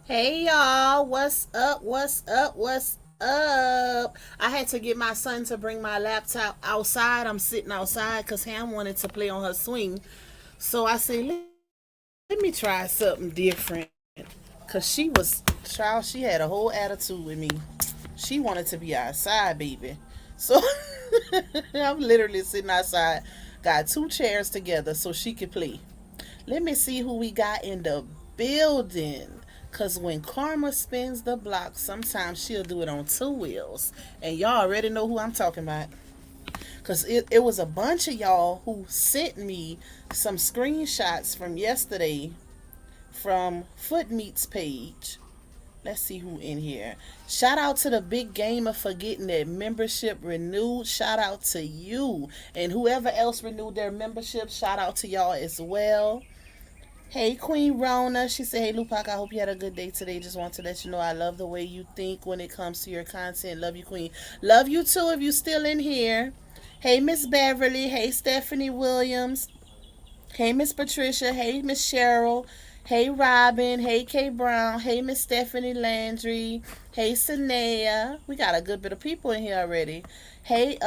Hey y'all, what's up? What's up? What's up? I had to get my son to bring my laptop outside. I'm sitting outside because Ham wanted to play on her swing. So I said, let me try something different. Because child, she had a whole attitude with me. She wanted to be outside, baby. So I'm literally sitting outside. Got two chairs together so she could play. Let me see who we got in the building. Cause when karma spins the block, sometimes she'll do it on two wheels. And y'all already know who I'm talking about. Cause it was a bunch of y'all who sent me some screenshots from yesterday from Foot Meat's page. Let's see who in here. Shout out to the big gamer for getting their membership renewed. Shout out to you. And whoever else renewed their membership, shout out to y'all as well. Hey, Queen Rona. She said, Hey, Lupac, I hope you had a good day today. Just want to let you know I love the way you think when it comes to your content. Love you, Queen. Love you too if you still in here. Hey, Miss Beverly. Hey, Stephanie Williams. Hey, Miss Patricia. Hey, Miss Cheryl. Hey, Robin. Hey, Kay Brown. Hey, Miss Stephanie Landry. Hey, Sanea. We got a good bit of people in here already. Hey,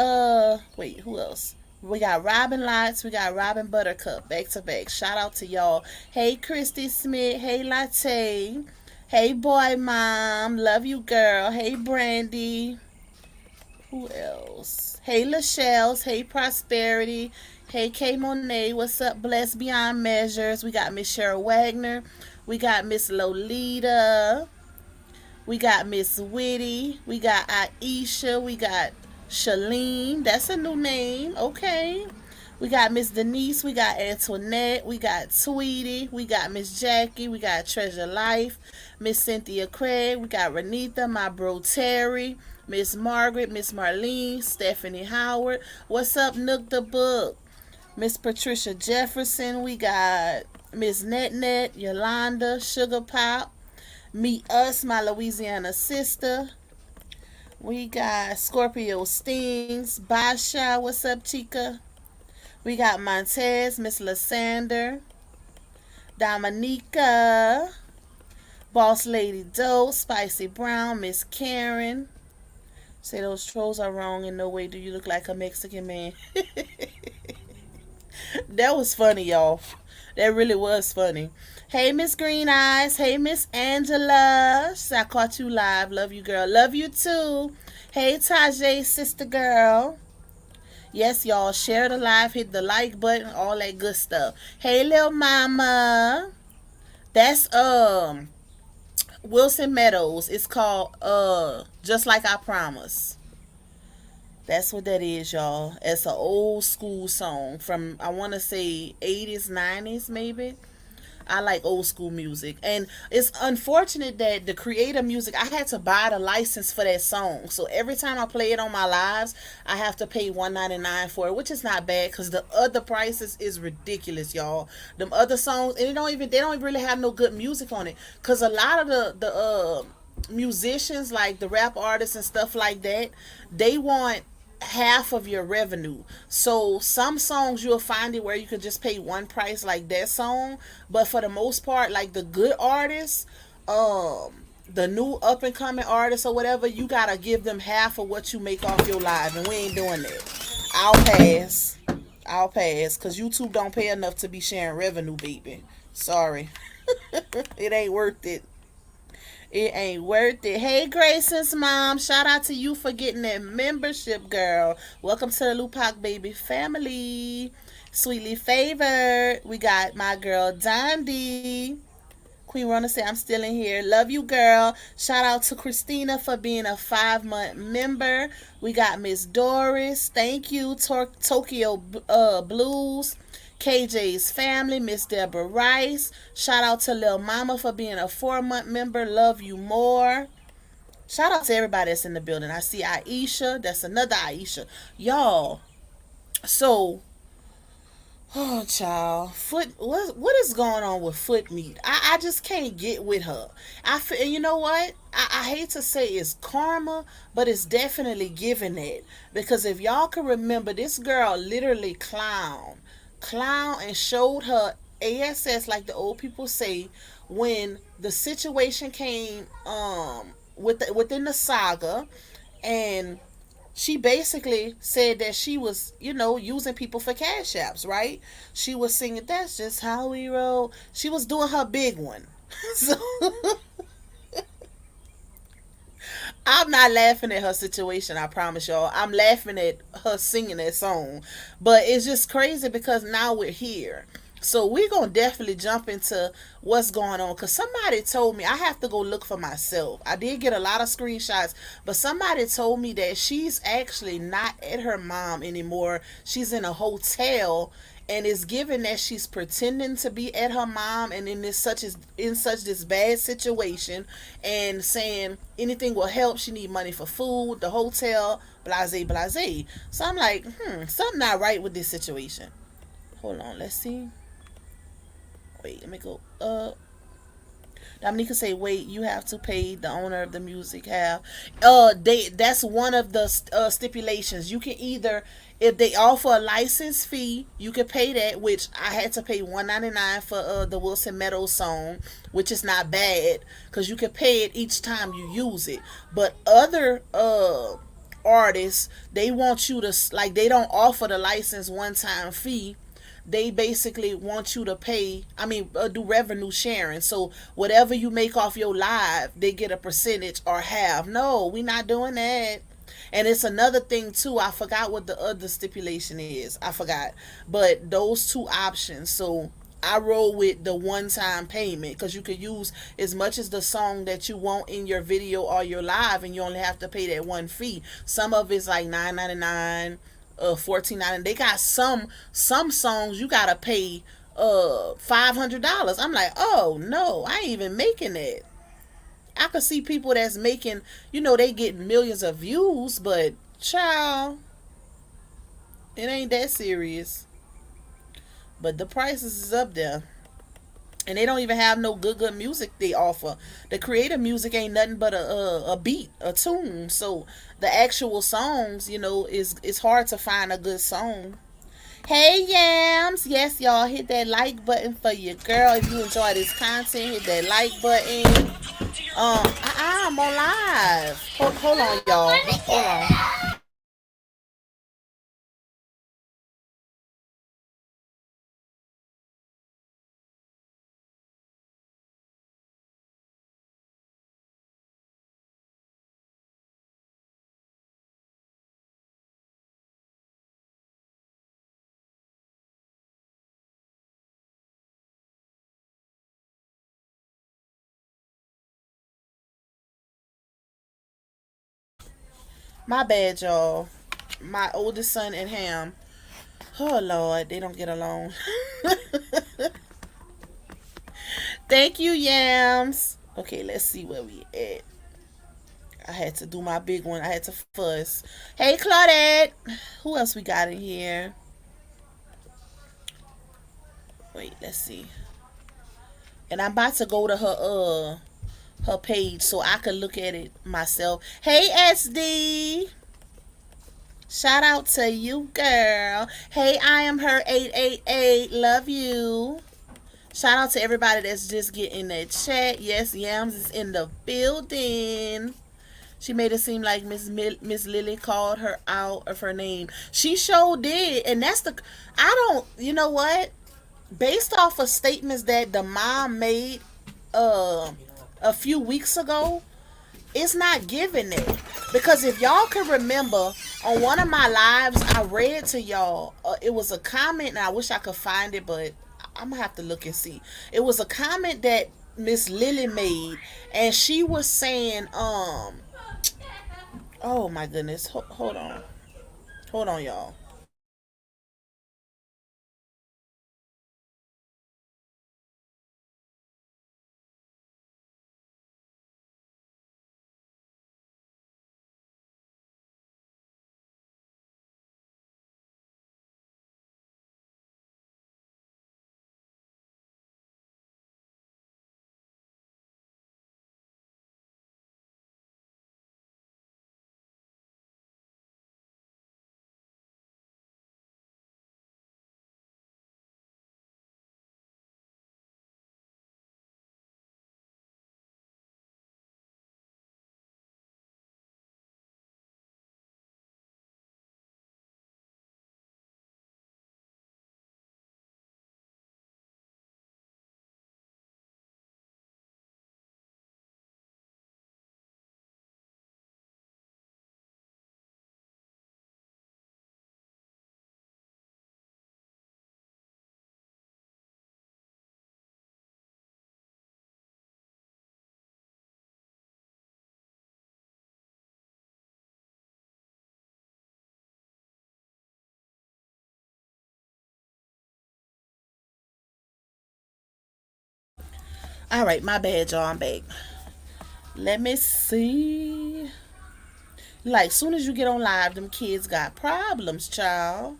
wait, who else? We got Robin Lights. We got Robin Buttercup. Back to back. Shout out to y'all. Hey, Christy Smith. Hey, Latte. Hey, Boy Mom. Love you, girl. Hey, Brandy. Who else? Hey, Lachelle's. Hey, Prosperity. Hey, K Monet. What's up? Blessed Beyond Measures. We got Miss Cheryl Wagner. We got Miss Lolita. We got Miss Witty. We got Aisha. We got Shalene. That's a new name. Okay. We got Miss Denise. We got Antoinette. We got Tweety. We got Miss Jackie. We got Treasure Life. Miss Cynthia Craig. We got Renita. My bro Terry. Miss Margaret. Miss Marlene. Stephanie Howard. What's up, Nook the Book? Miss Patricia Jefferson. We got Miss Net Yolanda. Sugar Pop. Meet Us, my Louisiana sister. We got Scorpio Stings, Basha, what's up, Chica? We got Montez, Miss Lysander, Dominica, Boss Lady Doe, Spicy Brown, Miss Karen. Say those trolls are wrong. In no way do you look like a Mexican man. That was funny, y'all. That really was funny. Hey, Miss Green Eyes. Hey, Miss Angela. I caught you live. Love you, girl. Love you too. Hey, Tajay, sister girl. Yes, y'all. Share the live. Hit the like button. All that good stuff. Hey, little mama. That's Wilson Meadows. It's called Just Like I Promise. That's what that is, y'all. It's an old school song from I want to say 80s, 90s, maybe. I like old school music, and it's unfortunate that the creator music I had to buy the license for that song. So every time I play it on my lives, I have to pay $1.99 for it, which is not bad because the other prices is ridiculous, y'all. Them other songs, and they don't really have no good music on it because a lot of the musicians, like the rap artists and stuff like that, they want half of your revenue. So some songs you'll find it where you could just pay one price like that song, but for the most part, like the good artists, the new up and coming artists or whatever, you gotta give them half of what you make off your live, and we ain't doing that. I'll pass. I'll pass because YouTube don't pay enough to be sharing revenue, baby. Sorry. It ain't worth it. It ain't worth it. Hey, Grayson's mom. Shout out to you for getting that membership, girl. Welcome to the Lupac Baby family. Sweetly favored. We got my girl, Dondi. Queen Rona said, I'm still in here. Love you, girl. Shout out to Christina for being a 5-month member. We got Miss Doris. Thank you. Tokyo Blues. KJ's family, Miss Deborah Rice. Shout out to Lil Mama for being a 4-month member. Love you more. Shout out to everybody that's in the building. I see Aisha. That's another Aisha. Y'all. So, oh, child. What is going on with Foot Meat? I just can't get with her. And you know what? I hate to say it's karma, but it's definitely giving it. Because if y'all can remember, this girl literally clown and showed her ass, like the old people say, when the situation came within the saga, and she basically said that she was, using people for cash apps, right? She was singing "That's Just How We Roll." She was doing her big one. So I'm not laughing at her situation, I promise y'all. I'm laughing at her singing that song. But it's just crazy because now we're here. So we're going to definitely jump into what's going on, because somebody told me I have to go look for myself. I did get a lot of screenshots, but somebody told me that she's actually not at her mom anymore. She's in a hotel, and it's given that she's pretending to be at her mom and in such this bad situation, and saying anything will help. She need money for food, the hotel, blase blase. So I'm like, something not right with this situation. Hold on, let's see. Wait, let me go up. Dominica say, "Wait, you have to pay the owner of the music have." That's one of the stipulations. You can either, if they offer a license fee, you can pay that. Which I had to pay $1.99 for the Wilson Meadows song, which is not bad because you can pay it each time you use it. But other artists, they want you to, like, they don't offer the license one time fee. They basically want you to pay, do revenue sharing. So whatever you make off your live, they get a percentage or half. No, we not doing that. And it's another thing too, I forgot what the other stipulation is, I forgot, but those two options. So I roll with the one time payment because you could use as much as the song that you want in your video or your live, and you only have to pay that one fee. Some of it's like $9.99, $14.99. They got some songs you gotta pay $500. I'm like, oh no, I ain't even making that. I could see people that's making, they get millions of views, but child, it ain't that serious. But the prices is up there. And they don't even have no good music they offer. The creative music ain't nothing but a beat, a tune. So the actual songs, is it's hard to find a good song. Hey Yams, yes y'all, hit that like button for your girl. If you enjoy this content, hit that like button. I'm on live. Hold on y'all. Hold on. My bad y'all. My oldest son and Ham. Oh Lord, they don't get along. Thank you, Yams. Okay, let's see where we at. I had to do my big one. I had to fuss. Hey, Claudette. Who else we got in here? Wait, let's see. And I'm about to go to her page so I can look at it myself. Hey, SD. Shout out to you, girl. Hey, I am her 888. Love you. Shout out to everybody that's just getting that chat. Yes, Yams is in the building. She made it seem like Miss Lily called her out of her name. She sure did, and that's the. I don't. You know what? Based off of statements that the mom made, uh, a few weeks ago, it's not giving it. Because if y'all can remember, on one of my lives, I read to y'all. It was a comment, and I wish I could find it, but I'm gonna have to look and see. It was a comment that Miss Lily made, and she was saying, oh my goodness, hold on, y'all. All right, my bad, y'all. I'm back. Let me see. Like, soon as you get on live, them kids got problems, child.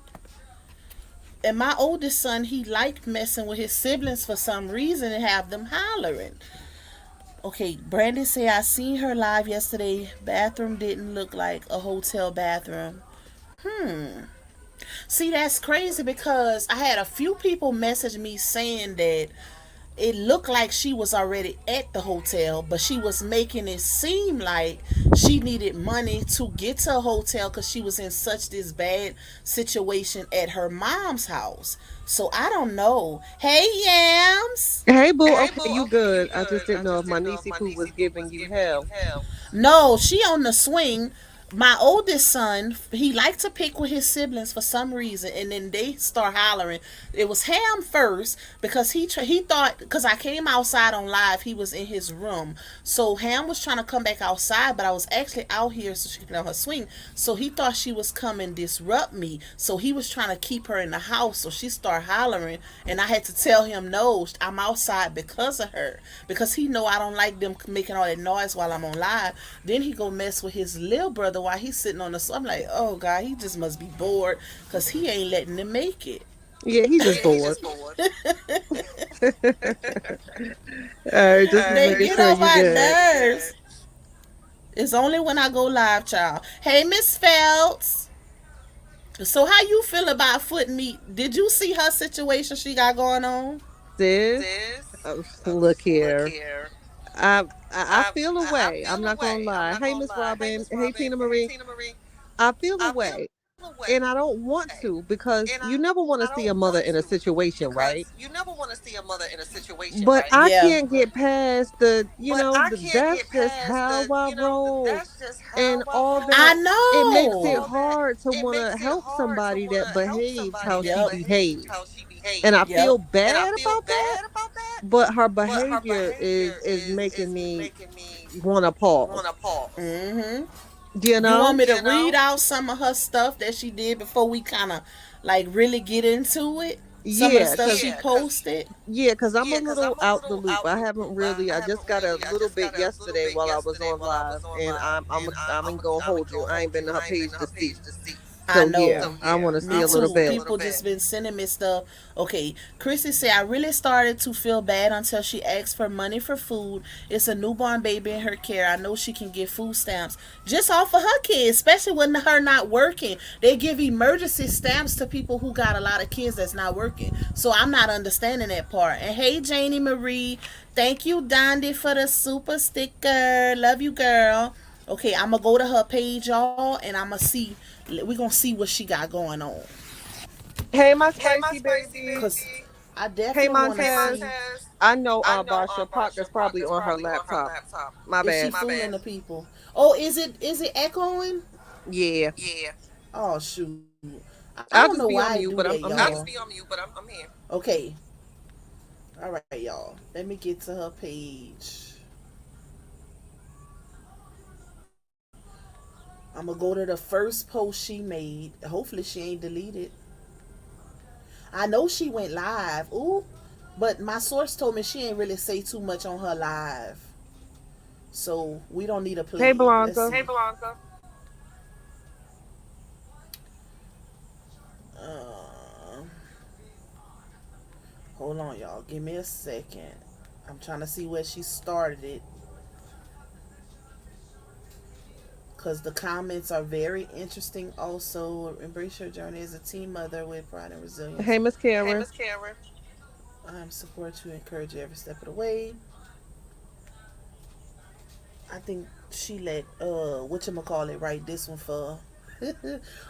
And my oldest son, he liked messing with his siblings for some reason and have them hollering. Okay, Brandon say I seen her live yesterday. Bathroom didn't look like a hotel bathroom. Hmm. See, that's crazy because I had a few people message me saying that it looked like she was already at the hotel, but she was making it seem like she needed money to get to a hotel because she was in such this bad situation at her mom's house. So I don't know. Hey, Yams. Hey, boo. Okay, you good. I just didn't know if my niecey poo was giving you hell. No, she on the swing. My oldest son, he liked to pick with his siblings for some reason, and then they start hollering. It was Ham first because he thought because I came outside on live, he was in his room. So Ham was trying to come back outside, but I was actually out here so she could play on her swing. So he thought she was coming disrupt me. So he was trying to keep her in the house. So she started hollering, and I had to tell him no, I'm outside because of her because he know I don't like them making all that noise while I'm on live. Then he go mess with his little brother while he's sitting on the. So I'm like, oh God, he just must be bored because he ain't letting them make it. Yeah, he just bored. All right, just They making get sure on you my good. nerves. It's only when I go live, child. Hey, Miss Phelps. So how you feel about foot meat? Did you see her situation she got going on? Sis, look here. I feel a way. I'm not gonna lie. Hey, Miss Robin. Hey, Tina Marie. I feel a way, and I don't want to because you never want to see a mother in a situation, right? But I Yeah. can't get past that's just how I roll and all I that. It makes it know. hard to want to help somebody that behaves how she Yep. behaves. And I Yep. feel bad about that, but her behavior is making me want to pause. Mm-hmm. You You want know? me to read out some of her stuff that she did before we kind of like really get into it? Some of the Yeah, stuff cuz she posted. yeah, cuz I'm a little out the loop. I haven't really I just got a little bit yesterday while I was on live, and I'm ain't going to hold you. I ain't been to her page to see. I So yeah, know. I want to see Me a little too. bit. People just been sending me stuff. Okay, Chrissy said I really started to feel bad until she asked for money for food. It's a newborn baby in her care. I know she can get food stamps just off of her kids, especially when her not working. They give emergency stamps to people who got a lot of kids that's not working. So I'm not understanding that part. And hey, Janie Marie, thank you, Dondi, for the super sticker. Love you, girl. Okay, I'm gonna go to her page, y'all, and I'm gonna see. We gonna see what she got going on. Hey, my spicy baby. Cause I Hey, definitely want to Montez. see. I know Barsha Parker's probably on her laptop. My Is she bad. fooling the people? Oh, is it echoing? Yeah. Oh shoot! I don't know I'll why just it be do on that, mute, but y'all. I'm here. Okay, all right, y'all. Let me get to her page. I'm gonna go to the first post she made. Hopefully, she ain't deleted. I know she went live. Ooh, but my source told me she ain't really say too much on her live. So we don't need to play Hey, it. Let's Blanca. see. Uh, hold on, y'all. Give me a second. I'm trying to see where she started it because the comments are very interesting. Also, embrace your journey as a teen mother with pride and resilience. Hey, Miss Karen. I'm support you, encourage you every step of the way. I think she let whatchamacallit write this one for.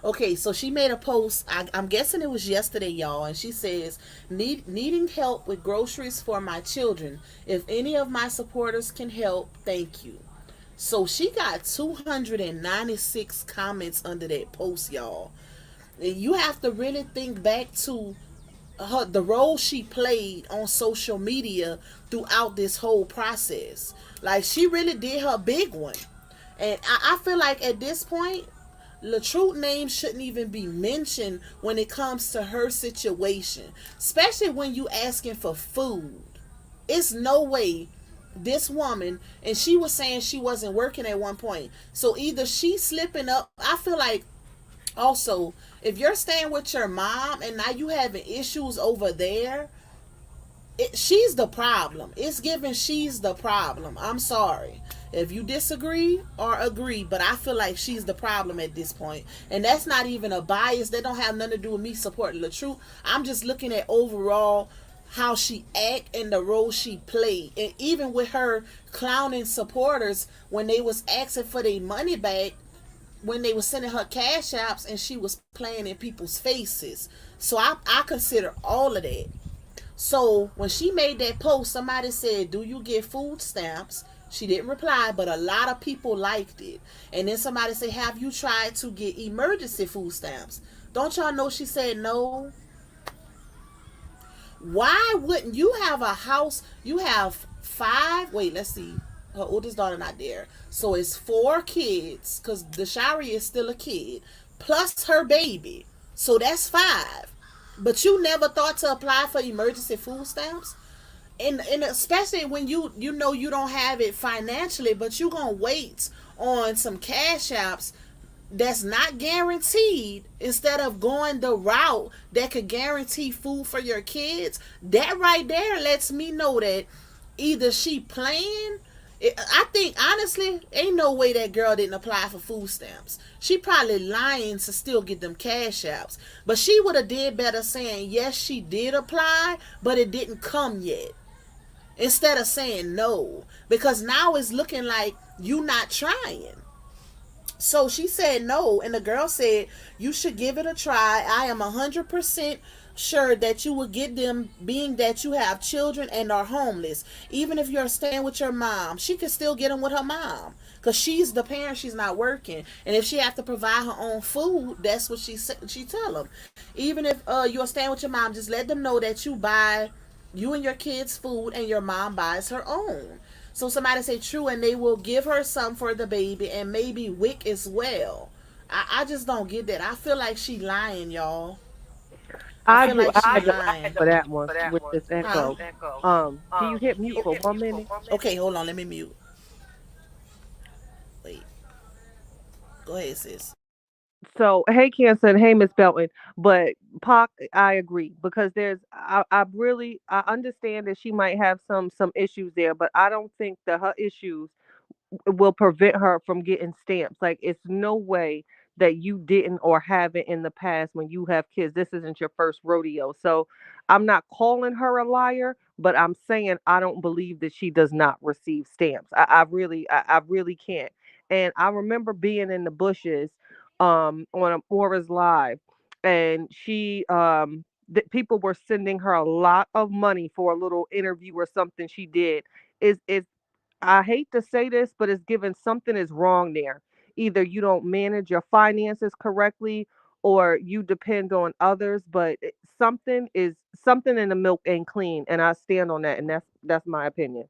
Okay, so she made a post. I'm guessing it was yesterday, y'all, and she says, needing help with groceries for my children. If any of my supporters can help, thank you." So she got 296 comments under that post, y'all. And you have to really think back to the role she played on social media throughout this whole process. Like she really did her big one. And I feel like at this point, Latrute name shouldn't even be mentioned when it comes to her situation, especially when you asking for food. It's no way this woman, and she was saying she wasn't working at one point. So either she's slipping up. I feel like also, if you're staying with your mom and now you having issues over there, she's the problem. It's given she's the problem. I'm sorry if you disagree or agree, but I feel like she's the problem at this point. And that's not even a bias. That don't have nothing to do with me supporting the truth. I'm just looking at overall how she act and the role she played. And even with her clowning supporters when they was asking for their money back, when they were sending her cash apps and she was playing in people's faces. So I consider all of that. So when she made that post, somebody said, "Do you get food stamps?" She didn't reply, but a lot of people liked it. And then somebody said, "Have you tried to get emergency food stamps?" Don't y'all know she said no? Why wouldn't you have a house? You have five. Wait, let's see. Her oldest daughter not there, so it's four kids because the Shari is still a kid, plus her baby. So that's five. But you never thought to apply for emergency food stamps, and especially when you know you don't have it financially, but you gonna wait on some cash apps that's not guaranteed instead of going the route that could guarantee food for your kids. That right there lets me know that either she playing. I think honestly, ain't no way that girl didn't apply for food stamps. She probably lying to still get them cash apps, but she would have did better saying yes, she did apply, but it didn't come yet, instead of saying no, because now it's looking like you not trying. So she said no, and the girl said, "You should give it a try. I am 100% sure that you will get them, being that you have children and are homeless. Even if you're staying with your mom, she could still get them with her mom. Because she's the parent, she's not working. And if she have to provide her own food, that's what she tell them. Even if you're staying with your mom, just let them know that you and your kids food and your mom buys her own." So somebody say true, and they will give her some for the baby and maybe wick as well. I just don't get that. I feel like she lying, y'all. I I feel do. like I she had to lying. for that one with this Huh? echo. Can you hit mute for 1 minute? Okay, hold on. Let me mute. Wait. Go ahead, sis. So, hey, Cancer, and hey, Miss Belton. But Pac, I agree because I really, I understand that she might have some issues there, but I don't think that her issues will prevent her from getting stamps. Like it's no way that you didn't or haven't in the past when you have kids. This isn't your first rodeo. So I'm not calling her a liar, but I'm saying I don't believe that she does not receive stamps. I really can't. And I remember being in the bushes on a Aura's live, and people were sending her a lot of money for a little interview or something she did. Is I hate to say this, but it's given something is wrong there. Either you don't manage your finances correctly or you depend on others, but something in the milk ain't clean, and I stand on that, and that's my opinion.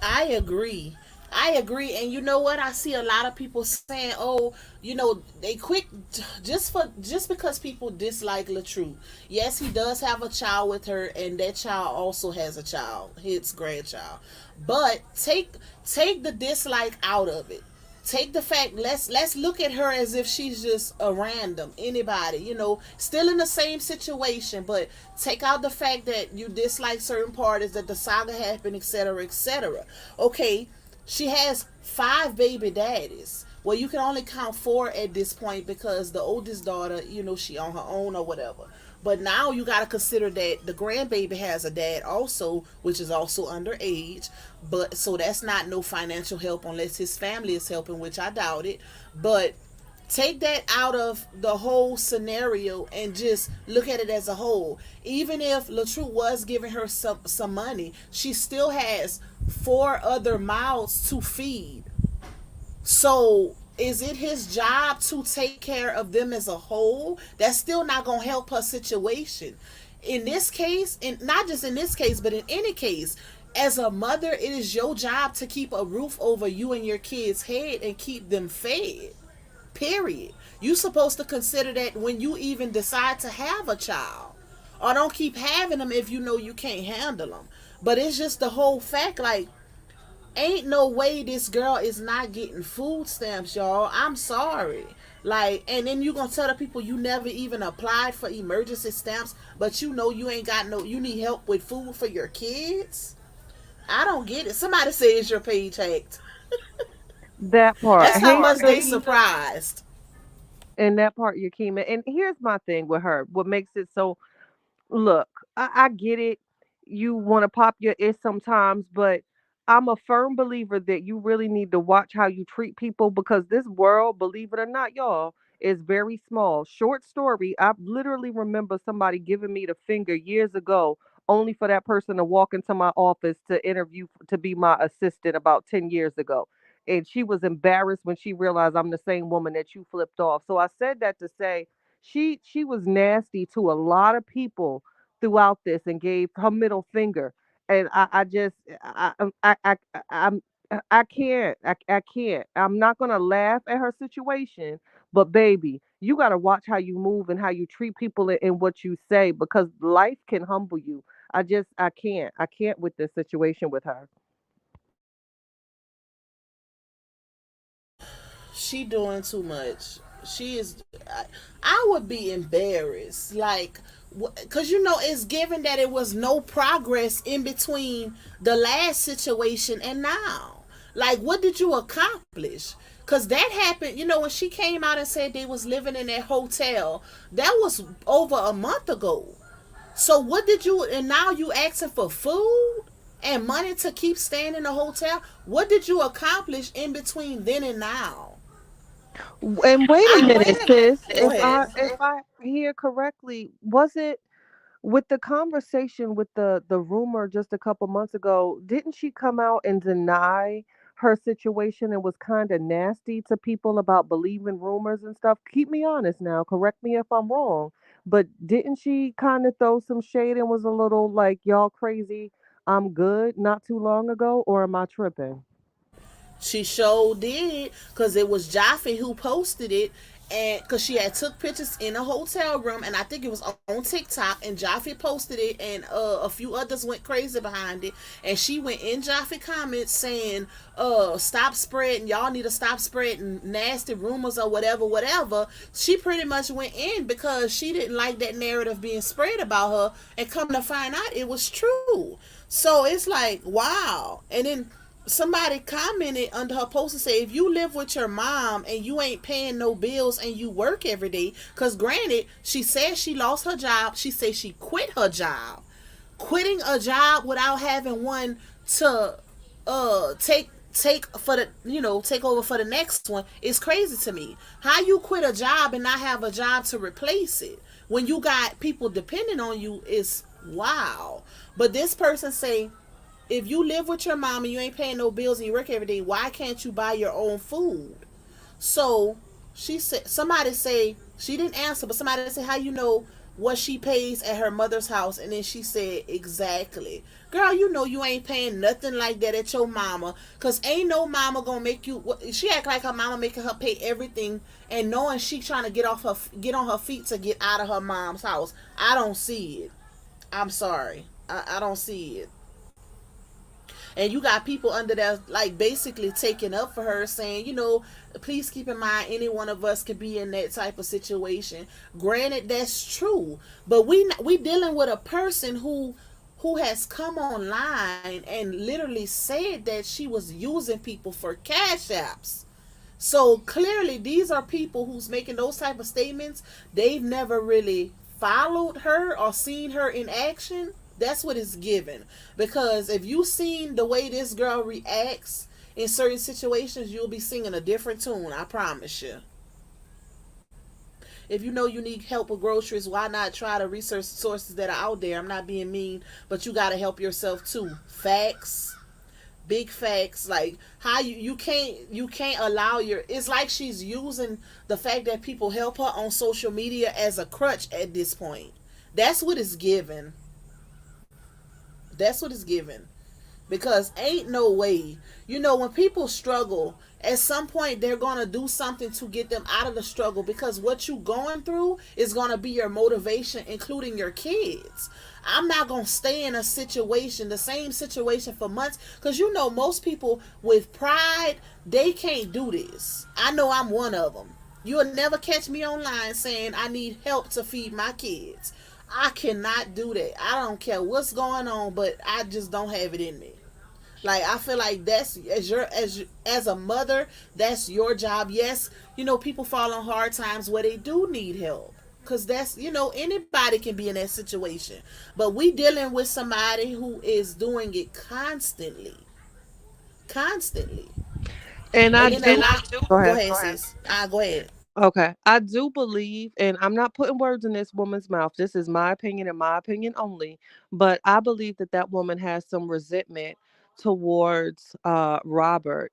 I agree. I agree. And you know what? I see a lot of people saying, "Oh, they quick just because people dislike Latrue. Yes, he does have a child with her, and that child also has a child, his grandchild. But take the dislike out of it. Take the fact, let's look at her as if she's just a random anybody, still in the same situation, but take out the fact that you dislike certain parties, that the saga happened, etc., etc. Okay, she has five baby daddies. Well, you can only count four at this point because the oldest daughter, she on her own or whatever. But now you got to consider that the grandbaby has a dad also, which is also underage. But so that's not no financial help unless his family is helping, which I doubt it. But take that out of the whole scenario and just look at it as a whole. Even if Latrue was giving her some money, she still has four other mouths to feed. So is it his job to take care of them as a whole? That's still not going to help her situation. In this case, and not just in this case, but in any case, as a mother, it is your job to keep a roof over you and your kids' head and keep them fed. Period. You supposed to consider that when you even decide to have a child. or don't keep having them if you know you can't handle them. But it's just the whole fact, like, ain't no way this girl is not getting food stamps, y'all. I'm sorry. Like, and then you gonna tell the people you never even applied for emergency stamps, but you know you ain't got no, you need help with food for your kids? I don't get it. Somebody says your page hacked. That part. That's how Hey, much they Snooky. surprised. And that part, Yakima. And here's my thing with her. What makes it so, look, I get it. You want to pop your ish sometimes, but I'm a firm believer that you really need to watch how you treat people, because this world, believe it or not, y'all, is very small. Short story, I literally remember somebody giving me the finger years ago, only for that person to walk into my office to interview to be my assistant about 10 years ago. And she was embarrassed when she realized I'm the same woman that you flipped off. So I said that to say she was nasty to a lot of people throughout this and gave her middle finger. And I just I'm I can't. I can't. I'm not gonna laugh at her situation, but baby, you gotta watch how you move and how you treat people and what you say, because life can humble you. I can't. I can't with this situation with her. She doing too much. She is. I would be embarrassed, like, cause you know it's given that it was no progress in between the last situation and now. Like, what did you accomplish? Cause that happened. You know, when she came out and said they was living in that hotel, that was over a month ago. So what did you? And now you asking for food and money to keep staying in the hotel. What did you accomplish in between then and now? And wait a minute, sis. Go ahead. If I hear correctly, was it with the conversation with the rumor just a couple months ago? Didn't she come out and deny her situation and was kind of nasty to people about believing rumors and stuff? Keep me honest now. Correct me if I'm wrong. But didn't she kind of throw some shade and was a little like, y'all crazy? I'm good not too long ago, or am I tripping? She sure did, cause it was Jaffe who posted it, and cause she had took pictures in a hotel room, and I think it was on TikTok, and Jaffe posted it, and a few others went crazy behind it, and she went in Jaffe comments saying, stop spreading, y'all need to stop spreading nasty rumors or whatever, whatever. She pretty much went in because she didn't like that narrative being spread about her, and come to find out it was true. So it's like, wow. And then somebody commented under her post and say, if you live with your mom and you ain't paying no bills and you work every day, because granted, she said she lost her job. She said she quit her job. Quitting a job without having one to take for the, take over for the next one is crazy to me. How you quit a job and not have a job to replace it when you got people depending on you is wow. But this person say, if you live with your mom and you ain't paying no bills and you work every day, why can't you buy your own food? So she said, somebody say, she didn't answer, but somebody said, how you know what she pays at her mother's house? And then she said, exactly. Girl, you know you ain't paying nothing like that at your mama, because ain't no mama gonna make you. She act like her mama making her pay everything, and knowing she trying to get on her feet to get out of her mom's house. I don't see it. I'm sorry. I don't see it. And you got people under there like basically taking up for her, saying, please keep in mind any one of us could be in that type of situation. Granted, that's true, but we dealing with a person who has come online and literally said that she was using people for cash apps. So clearly these are people who's making those type of statements. They've never really followed her or seen her in action. That's what it's given. Because if you seen the way this girl reacts in certain situations, you'll be singing a different tune, I promise you. If you know you need help with groceries, why not try to research sources that are out there? I'm not being mean, but you got to help yourself too. Facts, big facts. Like how you can't allow your, it's like she's using the fact that people help her on social media as a crutch at this point. That's what it's given. That's what it's given. because ain't no way. When people struggle, at some point they're going to do something to get them out of the struggle, because what you going through is going to be your motivation, including your kids. I'm not going to stay in a situation, the same situation, for months, because most people with pride, they can't do this. I know I'm one of them. You'll never catch me online saying I need help to feed my kids. I cannot do that. I don't care what's going on, but I just don't have it in me. Like, I feel like that's, as a mother, that's your job. Yes, people fall on hard times where they do need help, because that's, anybody can be in that situation, but we dealing with somebody who is doing it constantly, constantly. And I And then a do. lot. Go Go ahead. ahead, sis. Go ahead. Okay. I do believe, and I'm not putting words in this woman's mouth. This is my opinion and my opinion only. But I believe that that woman has some resentment towards Robert,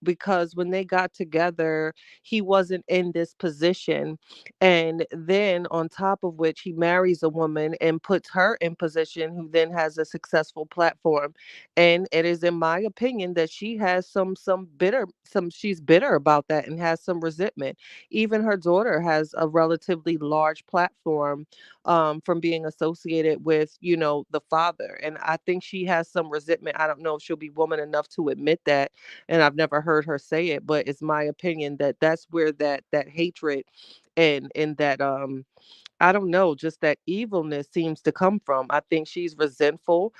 because when they got together, he wasn't in this position. And then on top of which, he marries a woman and puts her in position, who then has a successful platform. And it is in my opinion that she has she's bitter about that and has some resentment. Even her daughter has a relatively large platform, from being associated with, the father. And I think she has some resentment. I don't know if she'll be woman enough to admit that. And I've never heard her say it, but it's my opinion that that's where that hatred and that I don't know, just that evilness seems to come from. I think she's resentful.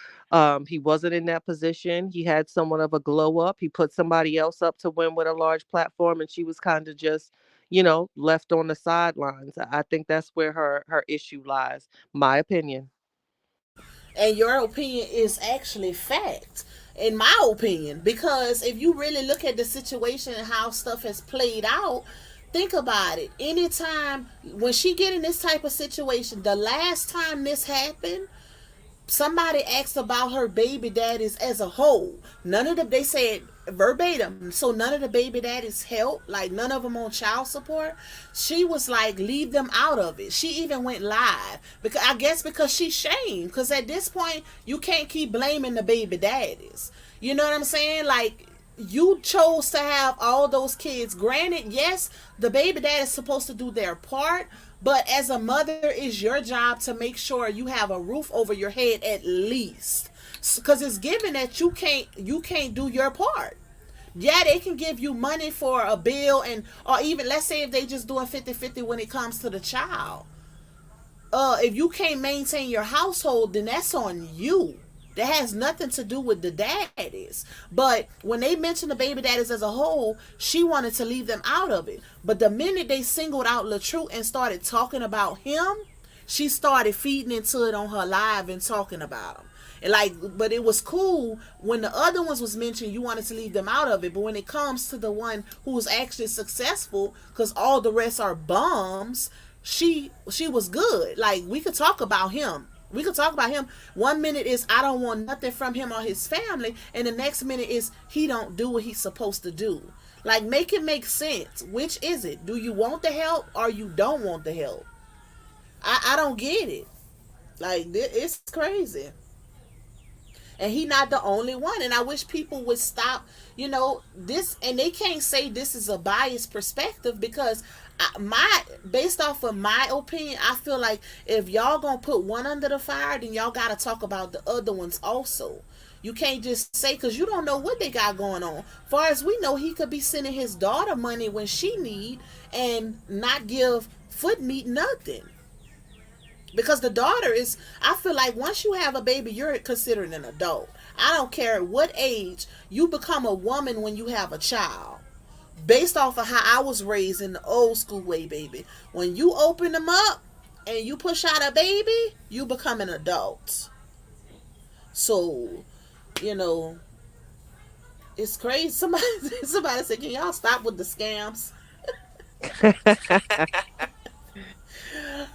He wasn't in that position. He had somewhat of a glow up. He put somebody else up to win with a large platform, and she was kind of just, left on the sidelines. I think that's where her issue lies. My opinion. And your opinion is actually fact, in my opinion, because if you really look at the situation and how stuff has played out, think about it. Anytime when she get in this type of situation, the last time this happened, somebody asked about her baby daddies as a whole. None of them, they said verbatim, so none of the baby daddies help, like none of them on child support. She was like, leave them out of it. She even went live, because I guess because she's shamed, because at this point you can't keep blaming the baby daddies. You know what I'm saying? Like, you chose to have all those kids. Granted, yes, the baby dad is supposed to do their part, but as a mother, it's your job to make sure you have a roof over your head at least, because it's given that you can't do your part. Yeah, they can give you money for a bill, and or even, let's say, if they just doing 50-50 when it comes to the child. If you can't maintain your household, then that's on you. That has nothing to do with the daddies. But when they mentioned the baby daddies as a whole, she wanted to leave them out of it. But the minute they singled out LaTrue and started talking about him, she started feeding into it on her live and talking about him. And like, but it was cool when the other ones was mentioned. You wanted to leave them out of it, but when it comes to the one who was actually successful, because all the rest are bums, she was good. Like, we could talk about him. We could talk about him. One minute is I don't want nothing from him or his family, and the next minute is he don't do what he's supposed to do. Like, make it make sense. Which is it? Do you want the help or you don't want the help? I don't get it. Like, it's crazy. And he not the only one, and I wish people would stop, this. And they can't say this is a biased perspective, because my based off of my opinion, I feel like if y'all gonna put one under the fire, then y'all gotta talk about the other ones also. You can't just say, because you don't know what they got going on. Far as we know, he could be sending his daughter money when she need, and not give foot meat nothing. Because the daughter is, I feel like once you have a baby, you're considered an adult. I don't care at what age, you become a woman when you have a child. Based off of how I was raised in the old school way, baby. When you open them up and you push out a baby, you become an adult. So, you know, it's crazy. Somebody said, can y'all stop with the scams?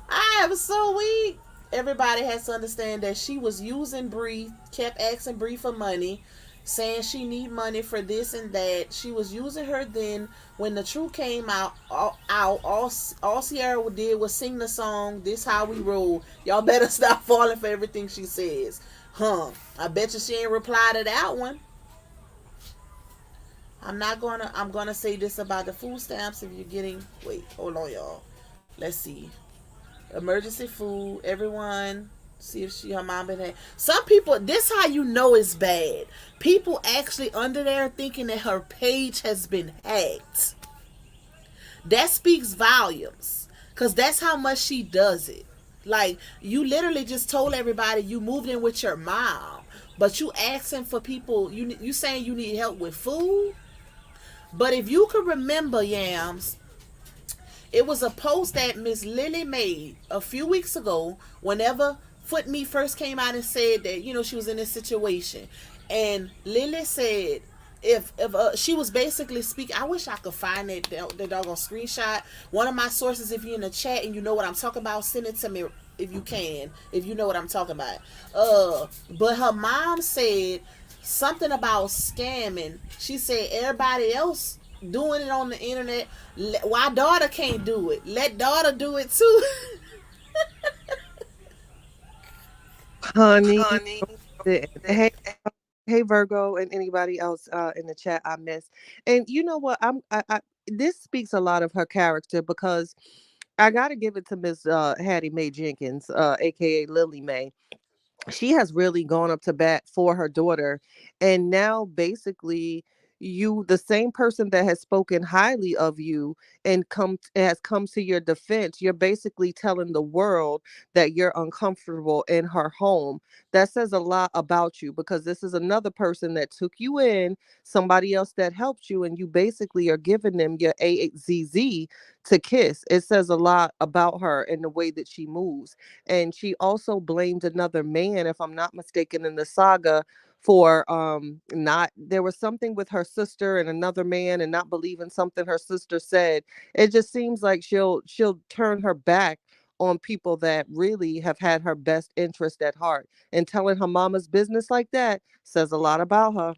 I am so weak. Everybody has to understand that she was using Bree, kept asking Bree for money, saying she need money for this and that. She was using her. Then when the truth came all Sierra did was sing the song "This How We Roll." Y'all better stop falling for everything she says. Huh. I bet you she ain't replied to that one. I'm gonna say this about the food stamps. If you're getting, wait, hold on, y'all. Let's see. Emergency food. Everyone, see if she her mom been had. Some people. This how you know it's bad. People actually under there thinking that her page has been hacked. That speaks volumes, cause that's how much she does it. Like, you literally just told everybody you moved in with your mom, but you asking for people. You saying you need help with food. But if you can remember, Yams, it was a post that Miss Lily made a few weeks ago whenever Foot Me first came out and said that, she was in this situation. And Lily said, if she was basically speaking, I wish I could find the doggone screenshot. One of my sources, if you're in the chat and you know what I'm talking about, send it to me if you can, if you know what I'm talking about. But her mom said something about scamming. She said everybody else doing it on the internet. Why daughter can't do it? Let daughter do it too. Honey, hey, hey Virgo and anybody else in the chat I missed. And you know what? I this speaks a lot of her character because I got to give it to Miss Hattie Mae Jenkins, aka Lily Mae. She has really gone up to bat for her daughter, and now basically you, the same person that has spoken highly of you and has come to your defense, you're basically telling the world that you're uncomfortable in her home. That says a lot about you, because this is another person that took you in, somebody else that helped you, and you basically are giving them your AZZ to kiss. It says a lot about her and the way that she moves. And she also blamed another man, if I'm not mistaken, in the saga for not, there was something with her sister and another man and not believing something her sister said. It just seems like she'll turn her back on people that really have had her best interest at heart, and telling her mama's business like that says a lot about her.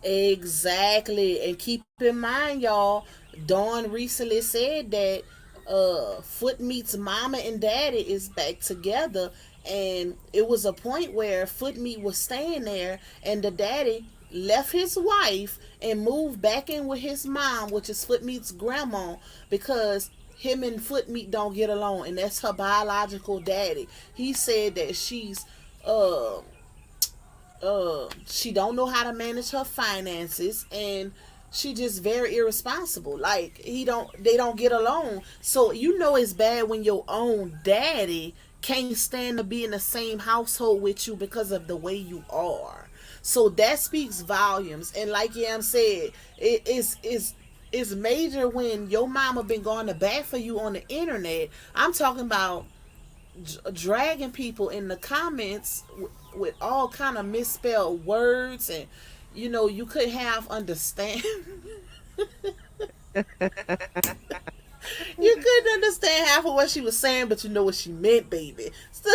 Exactly. And keep in mind, y'all, Dawn recently said that Foot Meat's mama and daddy is back together. And it was a point where Foot Meat was staying there, and the daddy left his wife and moved back in with his mom, which is Foot Meat's grandma, because him and Foot Meat don't get along, and that's her biological daddy. He said that uh she don't know how to manage her finances, and she just very irresponsible. Like, they don't get along. So it's bad when your own daddy can't stand to be in the same household with you because of the way you are. So that speaks volumes. And like Yam said, it's major when your mama been going to bat for you on the internet. I'm talking about dragging people in the comments with all kind of misspelled words, and you could have understand. You couldn't understand half of what she was saying, but you know what she meant, baby. So,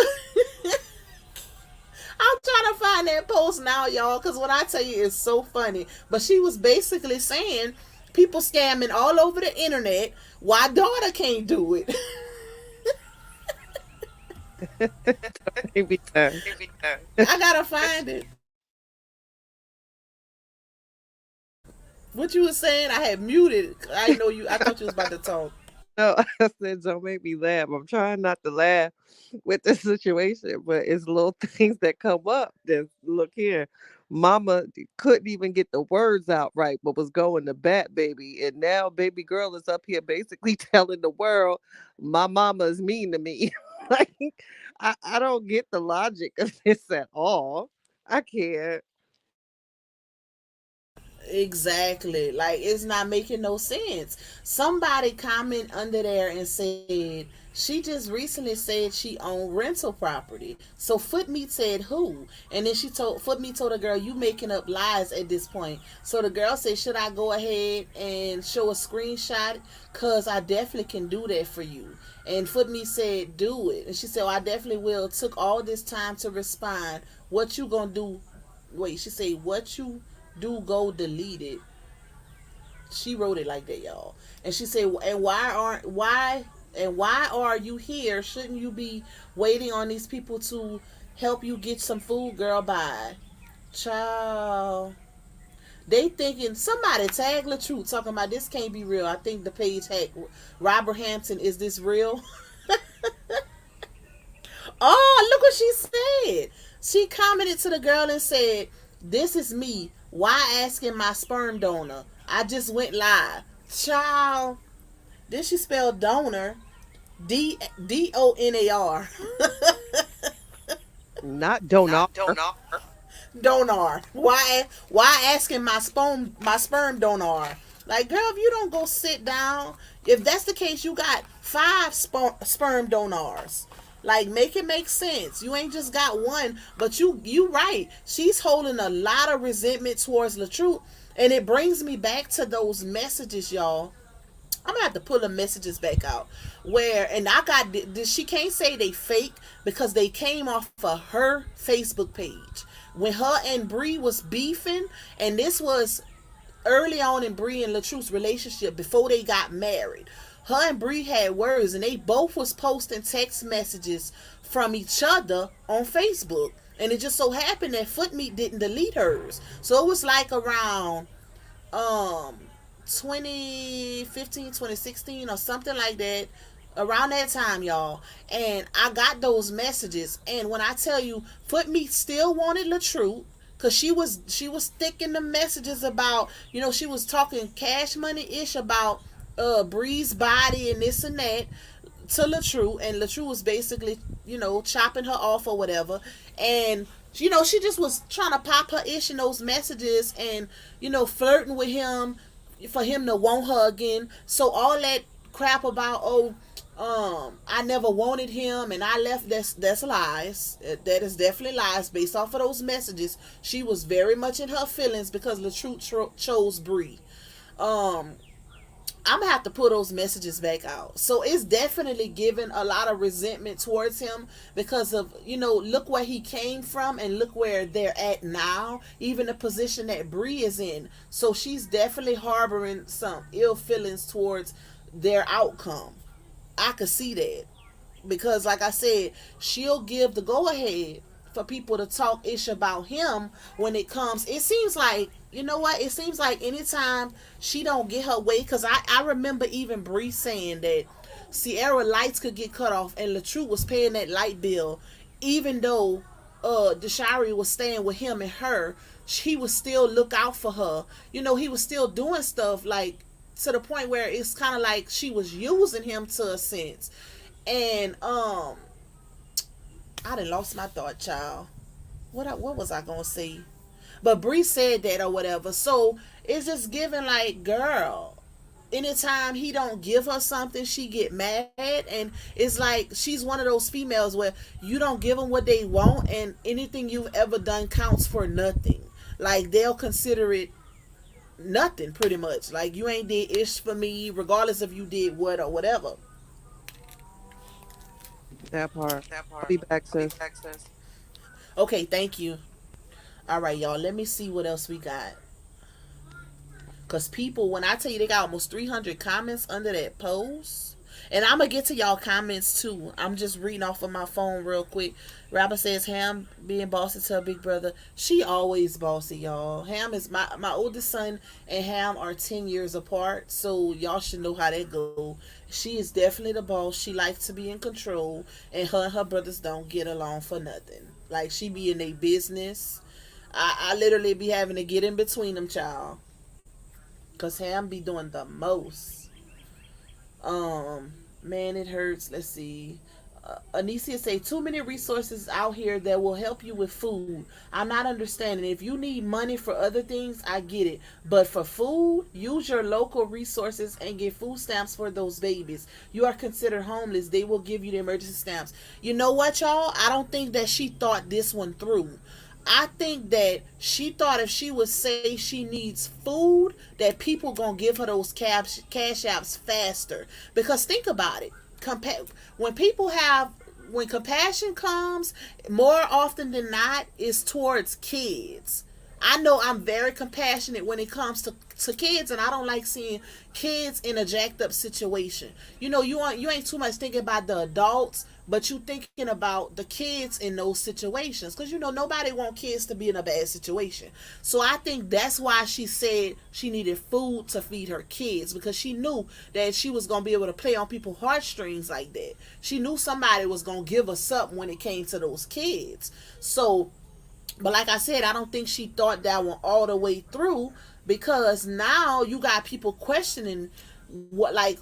I'm trying to find that post now, y'all, because what I tell you is so funny. But she was basically saying people scamming all over the internet. Why daughter can't do it? Every time. I gotta find it. What you was saying? I had muted. I didn't know you. I thought you was about to talk. No, I said don't make me laugh. I'm trying not to laugh with the situation, but it's little things that come up. That, look here, Mama couldn't even get the words out right, but was going to bat, baby, and now baby girl is up here basically telling the world my mama is mean to me. Like, I don't get the logic of this at all. I can't. Exactly. Like, it's not making no sense. Somebody comment under there and said she just recently said she owned rental property. So Footmeat said who? And then Footmeat told the girl, you making up lies at this point. So the girl said, should I go ahead and show a screenshot? Cause I definitely can do that for you. And Footmeat said, do it. And she said, oh, I definitely will. Took all this time to respond. What you gonna do? Wait, she said, what you do go delete it. She wrote it like that, y'all. And she said, and why And why are you here? Shouldn't you be waiting on these people to help you get some food, girl? Bye. Child. They thinking somebody tag LaTruth talking about this can't be real. I think the page hack Robert Hampton, is this real? Oh, look what she said. She commented to the girl and said, "This is me. Why asking my sperm donor? I just went live." Child. Then she spelled donor Donar. Not Donar. Donor. Why asking my sperm donor? Like, girl, if you don't go sit down, if that's the case, you got five sperm donors. Like, make it make sense. You ain't just got one, but you right. She's holding a lot of resentment towards LaTruth, and it brings me back to those messages, y'all. I'm gonna have to pull the messages back out where, and I got, she can't say they fake because they came off of her Facebook page when her and Bree was beefing, and this was early on in Bree and LaTruth's relationship before they got married. Her and Bree had words, and they both was posting text messages from each other on Facebook. And it just so happened that Footmeat didn't delete hers, so it was like around um 2015, 2016, or something like that, around that time, y'all. And I got those messages, and when I tell you, Footmeat still wanted LaTruth, because she was thick in the messages about, she was talking cash money ish about Bree's body and this and that to LaTruth, and LaTruth was basically, chopping her off or whatever. And she just was trying to pop her ish in those messages, and flirting with him for him to want her again. So all that crap about, I never wanted him and I left, that's lies. That is definitely lies based off of those messages. She was very much in her feelings because LaTruth chose Bree. Um, I'm gonna have to pull those messages back out. So it's definitely given a lot of resentment towards him because of, look where he came from and look where they're at now, even the position that Bree is in. So she's definitely harboring some ill feelings towards their outcome. I could see that because, like I said, she'll give the go ahead for people to talk ish about him when it comes. It seems like, what? It seems like anytime she don't get her way, because I remember even Bree saying that Sierra lights could get cut off and LaTruth was paying that light bill, even though Deshari was staying with him and her. He would still look out for her. He was still doing stuff like to the point where it's kind of like she was using him to a sense. And I done lost my thought, child. What was I gonna say? But Bree said that or whatever. So it's just giving like, girl, anytime he don't give her something, she get mad. And it's like she's one of those females where you don't give them what they want, and anything you've ever done counts for nothing. Like, they'll consider it nothing, pretty much. Like, you ain't did ish for me, regardless if you did what or whatever. That part. I'll be back, sis. Okay, thank you. All right, y'all. Let me see what else we got. Cause people, when I tell you they got almost 300 comments under that post, and I'm gonna get to y'all comments too. I'm just reading off of my phone real quick. Robin says Ham being bossy to her big brother. She always bossy, y'all. Ham is my oldest son, and Ham are 10 years apart, so y'all should know how that go. She is definitely the boss. She likes to be in control, and her brothers don't get along for nothing. Like, she be in a business. I literally be having to get in between them, child. Cause Ham be doing the most. Man, it hurts. Let's see. Anicia say too many resources out here that will help you with food. I'm not understanding. If you need money for other things, I get it. But for food, use your local resources and get food stamps for those babies. You are considered homeless. They will give you the emergency stamps. You know what, y'all? I don't think that she thought this one through. I think that she thought if she would say she needs food, that people gonna give her those cash apps faster. Because think about it, when people have, when compassion comes, more often than not, is towards kids. I know I'm very compassionate when it comes to kids, and I don't like seeing kids in a jacked up situation. You ain't too much thinking about the adults, but you thinking about the kids in those situations, because nobody want kids to be in a bad situation. So I think that's why she said she needed food to feed her kids, because she knew that she was gonna be able to play on people's heartstrings like that. She knew somebody was gonna give her something when it came to those kids. So, but like I said, I don't think she thought that one all the way through, because now you got people questioning why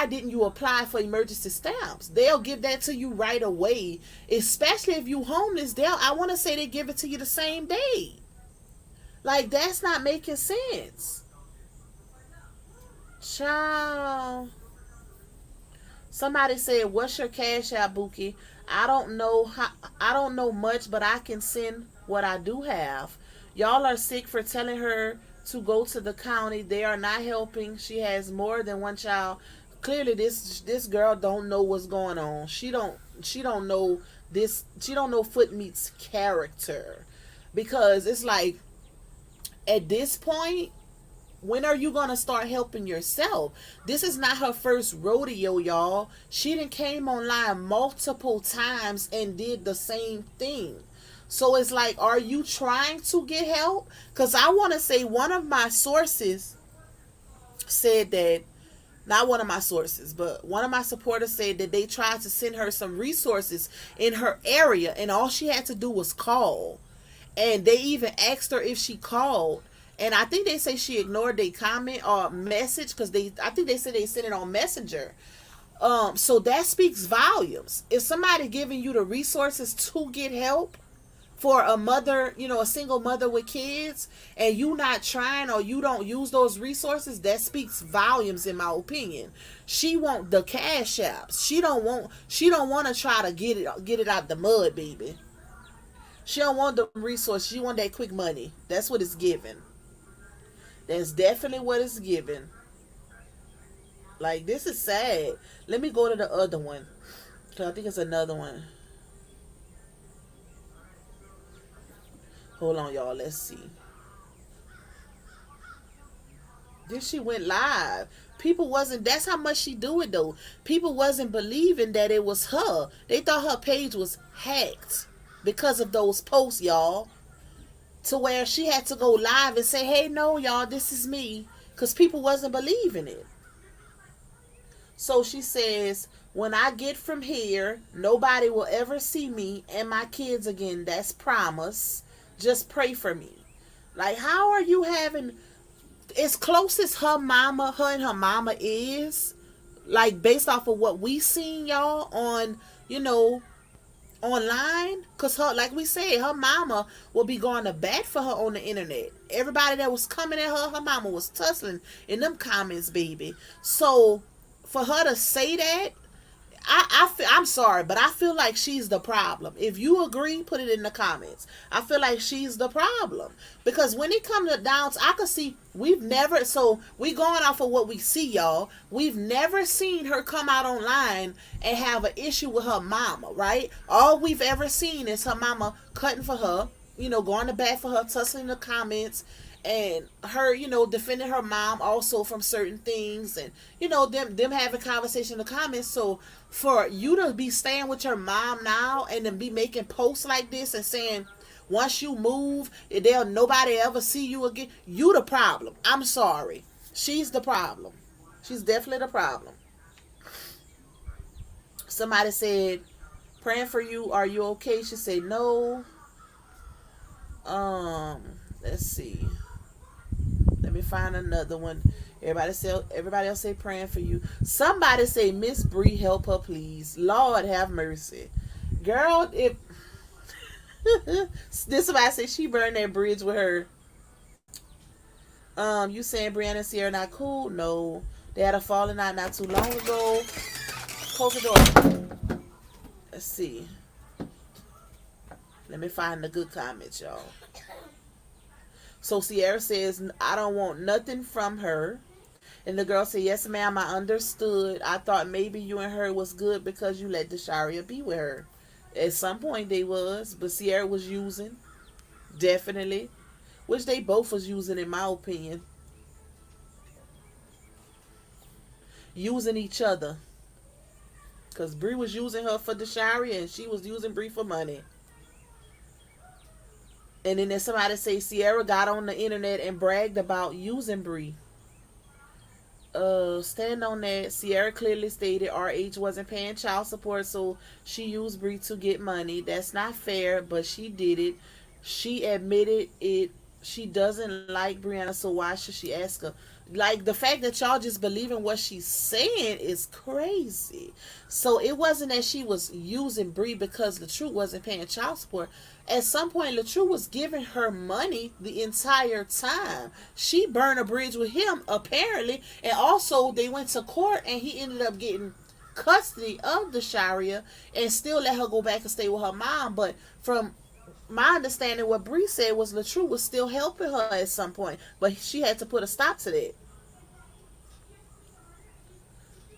didn't you apply for emergency stamps? They'll give that to you right away, especially if you homeless. I want to say they give it to you the same day. Like, that's not making sense. Child. Somebody said, "What's your cash out, Buki?" I don't know much, but I can send what I do have. Y'all are sick for telling her to go to the county. They are not helping. She has more than one child. Clearly, this girl don't know what's going on. She don't know this. She don't know Foot Meat's character, because it's like, at this point, when are you gonna start helping yourself? This is not her first rodeo, y'all. She done came online multiple times and did the same thing. So it's like, are you trying to get help? Because I want to say one of my sources said that, not one of my sources, but one of my supporters said that they tried to send her some resources in her area, and all she had to do was call. And they even asked her if she called, and I think they say she ignored their comment or message, because I think they said they sent it on Messenger. So that speaks volumes. If somebody giving you the resources to get help for a mother, a single mother with kids, and you not trying, or you don't use those resources, that speaks volumes in my opinion. She want the cash apps. She don't want to try to get it out the mud, baby. She don't want the resource. She want that quick money. That's what it's giving. That's definitely what it's giving. Like, this is sad. Let me go to the other one, cause I think it's another one. Hold on, y'all. Let's see. Then she went live. People wasn't. That's how much she do it though. People wasn't believing that it was her. They thought her page was hacked because of those posts, y'all. To where she had to go live and say, "Hey, no, y'all, this is me," because people wasn't believing it. So she says, "When I get from here, nobody will ever see me and my kids again. That's promise. Just pray for me." Like, how are you having, as close as her and her mama is, like, based off of what we seen, y'all, on, you know, online? Because her, like we said, her mama will be going to bat for her on the internet. Everybody that was coming at her mama was tussling in them comments, baby. So for her to say that, I'm sorry, but I feel like she's the problem. If you agree, put it in the comments. I feel like she's the problem, because when it comes to downs, I could see, we going off of what we see, y'all. We've never seen her come out online and have an issue with her mama, right? All we've ever seen is her mama cutting for her, going to bat for her, tussling in the comments, and her, defending her mom also from certain things, and them having conversation in the comments. So for you to be staying with your mom now and then be making posts like this and saying, once you move, they'll nobody ever see you again, you the problem. I'm sorry, she's the problem. She's definitely the problem. Somebody said, "Praying for you, are you okay?" She said no. Let's see. Let me find another one. Everybody else say praying for you. Somebody say, "Miss Bree, help her, please. Lord have mercy." Girl, if this somebody say she burned that bridge with her. You saying Brianna and Sierra not cool? No. They had a falling out not too long ago. Close the door. Let's see. Let me find the good comments, y'all. So Sierra says, "I don't want nothing from her." And the girl said, "Yes, ma'am, I understood. I thought maybe you and her was good because you let Desharia be with her." At some point they was, but Sierra was using. Definitely. Which they both was using, in my opinion, using each other. Cause Bree was using her for the Shari, and she was using Bree for money. And then there's somebody say Sierra got on the internet and bragged about using Bree. Stand on that. Sierra clearly stated RH wasn't paying child support, so she used Bree to get money. That's not fair, but she did it. She admitted it. She doesn't like Brianna, so why should she ask her? Like, the fact that y'all just believe in what she's saying is crazy. So it wasn't that she was using Bree because LaTrue wasn't paying child support. At some point, LaTrue was giving her money the entire time. She burned a bridge with him, apparently, and also they went to court and he ended up getting custody of the Sharia and still let her go back and stay with her mom. But from my understanding, what Bree said was LaTrue was still helping her at some point, but she had to put a stop to that.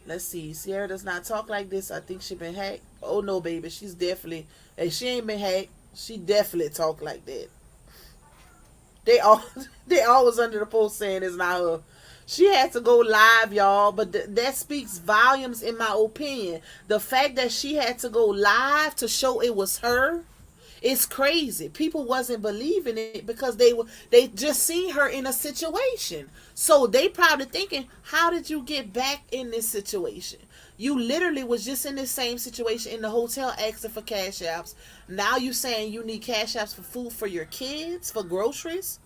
Let's see. Sierra does not talk like this. I think she been hacked. Oh no, baby, she's definitely. Hey, she ain't been hacked. She definitely talk like that. They all they always under the post saying it's not her. She had to go live, y'all, but that speaks volumes in my opinion. The fact that she had to go live to show it was her, it's crazy. People wasn't believing it because they just seen her in a situation. So they probably thinking, how did you get back in this situation? You literally was just in this same situation in the hotel asking for cash apps. Now you saying you need cash apps for food for your kids, for groceries?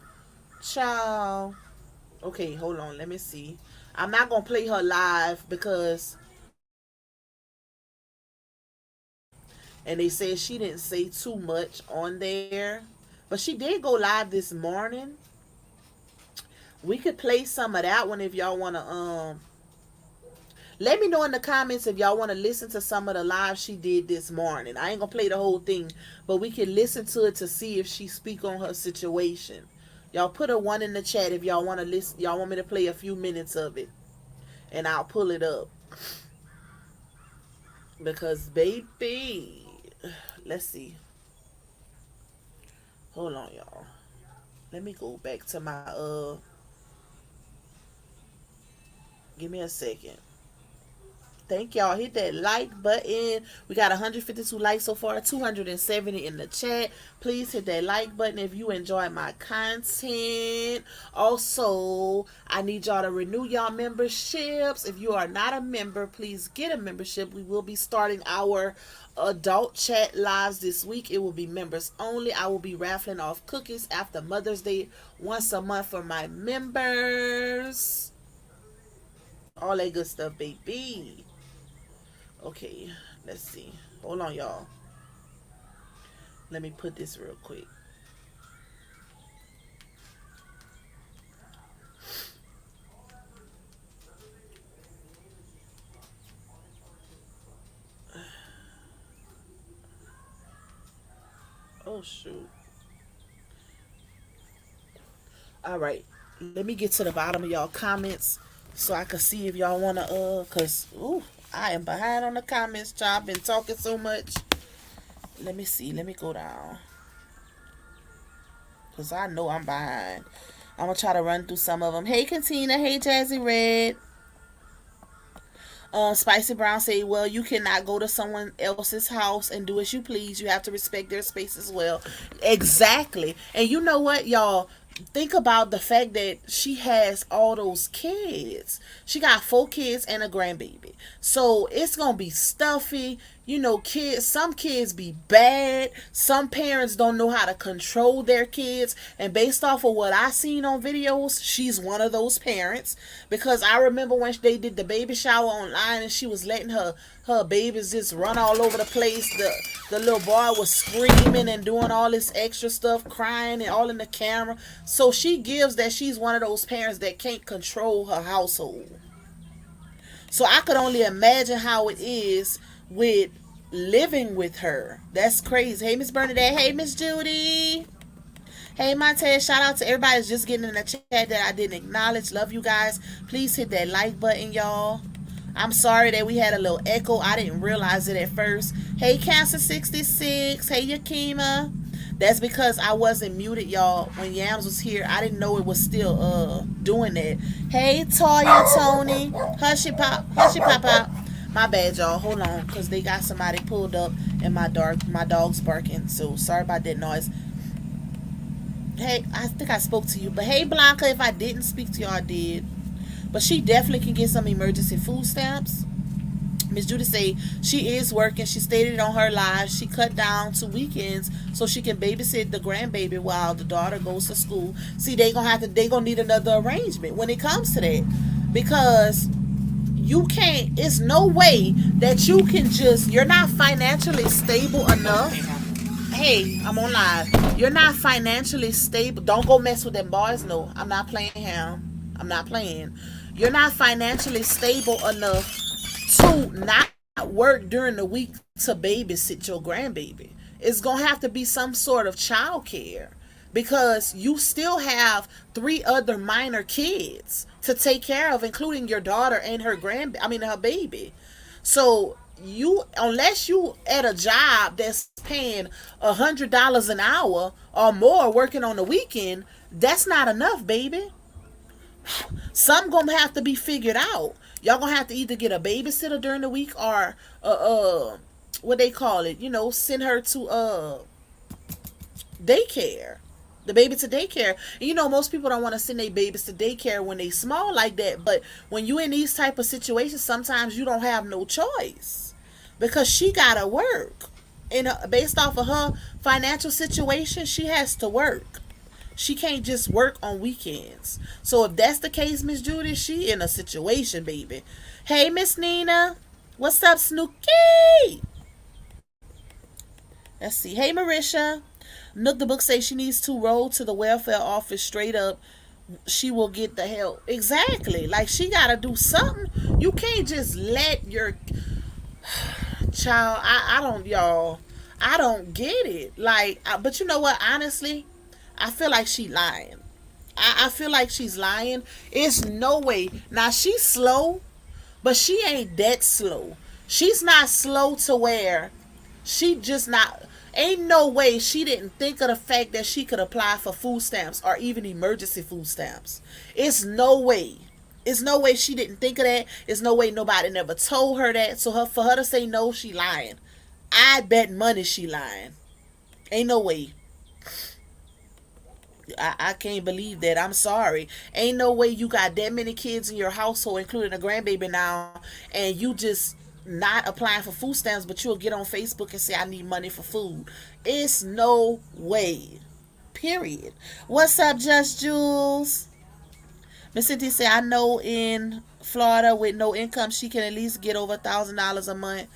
Child. Okay, hold on. Let me see. I'm not gonna play her live because and they said she didn't say too much on there. But she did go live this morning. We could play some of that one if y'all wanna let me know in the comments if y'all want to listen to some of the live she did this morning. I ain't gonna play the whole thing, but we can listen to it to see if she speak on her situation. Y'all put a one in the chat if y'all want to listen. Y'all want me to play a few minutes of it, and I'll pull it up. Because baby, let's see. Hold on, y'all. Let me go back to my Give me a second. Thank y'all. Hit that like button. We got 152 likes so far, 270 in the chat. Please hit that like button if you enjoy my content. Also, I need y'all to renew y'all memberships. If you are not a member, please get a membership. We will be starting our adult chat lives this week. It will be members only. I will be raffling off cookies after Mother's Day once a month for my members. All that good stuff, baby. Okay, let's see. Hold on, y'all. Let me put this real quick. Oh, shoot. All right. Let me get to the bottom of y'all comments so I can see if y'all want to, because, ooh, I am behind on the comments, child. I've been talking so much. Let me see. Let me go down. Because I know I'm behind. I'm going to try to run through some of them. Hey, Cantina. Hey, Jazzy Red. Spicy Brown say, well, you cannot go to someone else's house and do as you please. You have to respect their space as well. Exactly. And you know what, y'all? Think about the fact that she has all those kids. She got 4 kids and a grandbaby. So it's going to be stuffy. You know, kids, some kids be bad. Some parents don't know how to control their kids. And based off of what I seen on videos, she's one of those parents. Because I remember when they did the baby shower online and she was letting her babies just run all over the place. The little boy was screaming and doing all this extra stuff, crying and all in the camera. So she gives that she's one of those parents that can't control her household. So I could only imagine how it is with living with her. That's crazy. Hey, Miss Bernadette. Hey, Miss Judy. Hey, Montez. Shout out to everybody that's just getting in the chat that I didn't acknowledge. Love you guys. Please hit that like button, y'all. I'm sorry that we had a little echo. I didn't realize it at first. Hey, Cancer 66. Hey, Yakima. That's because I wasn't muted, y'all. When Yams was here, I didn't know it was still doing that. Hey Toya, Tony, hushy pop out. My bad, y'all. Hold on, cause they got somebody pulled up and my dog's barking. So sorry about that noise. Hey, I think I spoke to you, but hey Blanca, if I didn't speak to you, I did. But she definitely can get some emergency food stamps. Miss Judy say she is working. She stated on her live she cut down to weekends so she can babysit the grandbaby while the daughter goes to school. See, they gonna need another arrangement when it comes to that, because you can't. It's no way that you can just. You're not financially stable enough. Hey, I'm on live. You're not financially stable. Don't go mess with them boys. No, I'm not playing him. I'm not playing. You're not financially stable enough to not work during the week to babysit your grandbaby. It's gonna have to be some sort of child care, because you still have three other minor kids to take care of, including your daughter and her baby. So you, unless you at a job that's paying $100 an hour or more working on the weekend, that's not enough, baby. Some gonna have to be figured out. Y'all gonna have to either get a babysitter during the week or what they call it, send her to daycare. The baby to daycare. And most people don't want to send their babies to daycare when they small like that. But when you in these type of situations, sometimes you don't have no choice, because she gotta work. And based off of her financial situation, she has to work. She can't just work on weekends. So if that's the case, Miss Judy, she in a situation, baby. Hey, Miss Nina. What's up, Snooky? Let's see. Hey, Marisha. Nook the book says she needs to roll to the welfare office straight up. She will get the help. Exactly. Like, she got to do something. You can't just let your child. I don't, y'all. I don't get it. Like, but you know what? Honestly, I feel like she lying. I feel like she's lying. It's no way. Now, she's slow, but she ain't that slow. She's not slow to where she just not. Ain't no way she didn't think of the fact that she could apply for food stamps or even emergency food stamps. It's no way. It's no way she didn't think of that. It's no way nobody never told her that. So for her to say no, she lying. I bet money she lying. Ain't no way. I can't believe that. I'm sorry. Ain't no way you got that many kids in your household, including a grandbaby now, and you just not applying for food stamps, but you'll get on Facebook and say, I need money for food. It's no way. Period. What's up, Just Jules? Miss Cynthia said, I know in Florida with no income, she can at least get over $1,000 a month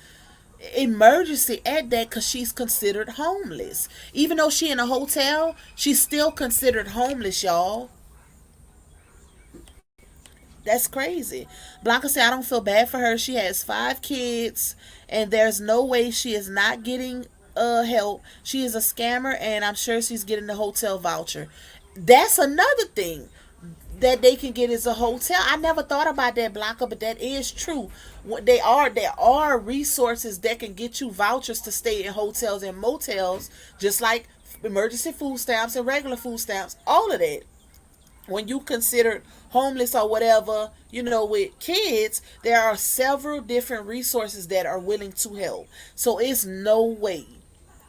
emergency at that, because she's considered homeless. Even though she in a hotel, she's still considered homeless, y'all. That's crazy. Blanca said, I don't feel bad for her. She has 5 kids, and there's no way she is not getting help. She is a scammer, and I'm sure she's getting the hotel voucher. That's another thing that they can get is a hotel. I never thought about that, Blanca, but that is true. There are resources that can get you vouchers to stay in hotels and motels, just like emergency food stamps and regular food stamps. All of that. When you consider homeless or whatever, with kids, there are several different resources that are willing to help. So it's no way.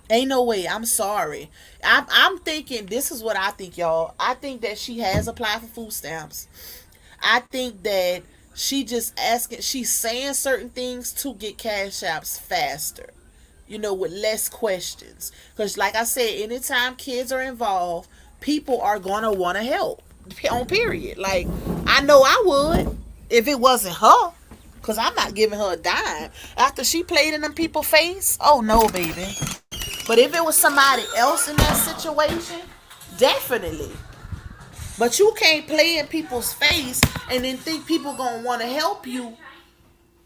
Ain't no way. I'm sorry. I'm thinking, this is what I think, y'all. I think that she has applied for food stamps. I think that she's saying certain things to get cash apps faster, with less questions. Because, like I said, anytime kids are involved, people are going to want to help. On period. Like, I know I would if it wasn't her. Because I'm not giving her a dime. After she played in them people's face, oh no, baby. But if it was somebody else in that situation, definitely. But you can't play in people's face and then think people gonna want to help you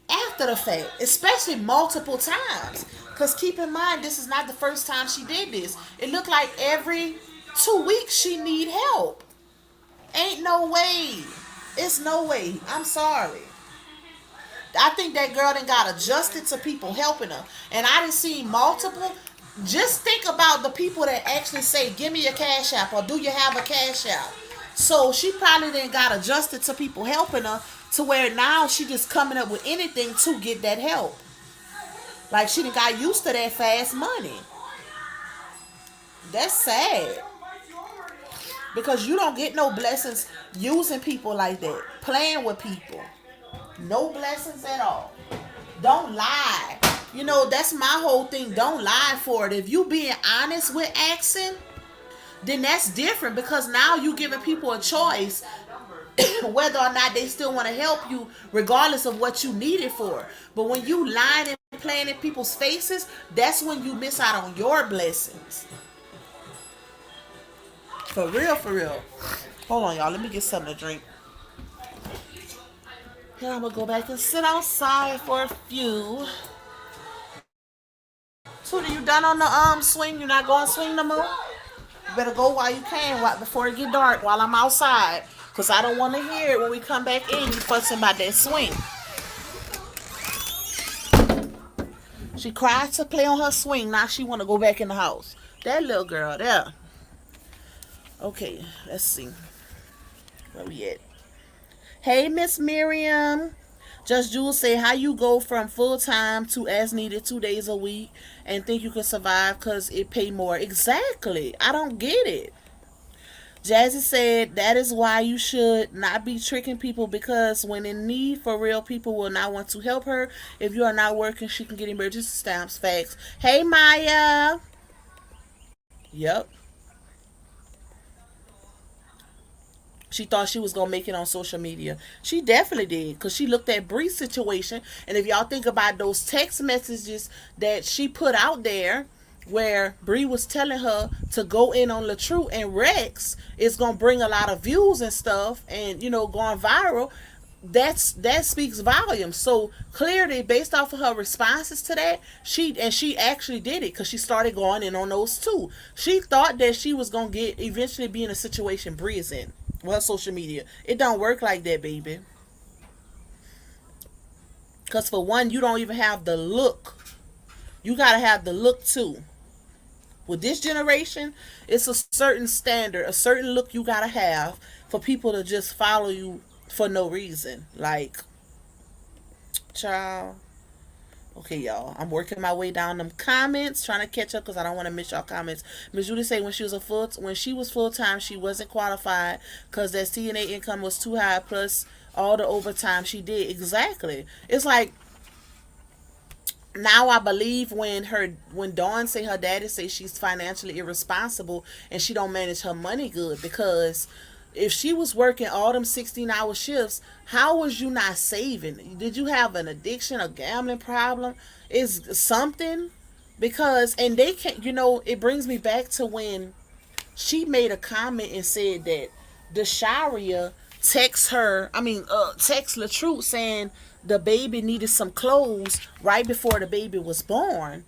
after the fact, especially multiple times. Because keep in mind, this is not the first time she did this. It looked like every 2 weeks she need help. Ain't no way. It's no way. I'm sorry. I think that girl done got adjusted to people helping her. And I done seen multiple. Just think about the people that actually say, "Give me your cash app," or "Do you have a cash app?" So she probably then got adjusted to people helping her to where now she just coming up with anything to get that help. Like she done got used to that fast money. That's sad because you don't get no blessings using people like that, playing with people. No blessings at all. Don't lie. You know, that's my whole thing. Don't lie for it. If you being honest with asking, then that's different because now you giving people a choice whether or not they still want to help you regardless of what you need it for. But when you lying and playing in people's faces, that's when you miss out on your blessings. For real, for real. Hold on, y'all. Let me get something to drink. Then I'm gonna go back and sit outside for a few. Tootie, you done on the swing? You not going swing no more? You better go while you can, before it get dark, while I'm outside. Cause I don't want to hear it when we come back in. You fussing about that swing. She cried to play on her swing. Now she want to go back in the house. That little girl there. Okay, let's see. Where we at? Hey, Miss Miriam. Just Jules say, how you go from full time to as needed 2 days a week and think you can survive because it pay more? Exactly. I don't get it. Jazzy said that is why you should not be tricking people because when in need for real, people will not want to help her. If you are not working, she can get emergency stamps. Facts. Hey, Maya. Yep. She thought she was gonna make it on social media. She definitely did, cause she looked at Bree's situation, and if y'all think about those text messages that she put out there, where Bree was telling her to go in on LaTrue and Rex is gonna bring a lot of views and stuff, and going viral. That speaks volumes. So clearly, based off of her responses to that, she actually did it because she started going in on those too. She thought that she was gonna get eventually be in a situation Bree is in. Well, social media, it don't work like that, baby. Because for one, you don't even have the look. You gotta have the look too. With this generation, it's a certain standard, a certain look you gotta have for people to just follow you for no reason. Like, child. Okay, y'all. I'm working my way down them comments, trying to catch up because I don't want to miss y'all comments. Miss Judy say when she was full time, she wasn't qualified because that CNA income was too high. Plus all the overtime she did. Exactly. It's like now I believe when Dawn say her daddy say she's financially irresponsible and she don't manage her money good because if she was working all them 16-hour shifts, how was you not saving? Did you have an addiction, a gambling problem? Is something? Because and they can't, it brings me back to when she made a comment and said that Desharia text LaTruth saying the baby needed some clothes right before the baby was born.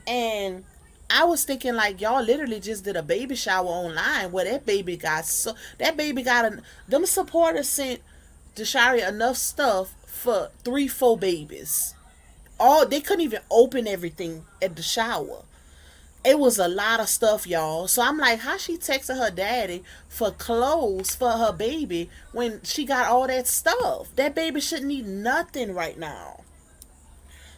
And I was thinking like y'all literally just did a baby shower online where that baby got them supporters sent Desharia enough stuff for 3-4 babies. All they couldn't even open everything at the shower. It was a lot of stuff, y'all. So I'm like, how she texting her daddy for clothes for her baby when she got all that stuff? That baby shouldn't need nothing right now.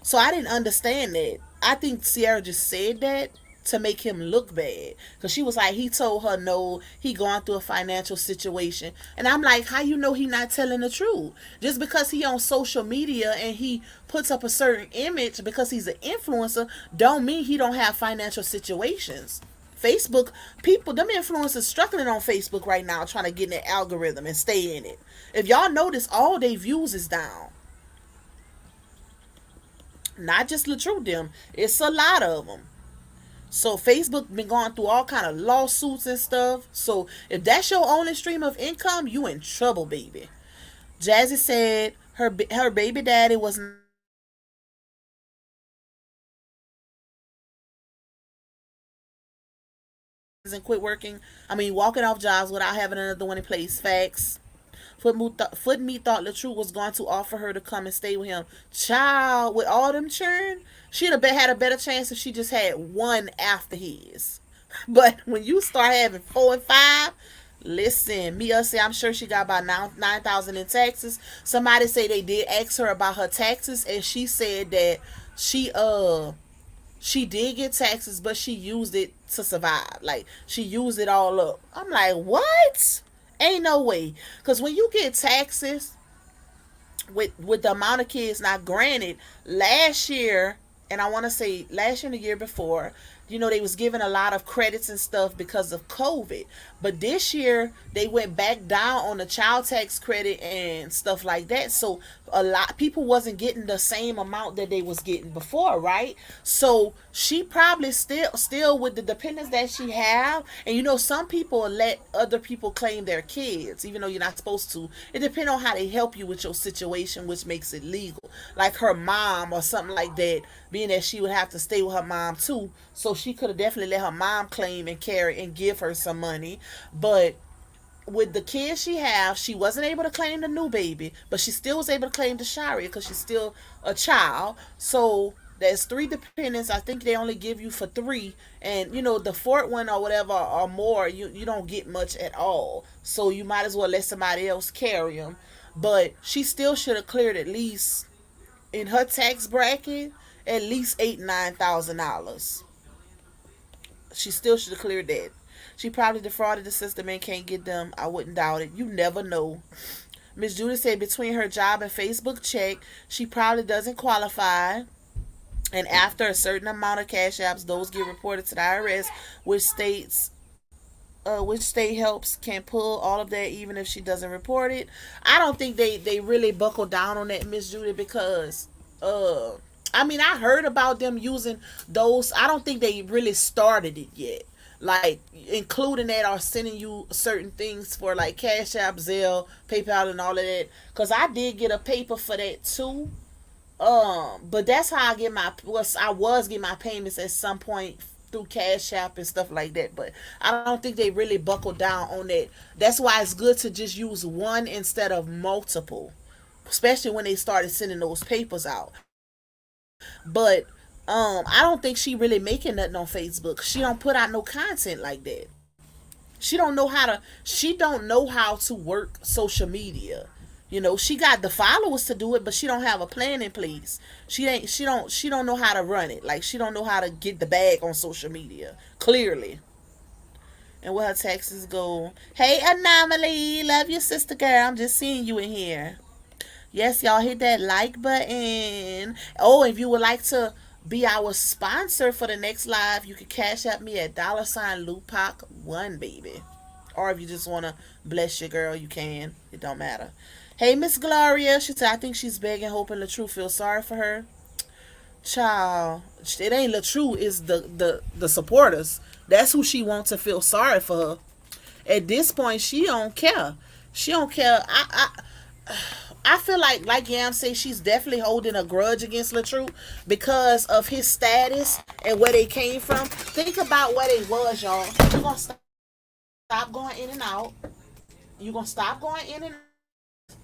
So I didn't understand that. I think Sierra just said that to make him look bad. Because she was like, he told her no, he going through a financial situation. And I'm like, how you know he not telling the truth? Just because he on social media and he puts up a certain image because he's an influencer, don't mean he don't have financial situations. Facebook, people, them influencers struggling on Facebook right now trying to get in the algorithm and stay in it. If y'all notice, all their views is down. Not just LaTrue them. It's a lot of them. So Facebook been going through all kind of lawsuits and stuff. So if that's your only stream of income, you in trouble, baby. Jazzy said her baby daddy was and quit working. I mean, walking off jobs without having another one in place. Facts. Foot thought LaTrue was going to offer her to come and stay with him. Child, with all them churn, she'd have had a better chance if she just had one after his. But when you start having four and five, listen, Mia say I'm sure she got about 9,000 in taxes. Somebody say they did ask her about her taxes, and she said that she she did get taxes, but she used it to survive. Like she used it all up. I'm like, what? Ain't no way. Cause when you get taxes, with the amount of kids. Now, granted, last year, and I want to say last year and the year before, they was giving a lot of credits and stuff because of COVID. But this year they went back down on the child tax credit and stuff like that. So a lot people wasn't getting the same amount that they was getting before, right? So she probably still with the dependents that she have, and some people let other people claim their kids, even though you're not supposed to. It depends on how they help you with your situation, which makes it legal. Like her mom or something like that, being that she would have to stay with her mom too, so she could have definitely let her mom claim and carry and give her some money. But with the kids she have, she wasn't able to claim the new baby, but she still was able to claim the Sharia because she's still a child. So there's three dependents. I think they only give you for three, and the fourth one or whatever or more, you don't get much at all. So you might as well let somebody else carry them. But she still should have cleared at least in her tax bracket at least $8,000-9,000. She still should have cleared that. She probably defrauded the system and can't get them. I wouldn't doubt it. You never know. Miss Judy said between her job and Facebook check, she probably doesn't qualify. And after a certain amount of cash apps, those get reported to the IRS, which state helps can pull all of that even if she doesn't report it. I don't think they really buckle down on that, Miss Judy, because I mean, I heard about them using those. I don't think they really started it yet. Like including that or sending you certain things for like Cash App, Zelle, PayPal, and all of that. Cause I did get a paper for that too. But that's how I was getting my payments at some point through Cash App and stuff like that. But I don't think they really buckled down on that. That's why it's good to just use one instead of multiple, especially when they started sending those papers out. But I don't think she really making nothing on Facebook. She don't put out no content like that. She don't know how to work social media. She got the followers to do it, but she don't have a plan in place. She don't know how to run it. Like she don't know how to get the bag on social media. Clearly. And where her taxes go. Hey Anomaly, love your sister girl. I'm just seeing you in here. Yes, y'all hit that like button. Oh, if you would like to be our sponsor for the next live, you can cash at me at $Lupac1, baby. Or if you just want to bless your girl, you can. It don't matter. Hey, Miss Gloria. She said, I think she's begging, hoping LaTrue feels sorry for her. Child, it ain't LaTrue, it's the supporters. That's who she wants to feel sorry for her. At this point, she don't care. She don't care. I feel like Yam say, she's definitely holding a grudge against LaTrue because of his status and where they came from. Think about where they was, y'all. You're gonna stop going in and out. You're gonna stop going in and out.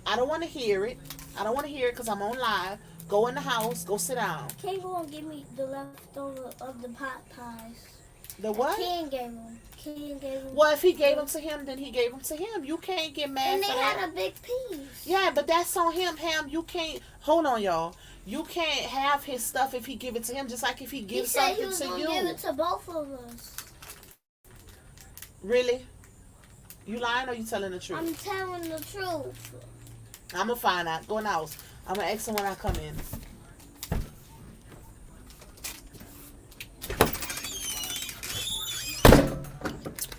I don't want to hear it. I don't want to hear it because I'm on live. Go in the house. Go sit down. Can't go and give me the leftover of the pot pies. The what? Ken gave them. Ken gave them. Well, if he gave them to him, then he gave them to him. You can't get mad and for they that. had a big piece. Yeah, but that's on him, Ham. You can't. Hold on, y'all. You can't have his stuff if he give it to him, just like if he gives something to you. He said he was going to give it to both of us. Really? You lying or you telling the truth? I'm telling the truth. I'm going to find out. Go in the house. I'm going to ask him when I come in.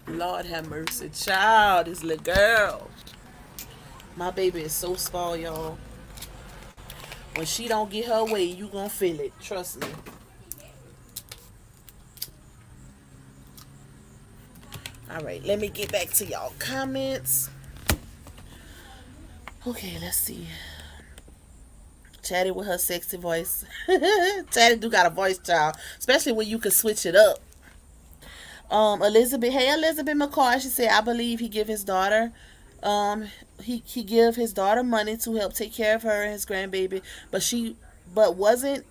Lord have mercy. Child, this little girl. My baby is so spoiled, y'all. When she don't get her way, you gonna feel it. Trust me. Alright, let me get back to y'all comments. Okay, let's see. Chatty with her sexy voice. Chatty do got a voice, child. Especially when you can switch it up. Elizabeth McCoy, she said, I believe he give his daughter Um, he give his daughter money to help take care of her and his grandbaby, but wasn't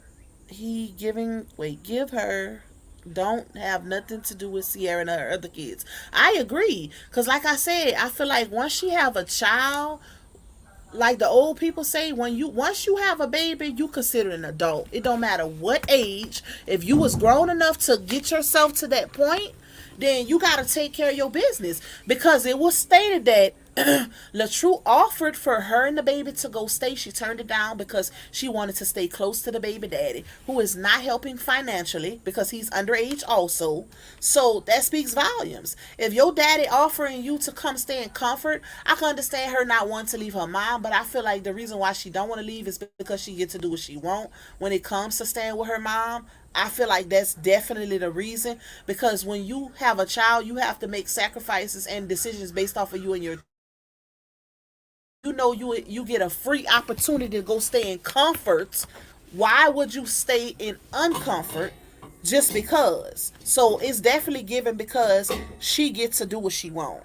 he giving wait give her don't have nothing to do with Sierra and her other kids. I agree, because like I said, I feel like once she have a child, like the old people say, when you once you have a baby, you consider an adult. It don't matter what age. If you was grown enough to get yourself to that point, then you got to take care of your business, because it was stated that Latrue offered for her and the baby to go stay. She turned it down because she wanted to stay close to the baby daddy, who is not helping financially because he's underage also. So that speaks volumes. If your daddy offering you to come stay in comfort, I can understand her not wanting to leave her mom, but I feel like the reason why she don't want to leave is because she gets to do what she want when it comes to staying with her mom. I feel like that's definitely the reason, because when you have a child, you have to make sacrifices and decisions based off of you and your, you get a free opportunity to go stay in comfort. Why would you stay in uncomfort just because? So it's definitely given because she gets to do what she wants.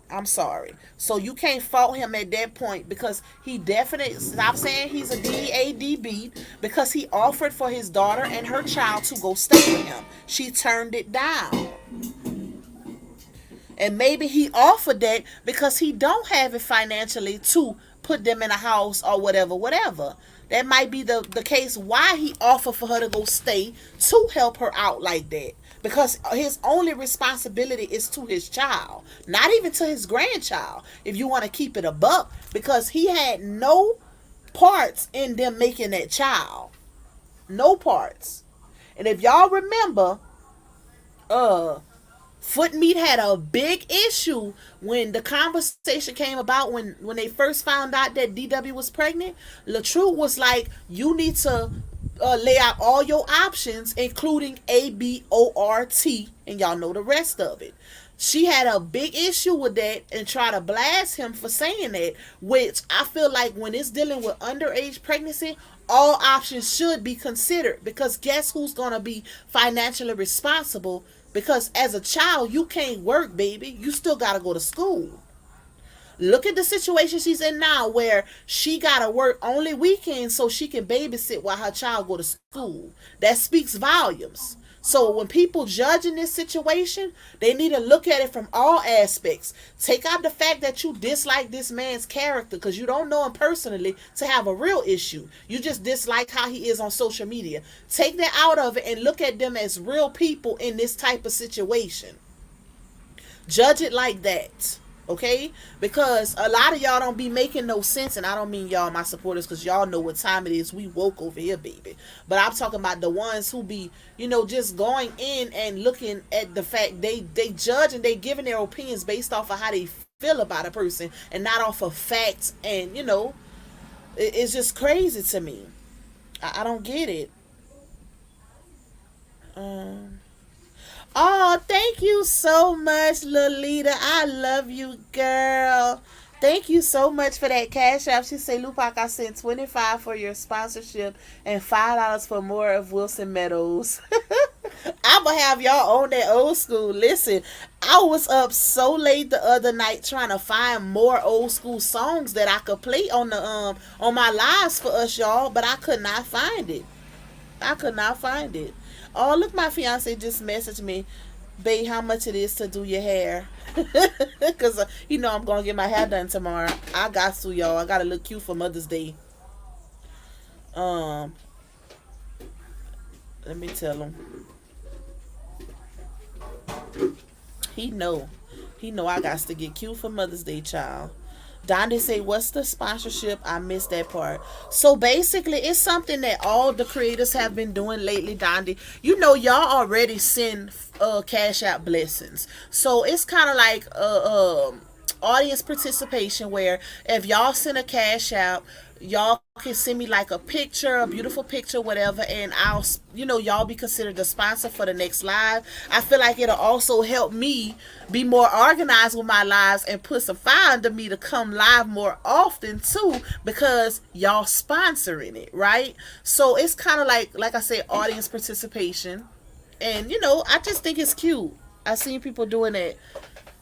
I'm sorry. So you can't fault him at that point, because he definitely, stop saying he's a DADB, because he offered for his daughter and her child to go stay with him. She turned it down. And maybe he offered that because he don't have it financially to put them in a house or whatever. That might be the case why he offered for her to go stay, to help her out like that. Because his only responsibility is to his child, not even to his grandchild, if you want to keep it a buck, because he had no parts in them making that child. No parts. And if y'all remember, uh Foot Meat had a big issue when the conversation came about, when they first found out that DW was pregnant. Latrue was like, you need to lay out all your options, including abort, and y'all know the rest of it. She had a big issue with that and try to blast him for saying that, which I feel like when it's dealing with underage pregnancy, all options should be considered, because guess who's going to be financially responsible? Because as a child, you can't work, baby. You still got to go to school. Look at the situation she's in now, where she gotta work only weekends so she can babysit while her child go to school. That speaks volumes. So when people judge in this situation, they need to look at it from all aspects. Take out the fact that you dislike this man's character because you don't know him personally to have a real issue. You just dislike how he is on social media. Take that out of it and look at them as real people in this type of situation. Judge it like that. Okay? Because a lot of y'all don't be making no sense, and I don't mean y'all, my supporters, because y'all know what time it is. We woke over here, baby. But I'm talking about the ones who be, just going in and looking at the fact they judge and they giving their opinions based off of how they feel about a person and not off of facts. And, it's just crazy to me. I don't get it. Um, Oh, thank you so much, Lolita. I love you, girl. Thank you so much for that cash app. She say, Lupac, I sent 25 for your sponsorship and $5 for more of Wilson Meadows. I'ma have y'all on that old school. Listen, I was up so late the other night trying to find more old school songs that I could play on the on my lives for us, y'all, but I could not find it. I could not find it. Oh, look, my fiance just messaged me, babe, how much it is to do your hair. Because, I'm going to get my hair done tomorrow. I got to, y'all. I got to look cute for Mother's Day. Um, Let me tell him. He know. He know I got to get cute for Mother's Day, child. Dondi say, what's the sponsorship? I missed that part. So basically, it's something that all the creators have been doing lately, Dondi. Y'all already send cash out blessings. So it's kind of like audience participation, where if y'all send a cash out, y'all can send me like a picture, a beautiful picture, whatever, and I'll, y'all be considered the sponsor for the next live. I feel like it'll also help me be more organized with my lives and put some fire under me to come live more often too, because y'all sponsoring it, right? So it's kind of like I said, audience participation. And I just think it's cute. I seen people doing it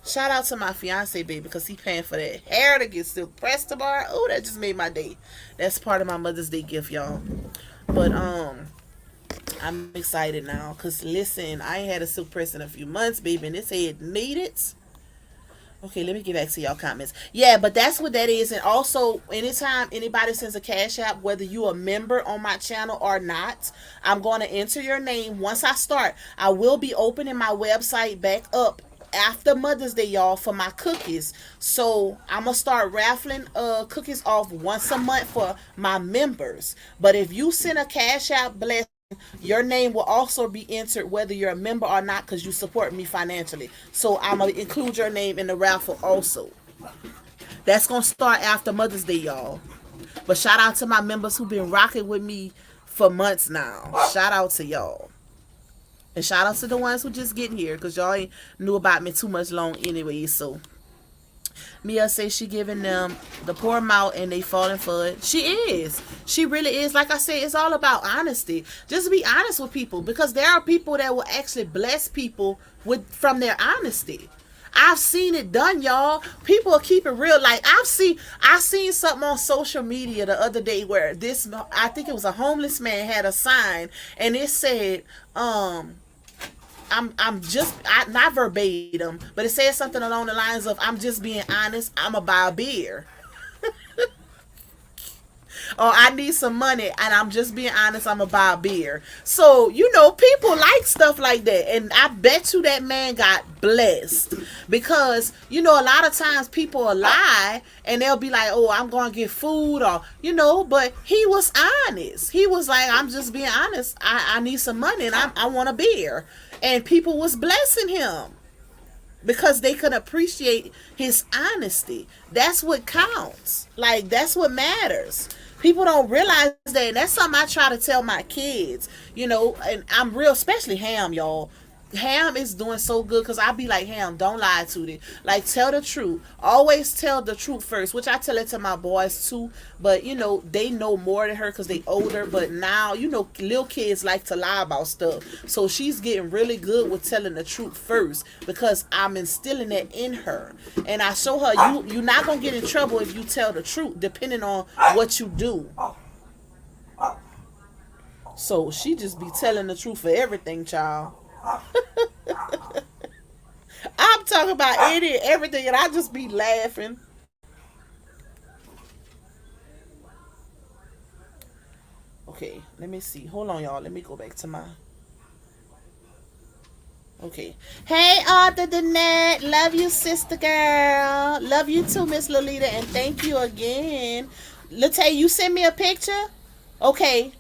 Shout out to my fiance, baby, because he paying for that hair to get silk pressed tomorrow. Oh, that just made my day. That's part of my Mother's Day gift, y'all. But I'm excited now because listen, I ain't had a silk press in a few months, baby, and this head needed. Okay, let me get back to y'all comments. Yeah, but that's what that is. And also, anytime anybody sends a cash app, whether you a member on my channel or not, I'm going to enter your name. Once I start, I will be opening my website back up after Mother's Day, y'all, for my cookies. So I'm gonna start raffling cookies off once a month for my members. But if you send a cash app bless, your name will also be entered whether you're a member or not because you support me financially. So I'm going to include your name in the raffle also. That's going to start after Mother's Day, y'all. But shout out to my members who've been rocking with me for months now. Shout out to y'all. And shout out to the ones who just getting here because y'all ain't knew about me too much long anyway. So Mia says she giving them the poor mouth and they falling for it. She is. She really is. Like I said, it's all about honesty. Just be honest with people because there are people that will actually bless people with from their honesty. I've seen it done, y'all. People will keep it real. Like I seen something on social media the other day where this, I think it was a homeless man had a sign and it said, I'm just not verbatim, but it says something along the lines of I'm just being honest, I'ma buy a beer. Or I need some money and I'm just being honest, I'ma buy a beer. So, people like stuff like that. And I bet you that man got blessed. Because, a lot of times people will lie and they'll be like, oh, I'm gonna get food or but he was honest. He was like, I'm just being honest. I need some money and I want a beer. And people was blessing him because they could appreciate his honesty. That's what counts. Like, that's what matters. People don't realize that. And that's something I try to tell my kids, and I'm real, especially Ham, y'all. Ham is doing so good because I be like, Ham, don't lie to them. Like, tell the truth. Always tell the truth first, which I tell it to my boys too. But, they know more than her because they older. But now, little kids like to lie about stuff. So she's getting really good with telling the truth first because I'm instilling that in her. And I show her, you're not going to get in trouble if you tell the truth, depending on what you do. So she just be telling the truth for everything, child. I'm talking about everything, and I just be laughing. Okay, let me see. Hold on, y'all. Let me go back to my. Okay. Hey, Arthur Danette. Love you, sister girl. Love you too, Miss Lolita, and thank you again. Latae, you send me a picture? Okay.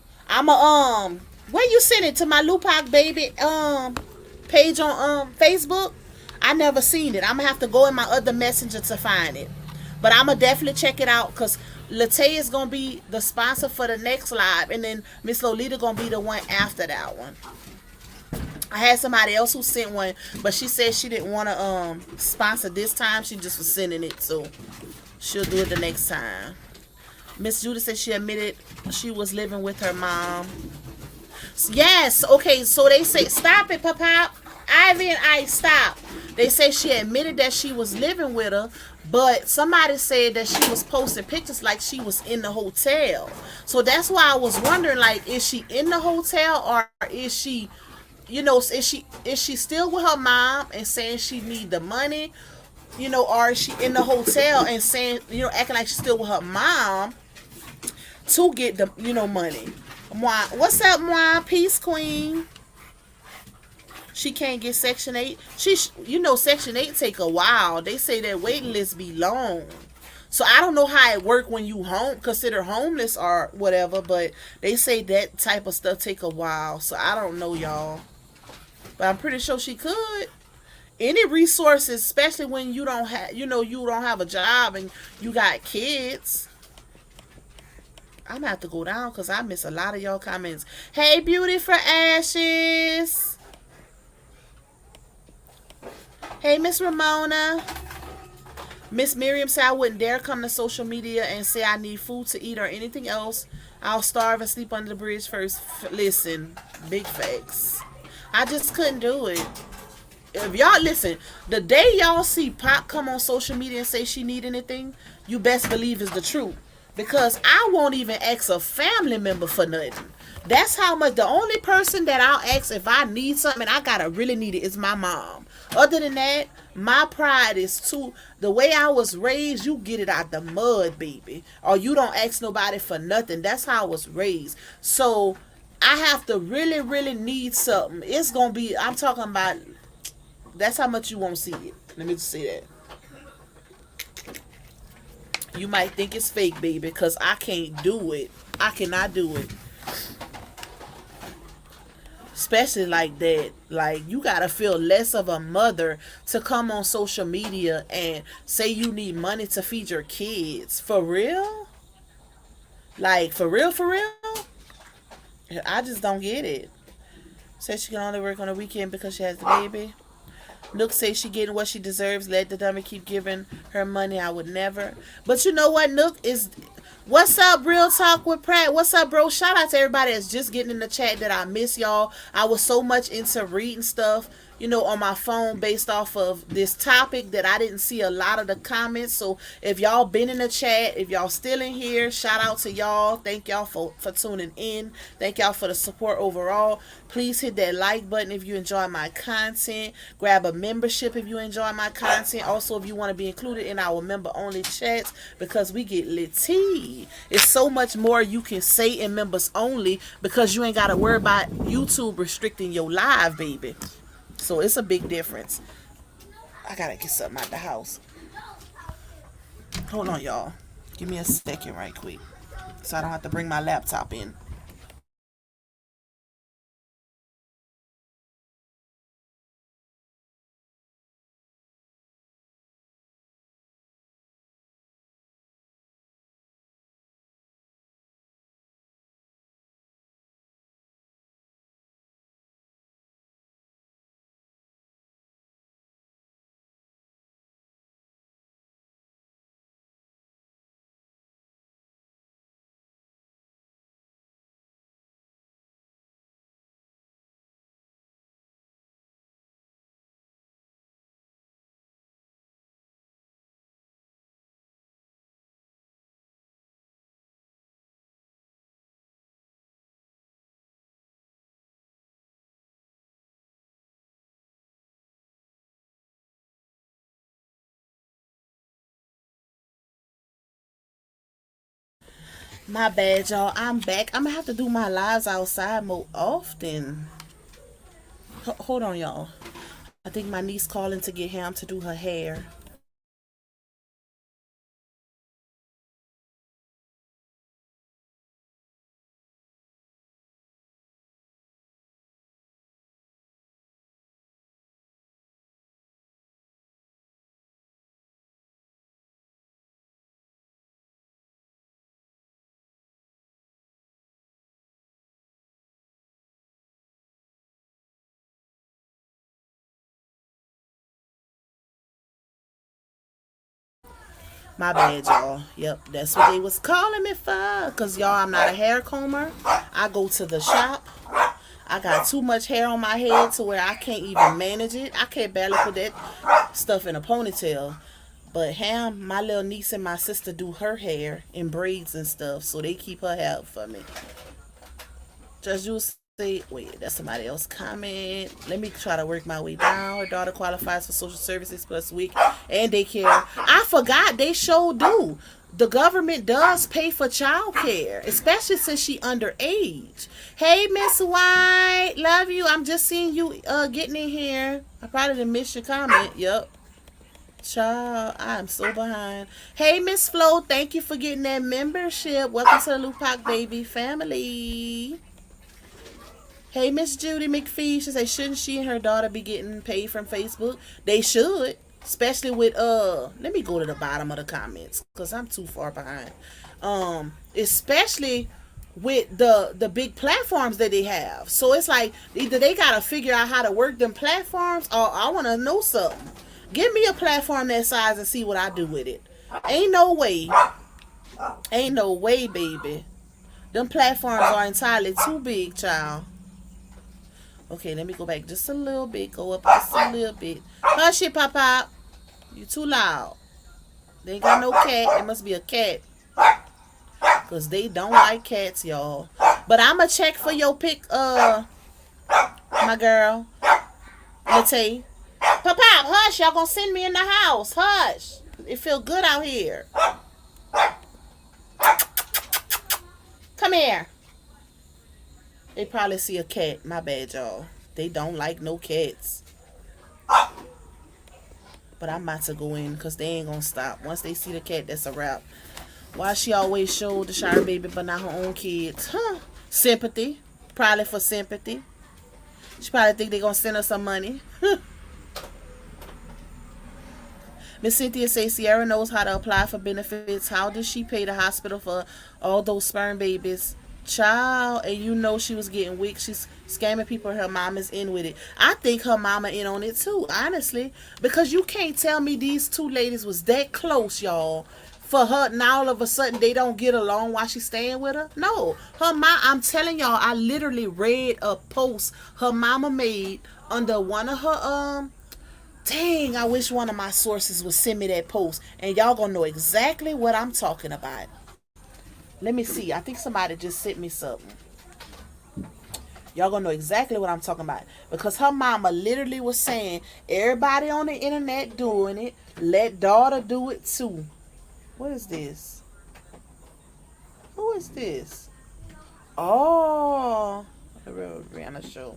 Where you send it to my Lupac baby page on Facebook? I never seen it. I'm gonna have to go in my other messenger to find it. But I'm gonna definitely check it out because Latae is gonna be the sponsor for the next live, and then Miss Lolita gonna be the one after that one. I had somebody else who sent one, but she said she didn't want to sponsor this time. She just was sending it, so she'll do it the next time. Miss Judith said she admitted she was living with her mom. Yes, okay, so they say, stop it, Pop. Ivy and I, stop. They say she admitted that she was living with her, but somebody said that she was posting pictures like she was in the hotel. So that's why I was wondering, like, is she in the hotel or is she, is she still with her mom and saying she need the money, or is she in the hotel and saying, acting like she's still with her mom to get the, money. What's up, Moi? Peace, Queen. She can't get Section 8. Section 8 take a while. They say that waiting list be long. So I don't know how it work when you consider homeless or whatever, but they say that type of stuff take a while. So I don't know, y'all. But I'm pretty sure she could. Any resources, especially when you don't have, you don't have a job and you got kids. I'm gonna have to go down because I miss a lot of y'all comments. Hey, Beauty for Ashes. Hey, Miss Ramona. Miss Miriam said I wouldn't dare come to social media and say I need food to eat or anything else. I'll starve and sleep under the bridge first. Listen, big facts. I just couldn't do it. if y'all listen, the day y'all see Pop come on social media and say she need anything, you best believe is the truth. Because I won't even ask a family member for nothing. That's how much. The only person that I'll ask if I need something, I gotta really need it, is my mom. Other than that, my pride is too. The way I was raised, you get it out the mud, baby, or you don't ask nobody for nothing. That's how I was raised. So I have to really, really need something. It's gonna be. I'm talking about. That's how much you won't see it. Let me just say that. You might think it's fake, baby, because I can't do it. I cannot do it. Especially like that. Like, you gotta feel less of a mother to come on social media and say you need money to feed your kids. For real? Like, for real, for real? I just don't get it. Says she can only work on the weekend because she has the baby. Nook says she getting what she deserves. Let the dummy keep giving her money. I would never. But you know what, Nook is. What's up, Real Talk with Pratt? What's up, bro? Shout out to everybody that's just getting in the chat that I miss y'all. I was so much into reading stuff, on my phone based off of this topic that I didn't see a lot of the comments. So if y'all been in the chat, if y'all still in here, shout out to y'all. Thank y'all for tuning in. Thank y'all for the support overall. Please hit that like button if you enjoy my content. Grab a membership if you enjoy my content. Also, if you want to be included in our member-only chats, because we get lit tea. It's so much more you can say in members only because you ain't got to worry about YouTube restricting your live, baby. So it's a big difference. I gotta get something out the house. Hold on, y'all. Give me a second right quick, so I don't have to bring my laptop in. My bad, y'all. I'm back. I'm gonna have to do my lives outside more often. Hold on, y'all. I think my niece calling to get Ham to do her hair. My bad, y'all. Yep, that's what they was calling me for. Cause y'all, I'm not a hair comber. I go to the shop. I got too much hair on my head to where I can't even manage it. I can't barely put that stuff in a ponytail. But Ham, my little niece and my sister do her hair in braids and stuff, so they keep her hair up for me. Just you say, wait, that's somebody else comment. Let me try to work my way down. Her daughter qualifies for social services plus week and daycare. I forgot they sure do. The government does pay for childcare, especially since she underage. Hey, Miss White, love you. I'm just seeing you getting in here. I probably didn't miss your comment. Yep. Child, I'm so behind. Hey, Miss Flo, thank you for getting that membership. Welcome to the Lupac Baby family. Hey, Miss Judy McPhee, she say, shouldn't she and her daughter be getting paid from Facebook? They should, especially with let me go to the bottom of the comments because I'm too far behind. Especially with the big platforms that they have. So it's like either they gotta figure out how to work them platforms, or I want to know something. Give me a platform that size and see what I do with it. Ain't no way. Ain't no way, baby. Them platforms are entirely too big, child. Okay, let me go back just a little bit. Go up just a little bit. Hush it, Pop Pop. You too loud. They ain't got no cat. It must be a cat. Cause they don't like cats, y'all. But I'ma check for your pic, my girl. Latte. Pop Pop, hush. Y'all gonna send me in the house. Hush. It feel good out here. Come here. They probably see a cat. My bad, y'all. They don't like no cats. But I'm about to go in because they ain't gonna stop. Once they see the cat, that's a wrap. Why she always showed the Shire baby but not her own kids? Huh? Sympathy. Probably for sympathy. She probably think they gonna send her some money. Miss Cynthia says Sierra knows how to apply for benefits. How does she pay the hospital for all those sperm babies? Child, and you know she was getting weak. She's scamming people. Her mom is in with it. I think her mama in on it too, honestly, because you can't tell me these two ladies was that close, y'all. For her now, all of a sudden they don't get along while she's staying with her. No, her mom. I'm telling y'all, I literally read a post her mama made under one of her Dang, I wish one of my sources would send me that post, and y'all gonna know exactly what I'm talking about. Let me see. I think somebody just sent me something. Y'all gonna know exactly what I'm talking about. Because her mama literally was saying, everybody on the internet doing it. Let daughter do it too. What is this? Who is this? Oh, the real Rihanna show.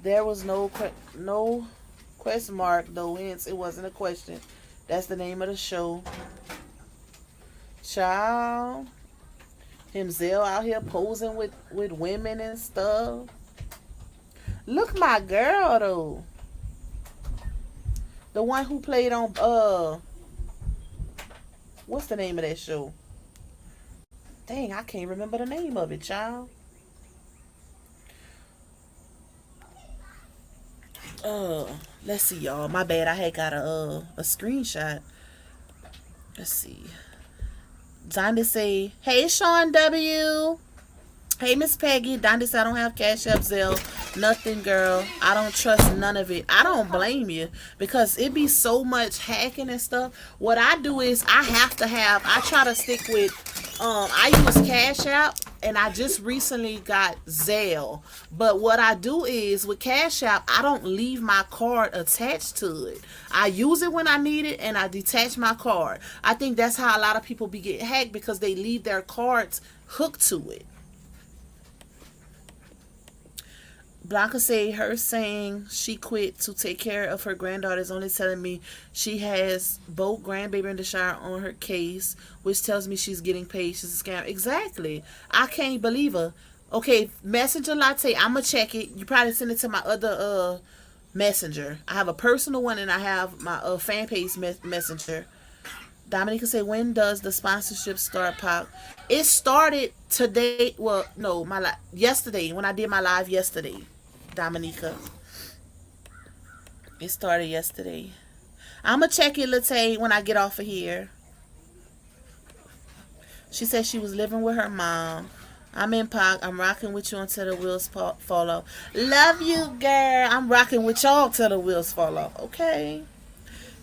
There was no question mark though, hence it wasn't a question. That's the name of the show. Child. Himself out here posing with women and stuff. Look my girl though. The one who played on what's the name of that show? Dang, I can't remember the name of it, child. Uh let's see y'all. My bad, I had got a screenshot. Let's see. Donda say, hey Sean W. Hey Miss Peggy, Donda said I don't have Cash App, Zelle, nothing, girl. I don't trust none of it. I don't blame you because it be so much hacking and stuff. What I do is I try to stick with I use Cash App and I just recently got Zelle. But what I do is with Cash App, I don't leave my card attached to it. I use it when I need it and I detach my card. I think that's how a lot of people be getting hacked because they leave their cards hooked to it. Blanca say her saying she quit to take care of her granddaughter is only telling me she has both grandbaby and the Shire on her case, which tells me she's getting paid. She's a scam. Exactly. I can't believe her. Okay, Messenger Latte, I'ma check it. You probably send it to my other messenger. I have a personal one and I have my fan page messenger. Dominica say, when does the sponsorship start, Pop? It started today. Well, no, yesterday when I did my live yesterday. Dominica. It started yesterday. I'ma check it, Latte, when I get off of here. She said she was living with her mom. I'm in Park. I'm rocking with you until the wheels fall off. Love you, girl. I'm rocking with y'all till the wheels fall off. Okay.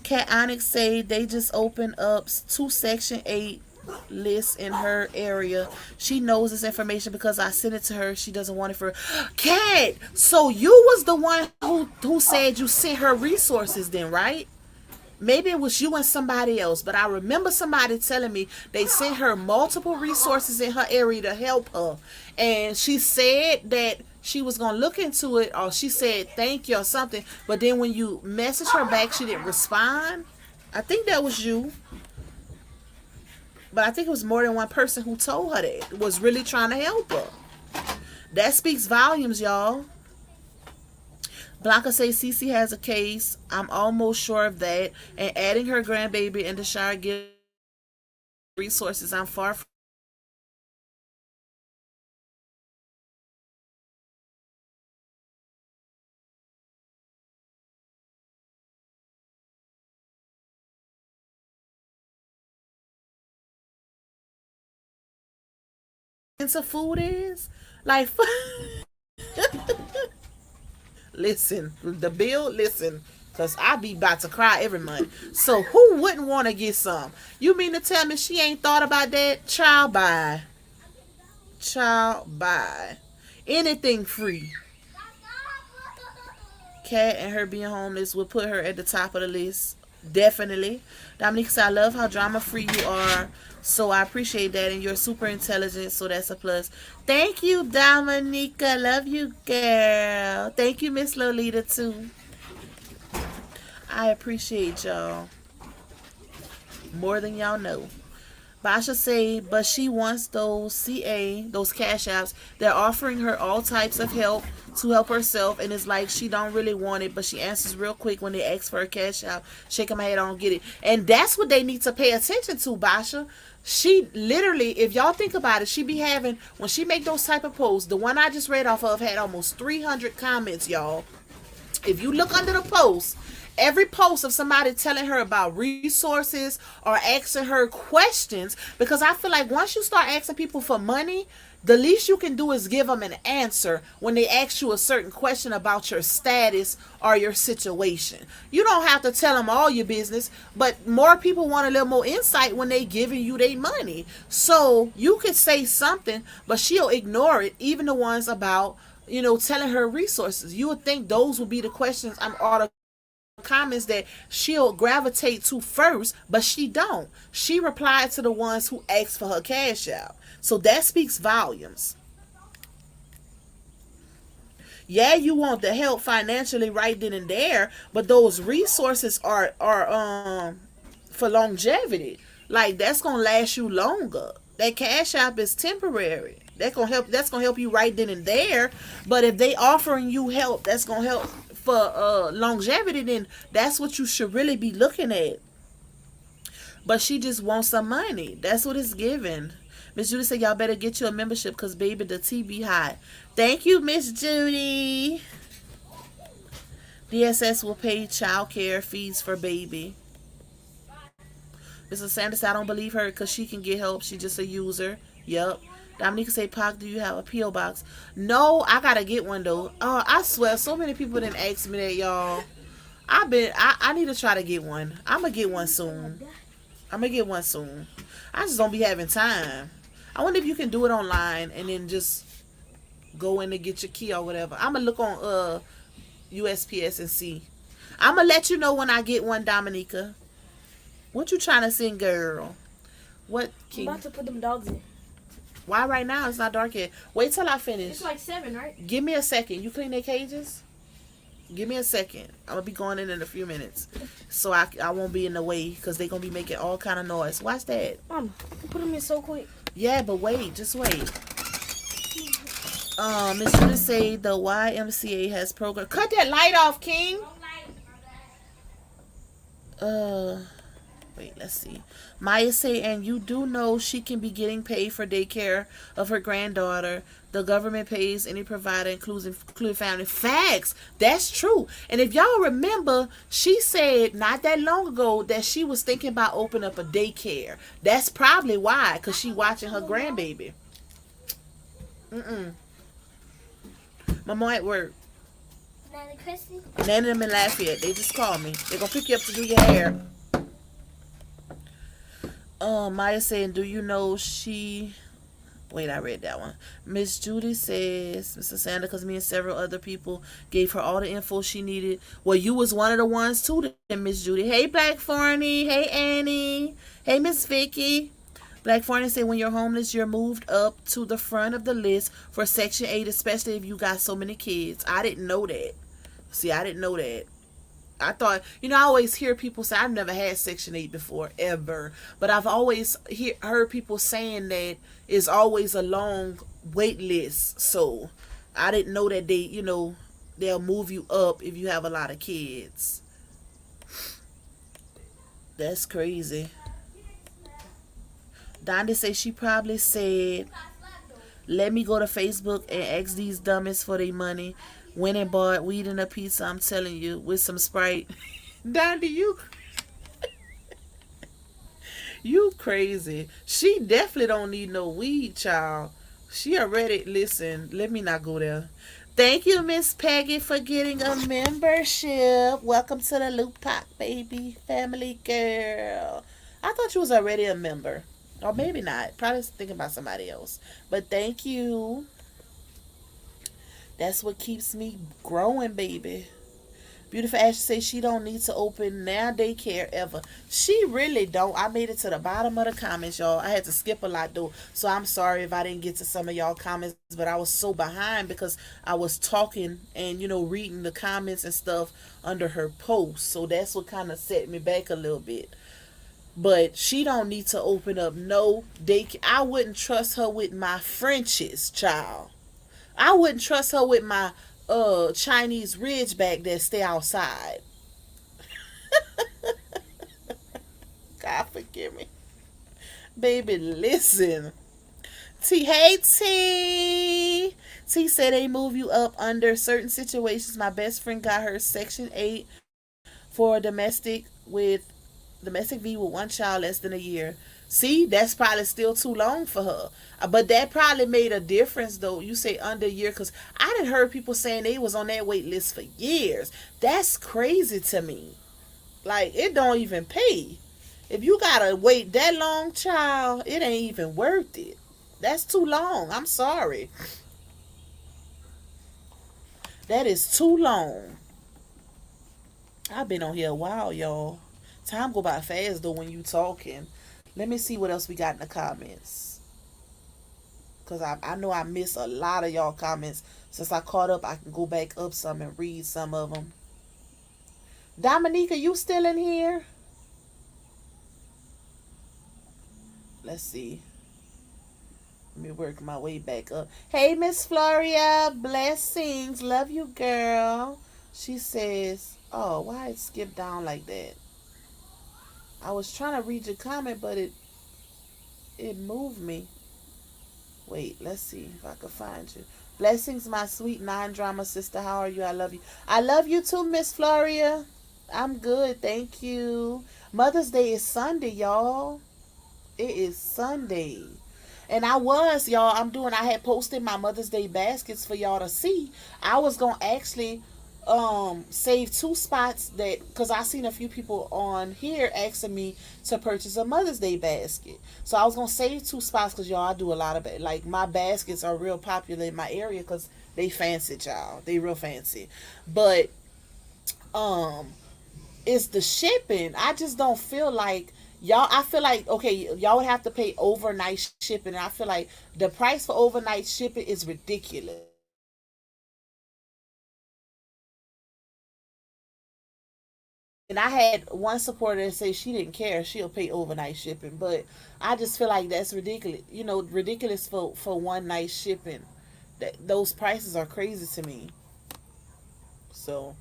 Cat Onyx say they just opened up two Section 8 lists in her area. She knows this information because I sent it to her. She doesn't want it for Cat. So you was the one who said you sent her resources then, right? Maybe it was you and somebody else, but I remember somebody telling me they sent her multiple resources in her area to help her. And she said that she was going to look into it, or she said thank you or something. But then when you messaged her back, she didn't respond. I think that was you. But I think it was more than one person who told her that was really trying to help her. That speaks volumes, y'all. Blanca says Cece has a case. I'm almost sure of that. And adding her grandbaby in the Shire gives resources. I'm far from into food is like Listen, the bill, listen, because I be about to cry every month. So who wouldn't want to get some? You mean to tell me she ain't thought about that? Child, buy. Child, buy. Anything free. Kat and her being homeless would put her at the top of the list. Definitely. Dominique said, I love how drama free you are. So I appreciate that. And you're super intelligent. So that's a plus. Thank you, Dominica. Love you, girl. Thank you, Miss Lolita, too. I appreciate y'all more than y'all know. But I should say, but she wants those those cash apps. They're offering her all types of help to help herself, and it's like she don't really want it, but she answers real quick when they ask for a cash app. Shaking my head, I don't get it. And that's what they need to pay attention to, Basha. She literally, if y'all think about it, she be having, when she make those type of posts, the one I just read off of had almost 300 comments, y'all. If you look under the post, every post of somebody telling her about resources or asking her questions, because I feel like once you start asking people for money, the least you can do is give them an answer when they ask you a certain question about your status or your situation. You don't have to tell them all your business, but more people want a little more insight when they giving you their money. So you could say something, but she'll ignore it, even the ones about, telling her resources. You would think those would be the questions or the comments that she'll gravitate to first, but she don't. She replied to the ones who asked for her cash out. So that speaks volumes. Yeah, you want the help financially right then and there, but those resources are for longevity. Like that's gonna last you longer. That cash app is temporary. That's gonna help you right then and there. But if they offering you help, that's gonna help for longevity. Then that's what you should really be looking at. But she just wants some money. That's what it's giving. Miss Judy said, y'all better get you a membership because, baby, the tea be hot. Thank you, Miss Judy. DSS will pay child care fees for baby. Mr. Sanders said, I don't believe her because she can get help. She just a user. Yup. Dominica say, Pac, do you have a P.O. box? No, I got to get one, though. I swear, so many people didn't ask me that, y'all. I need to try to get one. I'm going to get one soon. I just don't be having time. I wonder if you can do it online and then just go in and get your key or whatever. I'm gonna look on USPS and see. I'm gonna let you know when I get one, Dominica. What you trying to sing, girl? What, King? I'm about to put them dogs in. Why right now? It's not dark yet. Wait till I finish. It's like 7, right? Give me a second. You clean their cages? Give me a second. I'm gonna be going in a few minutes, so I won't be in the way because they gonna be making all kind of noise. Watch that. Mom, put them in so quick. Yeah, but wait, just wait. Miss Judith say the YMCA has program. Cut that light off, King. Wait, let's see. Maya say, and you do know she can be getting paid for daycare of her granddaughter. The government pays any provider, including family. Facts. That's true. And if y'all remember, she said not that long ago that she was thinking about opening up a daycare. That's probably why, because she watching her grandbaby. Mama at work. Nana Chrissy? None of them in Lafayette. They just called me. They're going to pick you up to do your hair. Maya saying, do you know she... Wait, I read that one. Miss Judy says, Mr. Sander, because me and several other people gave her all the info she needed. Well, you was one of the ones too, then, Miss Judy. Hey, Black Forney. Hey, Annie. Hey, Miss Vicky. Black Forney said, when you're homeless, you're moved up to the front of the list for Section 8, especially if you got so many kids. I didn't know that. See, I didn't know that. I thought, I always hear people say, I've never had Section 8 before, ever. But I've always heard people saying that it's always a long wait list. So I didn't know that they'll move you up if you have a lot of kids. That's crazy. Donda says she probably said, let me go to Facebook and ask these dummies for their money. Went and bought weed and a pizza, I'm telling you, with some Sprite. Donda, you crazy. She definitely don't need no weed, child. She already, listen, let me not go there. Thank you, Miss Peggy, for getting a membership. Welcome to the Loop Pack, baby. Family girl. I thought you was already a member. Or maybe not. Probably thinking about somebody else. But thank you. That's what keeps me growing, baby. Beautiful Ashley says she don't need to open now daycare ever. She really don't. I made it to the bottom of the comments, y'all. I had to skip a lot though, so I'm sorry if I didn't get to some of y'all comments. But I was so behind because I was talking and reading the comments and stuff under her post. So that's what kind of set me back a little bit. But she don't need to open up no daycare. I wouldn't trust her with my Frenchies, child. I wouldn't trust her with my Chinese Ridgeback that stay outside. God forgive me. Baby, listen. T hey T. T said they move you up under certain situations. My best friend got her section 8 for domestic V with one child less than a year. See, that's probably still too long for her. But that probably made a difference, though. You say under a year, because I didn't heard people saying they was on that wait list for years. That's crazy to me. Like, it don't even pay. If you gotta wait that long, child, it ain't even worth it. That's too long. I'm sorry. That is too long. I've been on here a while, y'all. Time go by fast though when you talking. Let me see what else we got in the comments. Cause I know I missed a lot of y'all comments. Since I caught up, I can go back up some and read some of them. Dominica, you still in here? Let's see. Let me work my way back up. Hey, Miss Floria, blessings. Love you, girl. She says, oh, why it skipped down like that? I was trying to read your comment, but it moved me. Wait, let's see if I can find you. Blessings, my sweet non-drama sister. How are you? I love you. I love you too, Miss Floria. I'm good, thank you. Mother's Day is Sunday, y'all. It is Sunday. And I had posted my Mother's Day baskets for y'all to see. I was going to actually save two spots that, because I seen a few people on here asking me to purchase a Mother's Day basket. So I was going to save two spots because y'all, I do a lot of it. Like, my baskets are real popular in my area because they fancy, y'all. They real fancy. But um it's the shipping. I just don't feel like y'all. I feel like, okay, y'all would have to pay overnight shipping, and I feel like the price for overnight shipping is ridiculous. And I had one supporter that said she didn't care, she'll pay overnight shipping, but I just feel like that's ridiculous. Ridiculous for one night shipping. Those prices are crazy to me. So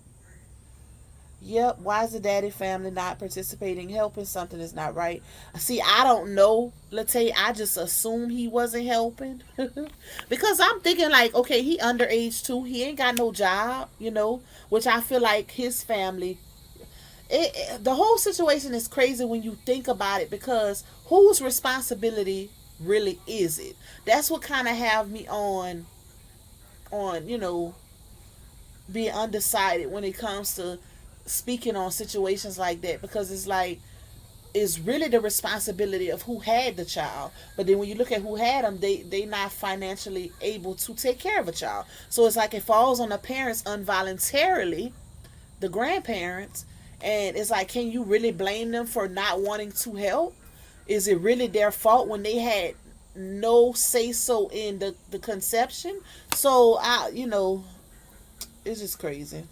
yep. Why is the daddy family not participating, helping? Something is not right. See, I don't know, Latae. I just assume he wasn't helping. Because I'm thinking like, okay, he underage too. He ain't got no job, which I feel like his family. The whole situation is crazy when you think about it, because whose responsibility really is it? That's what kind of have me on being undecided when it comes to speaking on situations like that, because it's like it's really the responsibility of who had the child, but then when you look at who had them, they not financially able to take care of a child, so it's like it falls on the parents involuntarily, the grandparents, and it's like, can you really blame them for not wanting to help? Is it really their fault when they had no say so in the conception? So it's just crazy.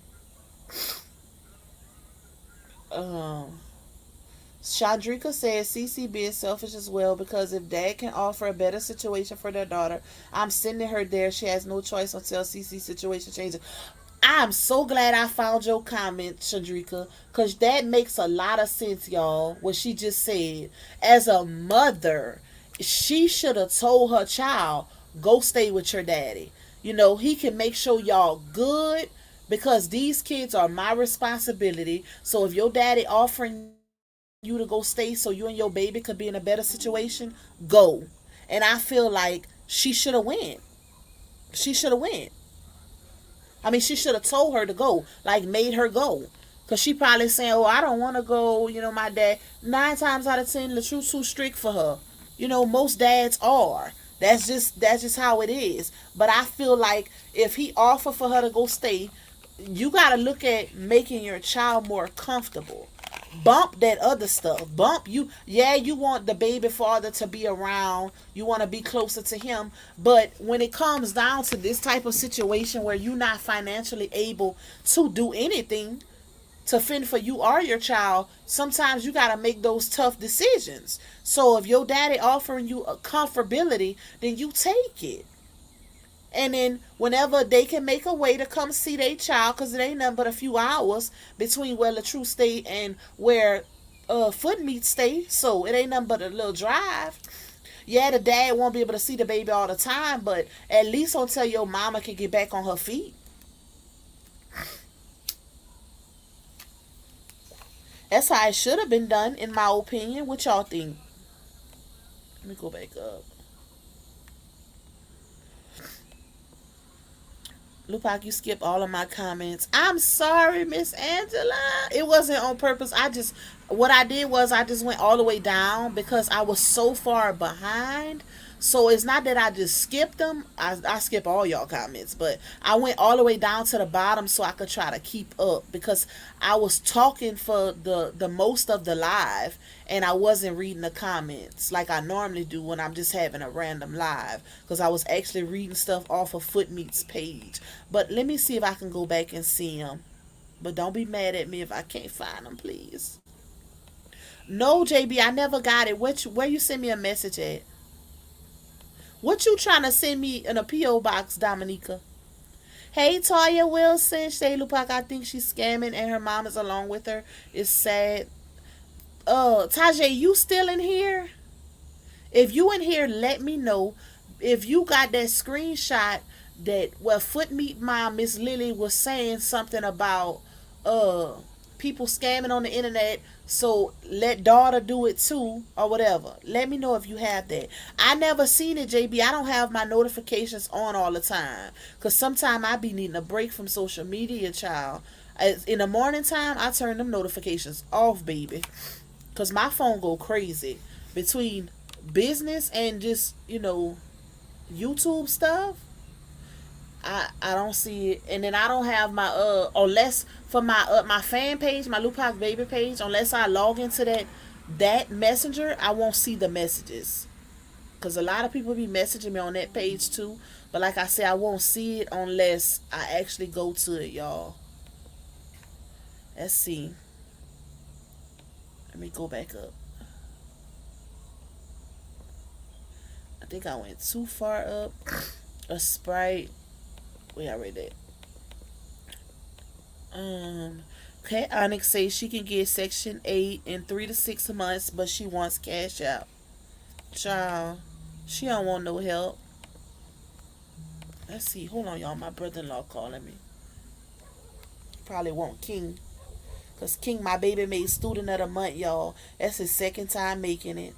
Um, Chandrika says CC being selfish as well, because if dad can offer a better situation for their daughter, I'm sending her there. She has no choice until CC's situation changes. I'm so glad I found your comment, Chandrika, because that makes a lot of sense, y'all, what she just said. As a mother, she should have told her child, go stay with your daddy. He can make sure y'all good, because these kids are my responsibility. So if your daddy offering you to go stay so you and your baby could be in a better situation, go. And I feel like she should have went. She should have went. I mean, she should have told her to go, like made her go. Cause she probably saying, "Oh, I don't want to go." You know, my dad. 9 times out of 10, the truth's too strict for her. You know, most dads are. That's just how it is. But I feel like if he offered for her to go stay, you got to look at making your child more comfortable. Bump that other stuff. Bump you. Yeah, you want the baby father to be around. You want to be closer to him. But when it comes down to this type of situation where you're not financially able to do anything to fend for you or your child, sometimes you got to make those tough decisions. So if your daddy offering you a comfortability, then you take it. And then whenever they can make a way to come see their child, because it ain't nothing but a few hours between where Latrue stay and where Foot Meat stay, so it ain't nothing but a little drive. Yeah, the dad won't be able to see the baby all the time, but at least until your mama can get back on her feet. That's how it should have been done, in my opinion. What y'all think? Let me go back up. Look like you skipped all of my comments. I'm sorry, Miss Angela. It wasn't on purpose. What I did was I just went all the way down because I was so far behind. So it's not that I just skipped them. I skip all y'all comments, but I went all the way down to the bottom so I could try to keep up because I was talking for the most of the live and I wasn't reading the comments like I normally do when I'm just having a random live because I was actually reading stuff off of Footmeat's page. But let me see if I can go back and see them. But don't be mad at me if I can't find them, please. No, JB, I never got it. Where you send me a message at? What you trying to send me in a PO box, Dominica? Hey, Toya Wilson. Shay Lupac, I think she's scamming and her mom is along with her. It's sad. Tajay, you still in here? If you in here, let me know. If you got that screenshot that well Foot Meat Mom Miss Lily was saying something about uh people scamming on the internet, so let daughter do it too or whatever. Let me know if you have that. I never seen it, JB. I don't have my notifications on all the time because sometimes I be needing a break from social media, child. In the morning time, I turn them notifications off, baby, because my phone go crazy between business and just YouTube stuff. I don't see it, and then I don't have my unless for my fan page, my Lupac baby page. Unless I log into that messenger, I won't see the messages because a lot of people be messaging me on that page too. But like I said, I won't see it unless I actually go to it, y'all. Let's see. Let me go back up. I think I went too far up. A Sprite. We already did. Okay, Onyx says she can get Section 8 in 3 to 6 months, but she wants cash out. Child, she don't want no help. Let's see. Hold on, y'all. My brother-in-law calling me. Probably want King. Because King, my baby, made Student of the Month, y'all. That's his second time making it.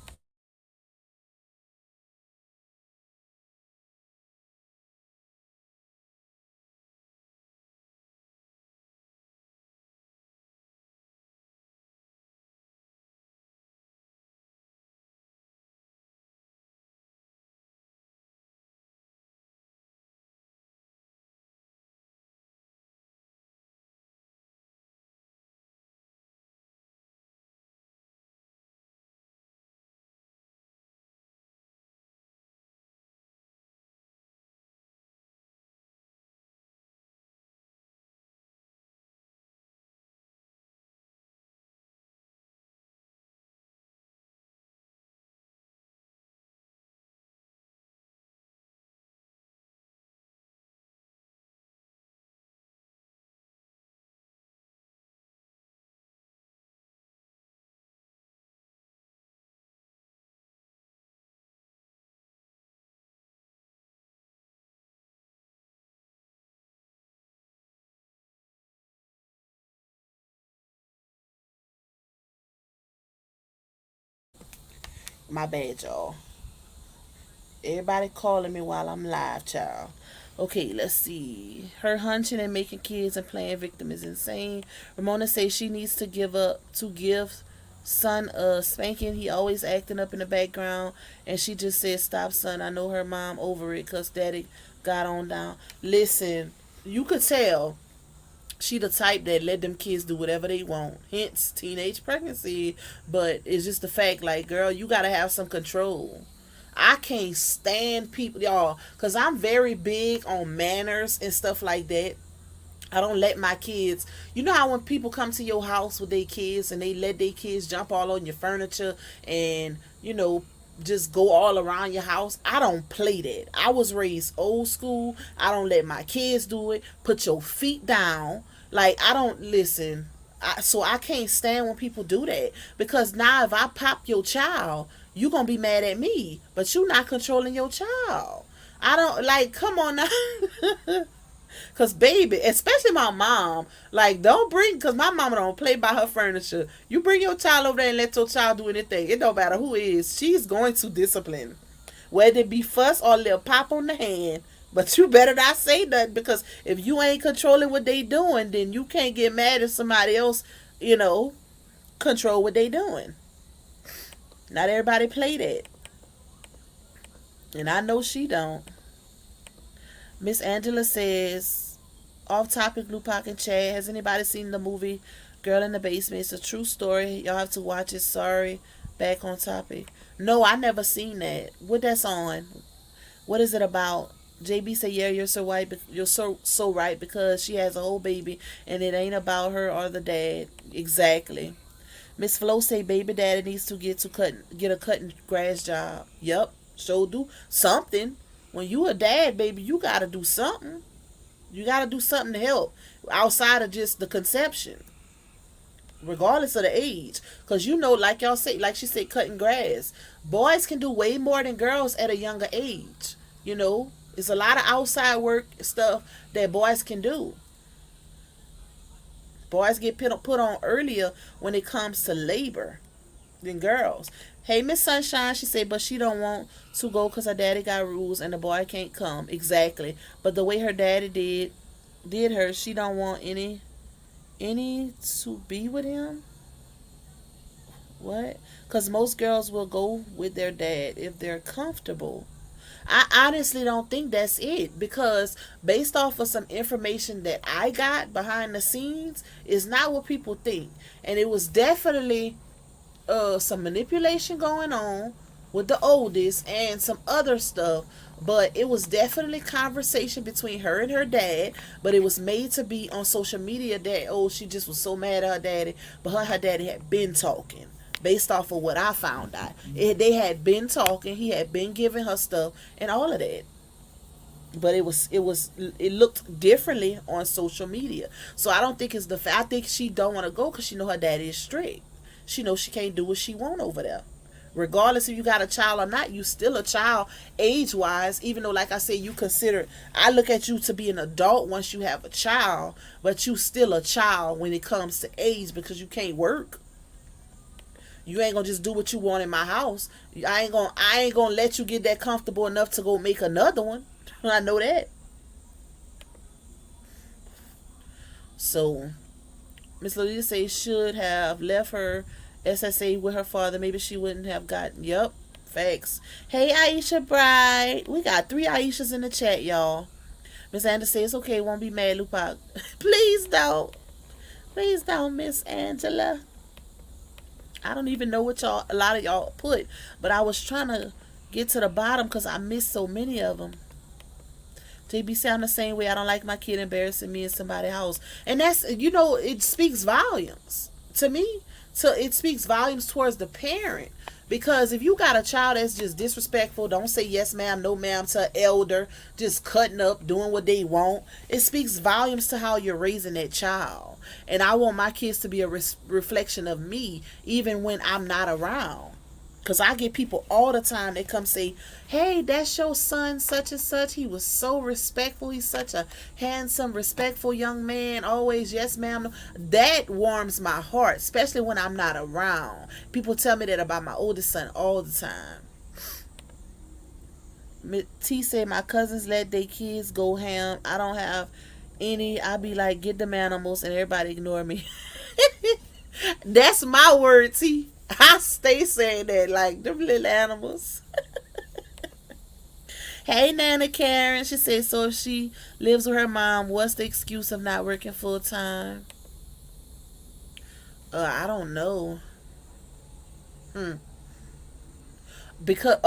My bad, y'all. Everybody calling me while I'm live, child. Okay, let's see. Her hunching and making kids and playing victim is insane. Ramona says she needs to give son a spanking. He always acting up in the background, and she just said, "Stop, son. I know her mom over it, cause daddy got on down." Listen, you could tell she the type that let them kids do whatever they want. Hence teenage pregnancy. But it's just the fact, like, girl, you gotta have some control. I can't stand people, y'all, because I'm very big on manners and stuff like that. I don't let my kids. You know how when people come to your house with their kids and they let their kids jump all on your furniture and, just go all around your house? I don't play that. I was raised old school. I don't let my kids do it. Put your feet down. Like, I don't listen. So I can't stand when people do that, because now if I pop your child, you gonna be mad at me, but you not controlling your child. I don't like. Come on now. Cause baby, especially my mom, like don't bring. Cause my mama don't play by her furniture. You bring your child over there and let your child do anything. It don't matter who it is. She's going to discipline, whether it be fuss or a little pop on the hand. But you better not say nothing, because if you ain't controlling what they doing, then you can't get mad if somebody else, you know, control what they doing. Not everybody play that, and I know she don't. Miss Angela says, off topic, Lupac and Chad, has anybody seen the movie Girl in the Basement? It's a true story. Y'all have to watch it. Sorry. Back on topic. No, I never seen that. What that's on? What is it about? JB said, "Yeah, you're so right. You're so right, because she has a whole baby, and it ain't about her or the dad." Exactly. Miss Flo say baby daddy needs to get a cutting grass job. Yup, so do something. When you a dad, baby, you gotta do something. You gotta do something to help outside of just the conception, regardless of the age. Cause like y'all say, like she said, cutting grass. Boys can do way more than girls at a younger age. It's a lot of outside work stuff that boys can do. Boys get put on earlier when it comes to labor than girls. Hey, Miss Sunshine, she said, but she don't want to go because her daddy got rules and the boy can't come. Exactly. But the way her daddy did her, she don't want any to be with him. What? Because most girls will go with their dad if they're comfortable. I honestly don't think that's it, because based off of some information that I got behind the scenes, is not what people think. And it was definitely some manipulation going on with the oldest and some other stuff, but it was definitely conversation between her and her dad. But it was made to be on social media that, she just was so mad at her daddy, but her daddy had been talking. Based off of what I found out, they had been talking. He had been giving her stuff and all of that. But it looked differently on social media. So I don't think it's the fact. I think she don't want to go because she know her daddy is strict. She knows she can't do what she want over there. Regardless if you got a child or not, you still a child age wise. Even though, like I said, I look at you to be an adult once you have a child, but you still a child when it comes to age, because you can't work. You ain't gonna just do what you want in my house. I ain't gonna let you get that comfortable enough to go make another one. I know that. So Miss Lolita says should have left her SSA with her father. Maybe she wouldn't have gotten. Yup, facts. Hey Aisha Bride, we got 3 Aishas in the chat, y'all. Miss Angela says okay, won't be mad, Lupac. Please don't. Please don't, Miss Angela. I don't even know what a lot of y'all put, but I was trying to get to the bottom because I missed so many of them. JB sound the same way. I don't like my kid embarrassing me in somebody's house, and that's it speaks volumes to me. So it speaks volumes towards the parent, because if you got a child that's just disrespectful, don't say yes ma'am, no ma'am to an elder, just cutting up, doing what they want, it speaks volumes to how you're raising that child. And I want my kids to be a reflection of me, even when I'm not around. Because I get people all the time that come say, hey, that's your son such and such. He was so respectful. He's such a handsome, respectful young man. Always, yes, ma'am. That warms my heart, especially when I'm not around. People tell me that about my oldest son all the time. T said my cousins let their kids go ham. I don't have any. I be like, get them animals, and everybody ignore me. That's my word, T. I stay saying that, like them little animals. Hey, Nana Karen. She said, so if she lives with her mom, what's the excuse of not working full time? I don't know. Hmm. Because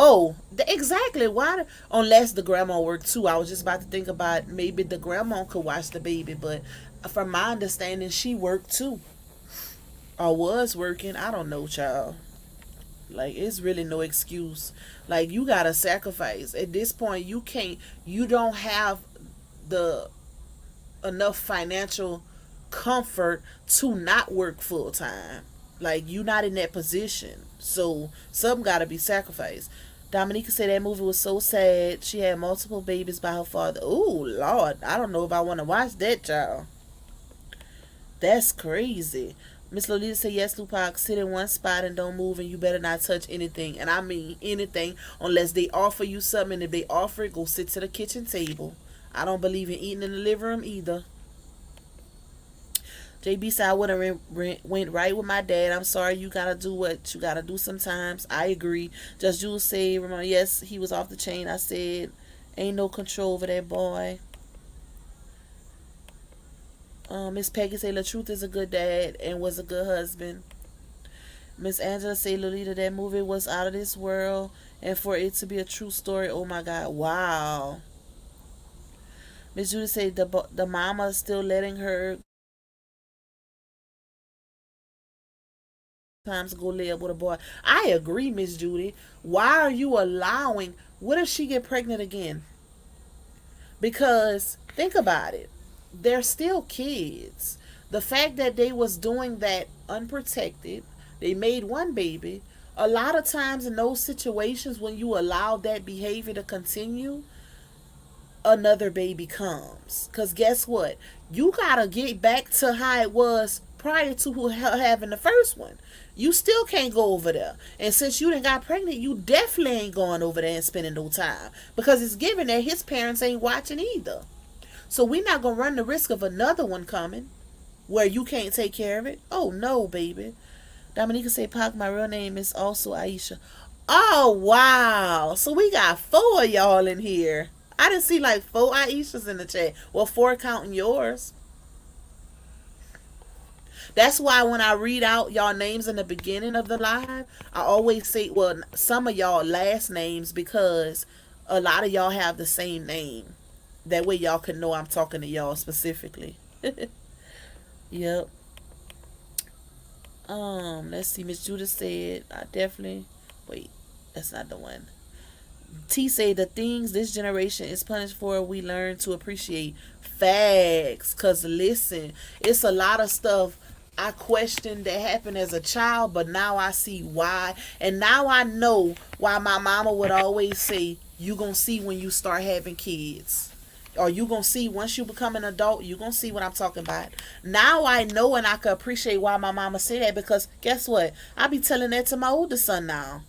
exactly why? Unless the grandma worked too. I was just about to think about maybe the grandma could watch the baby, but from my understanding, she worked too or was working. I don't know, child. Like it's really no excuse. Like you gotta sacrifice at this point. You can't. You don't have the enough financial comfort to not work full time. Like you not in that position. So some gotta be sacrificed. Dominica said that movie was so sad. She had multiple babies by her father. Oh Lord, I don't know if I want to watch that, child. That's crazy. Miss Lolita said yes, Tupac. Sit in one spot and don't move, and you better not touch anything. And I mean anything, unless they offer you something. And if they offer it, go sit to the kitchen table. I don't believe in eating in the living room either. JB said I would have went right with my dad. I'm sorry, you gotta do what you gotta do sometimes. I agree. Just Jules said, remember, yes, he was off the chain. I said, ain't no control over that boy. Miss Peggy said, the truth is a good dad and was a good husband. Miss Angela said, Lolita, that movie was out of this world, and for it to be a true story, oh my God, wow. Miss Judy said the mama is still letting her times go live with a boy. I agree, Miss Judy. Why are you allowing? What if she get pregnant again? Because think about it, they're still kids. The fact that they was doing that unprotected, they made one baby. A lot of times in those situations when you allow that behavior to continue, another baby comes. Because guess what? You got to get back to how it was prior to having the first one. You still can't go over there. And since you done got pregnant, you definitely ain't going over there and spending no time. Because it's given that his parents ain't watching either. So we're not going to run the risk of another one coming where you can't take care of it. Oh, no, baby. Dominica say, Pac, my real name is also Aisha. Oh, wow. So we got 4 of y'all in here. I didn't see like 4 Aishas in the chat. Well, 4 counting yours. That's why when I read out y'all names in the beginning of the live, I always say, well, some of y'all last names because a lot of y'all have the same name. That way y'all can know I'm talking to y'all specifically. Yep. Let's see. Miss Judith said, I definitely wait, that's not the one. T say the things this generation is punished for, we learn to appreciate. Facts. Cause listen, it's a lot of stuff I questioned that happened as a child, but now I see why. And now I know why my mama would always say, you gonna see when you start having kids. Or you gonna see once you become an adult, you gonna see what I'm talking about. Now I know and I can appreciate why my mama say that because guess what? I be telling that to my oldest son now.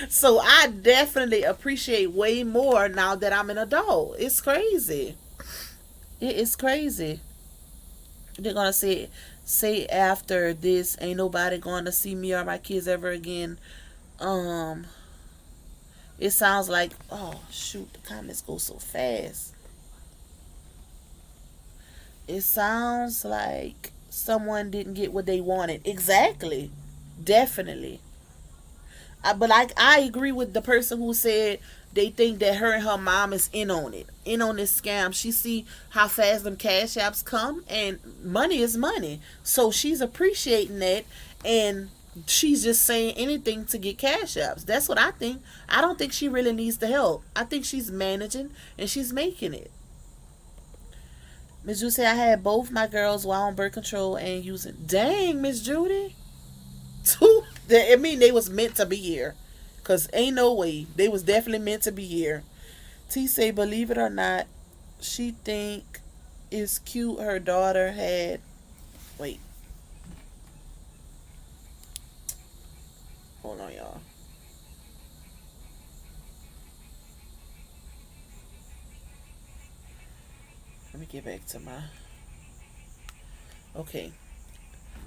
So I definitely appreciate way more now that I'm an adult. It's crazy. It is crazy. They're gonna say after this, ain't nobody gonna see me or my kids ever again. Um, it sounds like oh shoot, the comments go so fast. It sounds like someone didn't get what they wanted. Exactly. Definitely. But I agree with the person who said they think that her and her mom is in on it, in on this scam. She see how fast them cash apps come, and money is money. So she's appreciating that, and she's just saying anything to get cash apps. That's what I think. I don't think she really needs the help. I think she's managing and she's making it. Miss Judy said I had both my girls while on birth control and using. Dang, Miss Judy. Two. I mean, they was meant to be here. Cause ain't no way they was definitely meant to be here. T say, believe it or not, she think it's cute. Her daughter had. Wait, hold on, y'all. me get back to my. Okay.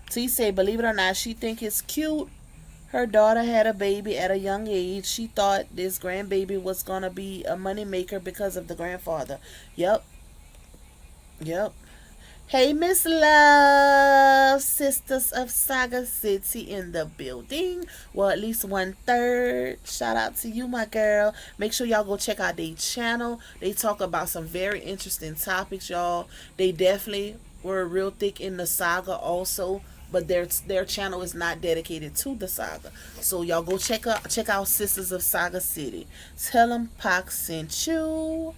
T say, believe it or not, she think it's cute. Her daughter had a baby at a young age. She thought this grandbaby was gonna be a moneymaker because of the grandfather. Yep, yep. Hey, Miss Love, Sisters of Saga City in the building. Well, at least 1/3. Shout out to you, my girl. Make sure y'all go check out their channel. They talk about some very interesting topics, y'all. They definitely were real thick in the saga also. But their channel is not dedicated to the saga, so y'all go check out Sisters of Saga City. Tell them Pac sent you.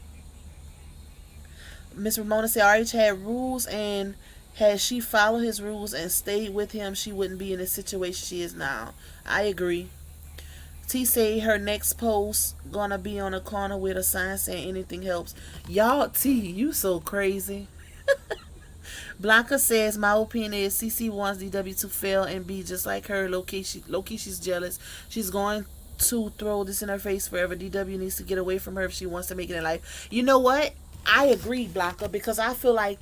Miss Ramona said RH had rules, and had she followed his rules and stayed with him, she wouldn't be in the situation she is now. I agree. T say her next post gonna be on a corner with a sign saying anything helps. Y'all, T, you so crazy. Blanca says, my opinion is CC wants DW to fail and be just like her. Low-key, she's jealous. She's going to throw this in her face forever. DW needs to get away from her if she wants to make it in life. You know what? I agree, Blanca, because I feel like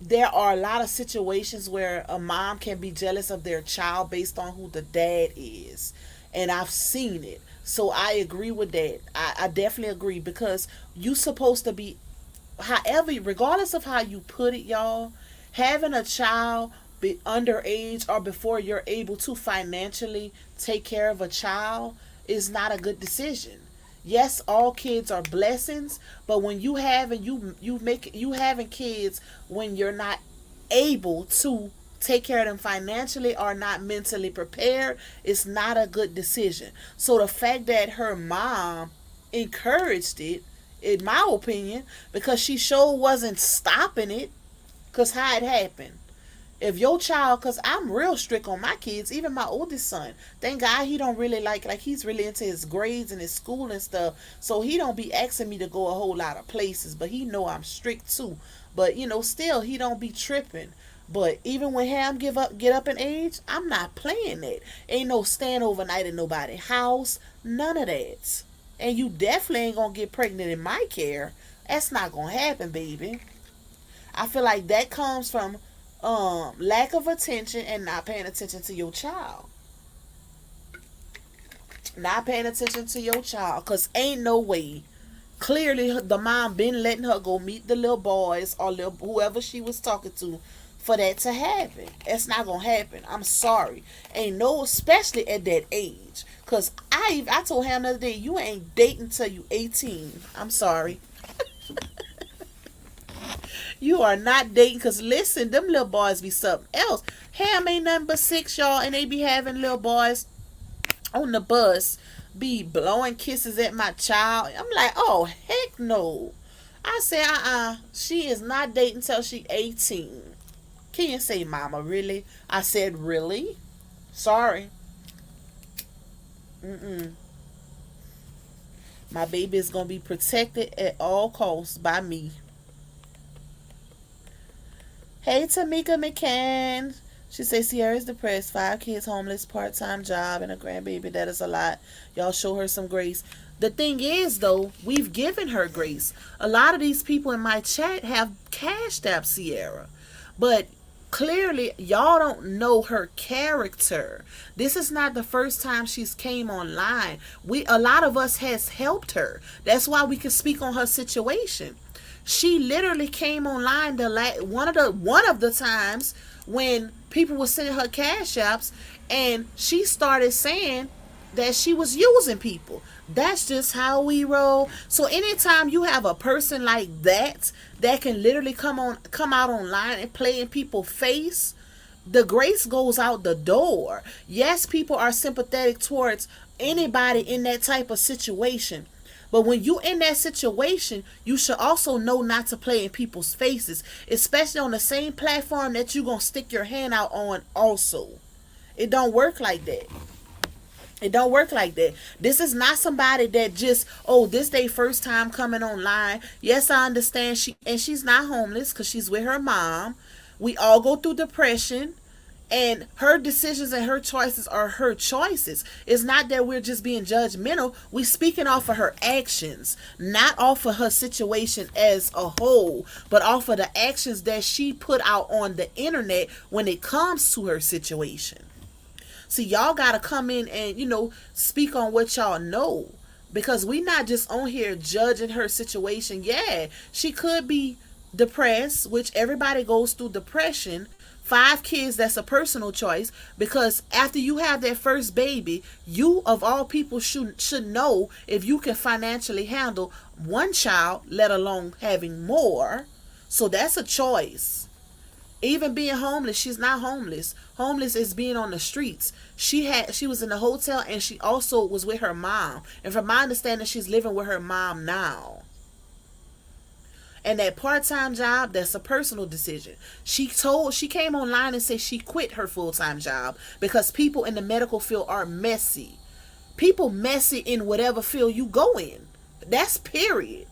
there are a lot of situations where a mom can be jealous of their child based on who the dad is. And I've seen it. So I agree with that. I definitely agree, because you supposed to be, however, regardless of how you put it, y'all, having a child be underage or before you're able to financially take care of a child is not a good decision. Yes, all kids are blessings, but when you have and you having kids when you're not able to take care of them financially or not mentally prepared, it's not a good decision. So the fact that her mom encouraged it, in my opinion, because she sure wasn't stopping it, because how it happened. If your child, because I'm real strict on my kids, even my oldest son, thank God he don't really like he's really into his grades and his school and stuff, so he don't be asking me to go a whole lot of places, but he know I'm strict too. But still he don't be tripping. But even when Ham get up in age, I'm not playing that. Ain't no staying overnight in nobody's house, none of that. And you definitely ain't gonna get pregnant in my care. That's not gonna happen, baby. I feel like that comes from lack of attention and not paying attention to your child. Not paying attention to your child, cause ain't no way. Clearly, the mom been letting her go meet the little boys or whoever she was talking to for that to happen. It's not gonna happen. I'm sorry. Ain't no, especially at that age. Cause I told him the other day, you ain't dating till you 18. I'm sorry. You are not dating, because listen, them little boys be something else. Ham ain't nothing but 6, y'all, and they be having little boys on the bus be blowing kisses at my child. I'm like, oh, heck no. I said, she is not dating till she 18. Can you say, mama, really? I said, really? Sorry. Mm-mm. My baby is going to be protected at all costs by me. Hey, Tamika McCann. She says Sierra's depressed. 5 kids, homeless, part-time job, and a grandbaby. That is a lot. Y'all show her some grace. The thing is, though, we've given her grace. A lot of these people in my chat have cashed out Sierra. But clearly, y'all don't know her character. This is not the first time she's came online. A lot of us has helped her. That's why we can speak on her situation. She literally came online one of the times when people were sending her cash apps, and she started saying that she was using people. That's just how we roll. So anytime you have a person like that can literally come out online and play in people's face, the grace goes out the door. Yes, people are sympathetic towards anybody in that type of situation. But when you in that situation, you should also know not to play in people's faces, especially on the same platform that you're going to stick your hand out on also. It don't work like that. It don't work like that. This is not somebody that just, this they first time coming online. Yes, I understand she's not homeless because she's with her mom. We all go through depression. And her decisions and her choices are her choices. It's not that we're just being judgmental. We speaking off of her actions, not off of her situation as a whole, but off of the actions that she put out on the internet when it comes to her situation. See, y'all gotta come in and, speak on what y'all know. Because we not just on here judging her situation. Yeah, she could be depressed, which everybody goes through depression. 5 kids, that's a personal choice. Because after you have that first baby, you of all people should know if you can financially handle one child, let alone having more. So that's a choice. Even being homeless, she's not homeless. Homeless is being on the streets. She was in a hotel, and she also was with her mom. And from my understanding, she's living with her mom now. And that part-time job, that's a personal decision. She came online and said she quit her full-time job because people in the medical field are messy. People messy in whatever field you go in. That's period.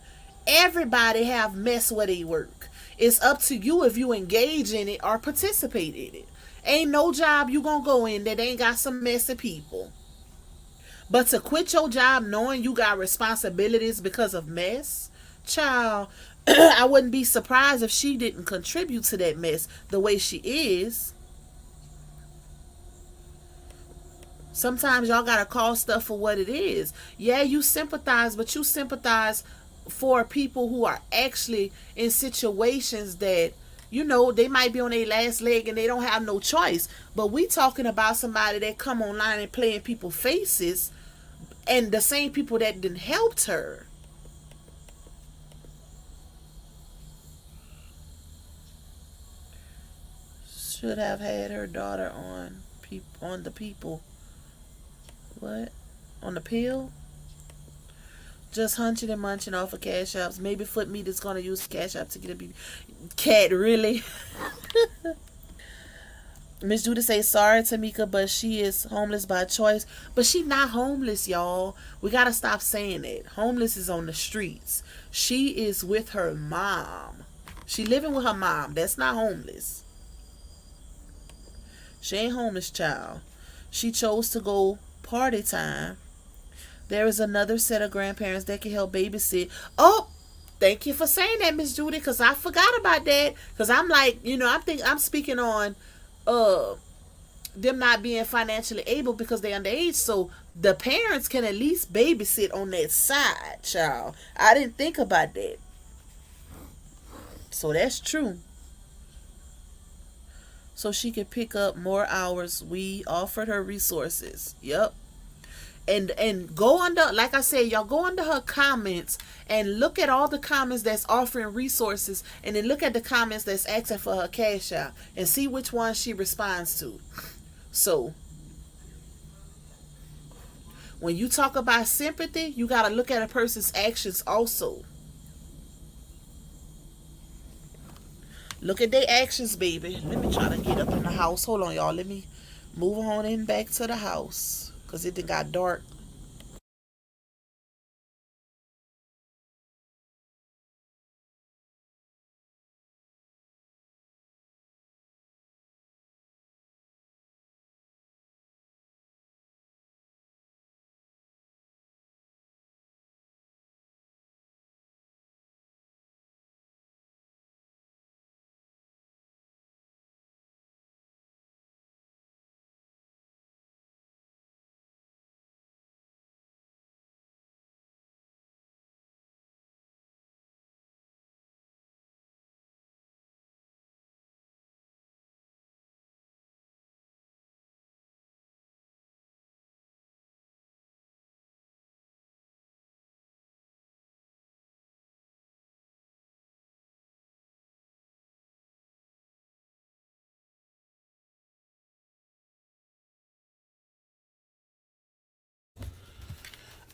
Everybody have mess where they work. It's up to you if you engage in it or participate in it. Ain't no job you gonna go in that ain't got some messy people. But to quit your job knowing you got responsibilities because of mess, child, I wouldn't be surprised if she didn't contribute to that mess the way she is. Sometimes y'all gotta call stuff for what it is. Yeah, you sympathize, but you sympathize for people who are actually in situations that, they might be on their last leg and they don't have no choice. But we talking about somebody that come online and play in people's faces, and the same people that didn't helped her. Should have had her daughter on the people. What? On the pill? Just hunching and munching off of cash apps. Maybe Foot Meat is going to use cash app to get a baby. Cat, really? Miss Judy say, sorry, Tamika, but she is homeless by choice. But she not homeless, y'all. We got to stop saying it. Homeless is on the streets. She is with her mom. She living with her mom. That's not homeless. She ain't homeless, child. She chose to go party time. There is another set of grandparents that can help babysit. Oh, thank you for saying that, Miss Judy, because I forgot about that. Because I'm like, I'm speaking on them not being financially able because they're underage. So the parents can at least babysit on that side, child. I didn't think about that. So that's true. So she could pick up more hours. We offered her resources. Yep. And go under, like I said, y'all go under her comments and look at all the comments that's offering resources, and then look at the comments that's asking for her cash out and see which one she responds to. So when you talk about sympathy, you got to look at a person's actions also. Look at their actions, baby. Let me try to get up in the house. Hold on, y'all. Let me move on in back to the house because it got dark.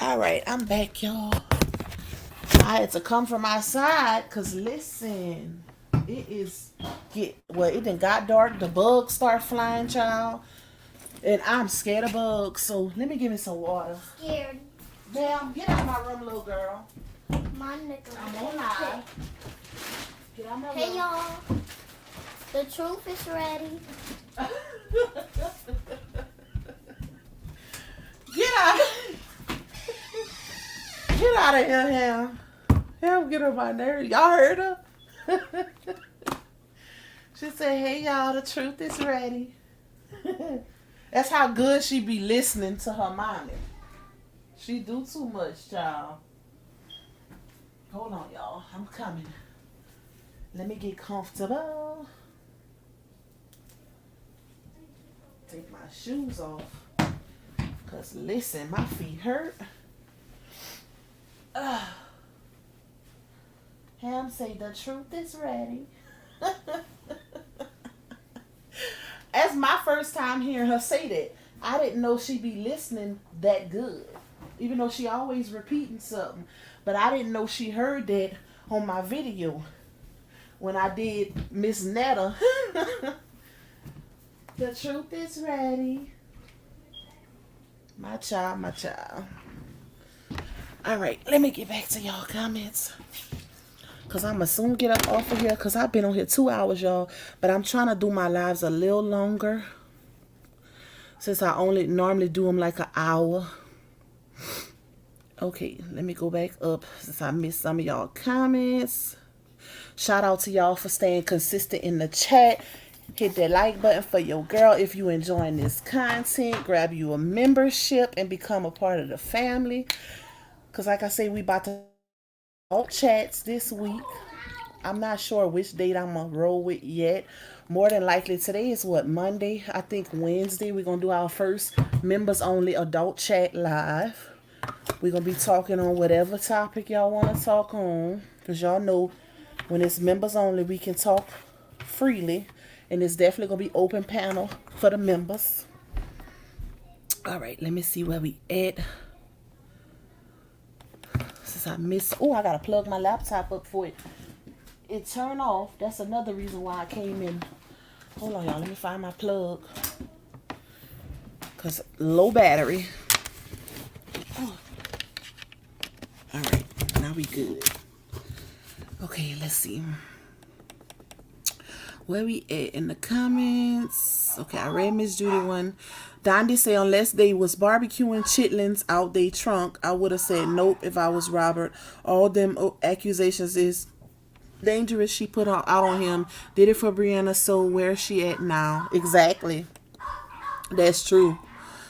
All right, I'm back, y'all. I had to come from outside because listen, it done got dark. The bugs start flying, child, and I'm scared of bugs. So let me give me some water. Scared. Damn, get out of my room, little girl. My nigga. I'm on live. Get out my room. Hey y'all. The truth is ready. Get out. Get out of here, Ham. Ham, get on my nerves. Y'all heard her? She said, hey, y'all, the truth is ready. That's how good she be listening to her mommy. She do too much, child. Hold on, y'all. I'm coming. Let me get comfortable. Take my shoes off. Because, listen, my feet hurt. Ham say the truth is ready. That's my first time hearing her say that. I didn't know she'd be listening that good. Even though she always repeating something. But I didn't know she heard that on my video. When I did Miss Netta. The truth is ready. My child, my child. Alright, let me get back to y'all comments. Because I'm going to soon get up off of here. Because I've been on here 2 hours, y'all. But I'm trying to do my lives a little longer. Since I only normally do them like an hour. Okay, let me go back up. Since I missed some of y'all comments. Shout out to y'all for staying consistent in the chat. Hit that like button for your girl if you enjoying this content. Grab you a membership and become a part of the family. Because like I say, we about to all chats this week. I'm not sure which date I'm going to roll with yet. More than likely, today is what, Monday? I think Wednesday we're going to do our first members only adult chat live. We're going to be talking on whatever topic y'all want to talk on. Because y'all know when it's members only, we can talk freely. And it's definitely going to be open panel for the members. All right, let me see where we at. Since I missed, oh, I got to plug my laptop up for it. It turned off. That's another reason why I came in. Hold on, y'all. Let me find my plug. Because low battery. Oh. All right, now we good. Okay, let's see. Where we at in the comments? Okay, I read Miss Judy one. Dondi say, unless they was barbecuing chitlins out they trunk, I would have said nope if I was Robert. All them accusations is dangerous. She put out on him. Did it for Brianna, so where's she at now? Exactly. That's true.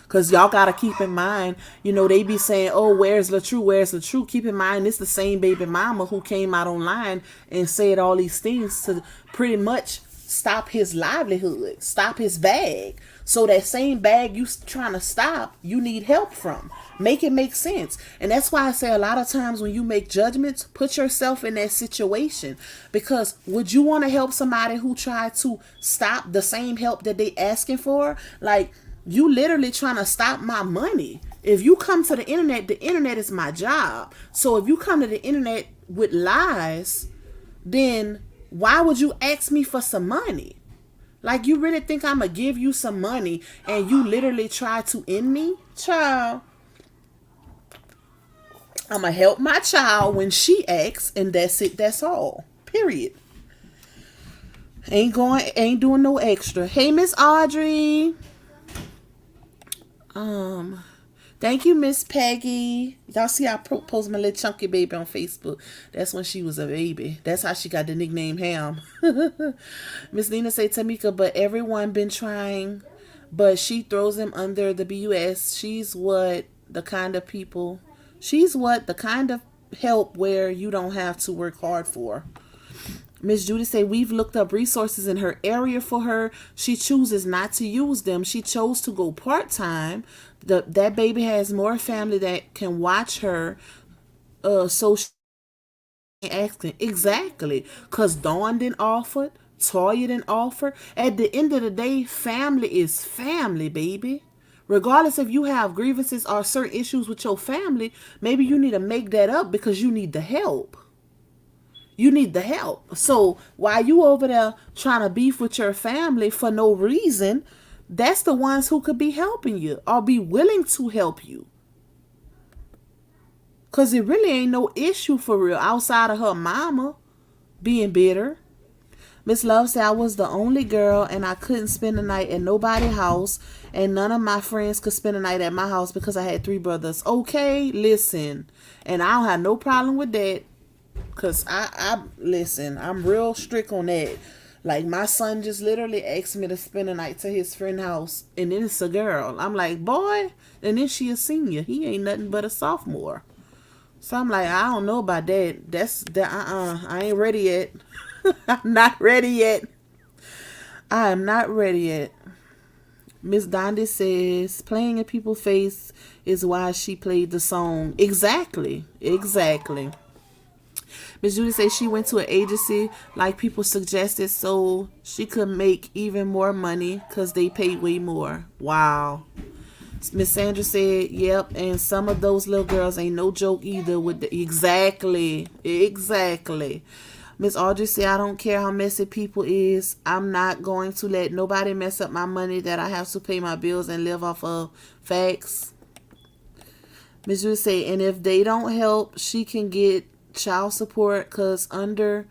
Because y'all got to keep in mind, you know, they be saying, oh, where's LaTrue? Where's LaTrue? Keep in mind, it's the same baby mama who came out online and said all these things to pretty much stop his livelihood, stop his bag. So that same bag you trying to stop, you need help from. Make it make sense. And that's why I say a lot of times when you make judgments, put yourself in that situation. Because would you want to help somebody who tried to stop the same help that they asking for? Like, you literally trying to stop my money. If you come to the internet is my job. So if you come to the internet with lies, then why would you ask me for some money? Like, you really think I'm going to give you some money and you literally try to end me? Child, I'm going to help my child when she asks, and that's it. That's all. Period. Ain't doing no extra. Hey, Miss Audrey. Thank you, Miss Peggy. Y'all see I posted my little chunky baby on Facebook. That's when she was a baby. That's how she got the nickname Ham. Miss Nina say, Tamika, but everyone been trying, but she throws him under the bus. She's what the kind of help where you don't have to work hard for. Miss Judy say, we've looked up resources in her area for her. She chooses not to use them. She chose to go part-time. That baby has more family that can watch her. So she asking. Exactly. Because Dawn didn't offer it. Toya didn't offer. At the end of the day, family is family, baby. Regardless if you have grievances or certain issues with your family, maybe you need to make that up because you need the help. You need the help. So while you over there trying to beef with your family for no reason, that's the ones who could be helping you or be willing to help you. Because it really ain't no issue for real outside of her mama being bitter. Miss Love said I was the only girl and I couldn't spend the night at nobody's house, and none of my friends could spend the night at my house because I had three brothers. Okay, listen. And I don't have no problem with that. Cause I listen, I'm real strict on that. Like my son just literally asked me to spend the night to his friend's house, and then it's a girl. I'm like, boy, and then she a senior. He ain't nothing but a sophomore. So I'm like, I don't know about that. That's that. I ain't ready yet. I'm not ready yet. I am not ready yet. Miss Dondi says playing in people's face is why she played the song. Exactly. Exactly. Miss Judy says she went to an agency like people suggested so she could make even more money because they paid way more. Wow. Miss Sandra said, yep, and some of those little girls ain't no joke either with the exactly. Exactly. Miss Audrey said, I don't care how messy people is. I'm not going to let nobody mess up my money that I have to pay my bills and live off of. Facts. Miss Judy said, and if they don't help, she can get child support because under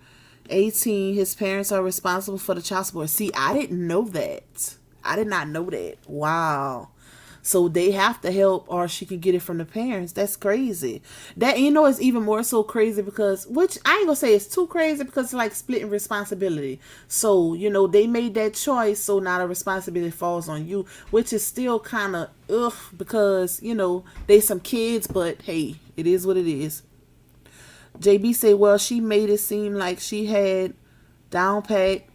18, his parents are responsible for the child support. See, I didn't know that. I did not know that. Wow. So they have to help or she can get it from the parents. That's crazy. That, it's even more so crazy because, which I ain't gonna say it's too crazy because it's like splitting responsibility. So, they made that choice. So now the responsibility falls on you, which is still kind of ugh because, they some kids, but hey, it is what it is. JB said, well, she made it seem like she had down pack.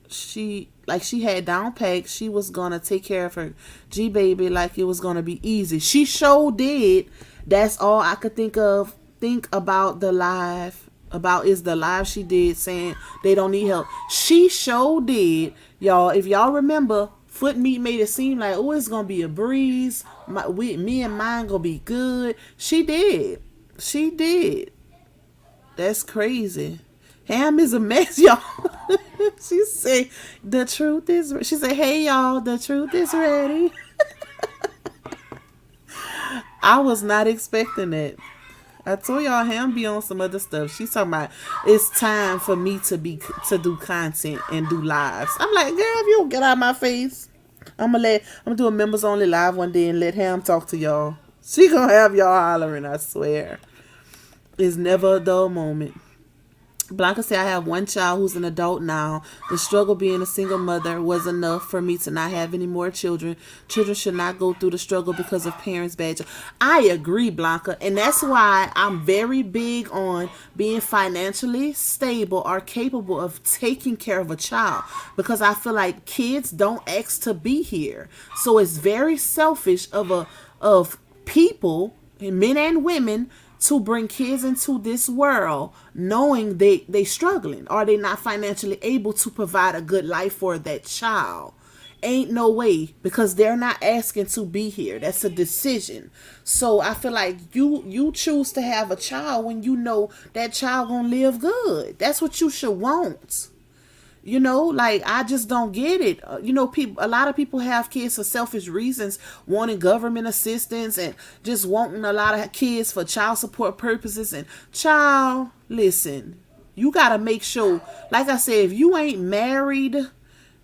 She had down pack. She was gonna take care of her G baby like it was gonna be easy. She sure did. That's all I could think of. Think about the live. About is the live she did saying they don't need help. She sure did, y'all. If y'all remember, Foot Meat made it seem like it's gonna be a breeze. Me and mine gonna be good. She did. She did. That's crazy. Ham is a mess, y'all. She said, the truth is... She said, hey, y'all, the truth is ready. I was not expecting that. I told y'all Ham be on some other stuff. She's talking about, it's time for me to do content and do lives. I'm like, girl, if you don't get out of my face, I'm gonna do a members only live one day and let Ham talk to y'all. She gonna have y'all hollering, I swear. It's never a dull moment. Blanca said, I have one child who's an adult now. The struggle being a single mother was enough for me to not have any more children. Children should not go through the struggle because of parents' bad. I agree, Blanca. And that's why I'm very big on being financially stable or capable of taking care of a child. Because I feel like kids don't ask to be here. So it's very selfish of people, men and women, to bring kids into this world knowing they struggling or they not financially able to provide a good life for that child. Ain't no way, because they're not asking to be here. That's a decision. So I feel like you choose to have a child when you know that child gonna live good. That's what you should want. Like I just don't get it. A lot of people have kids for selfish reasons, wanting government assistance and just wanting a lot of kids for child support purposes. And child, listen, you got to make sure, like I said, if you ain't married,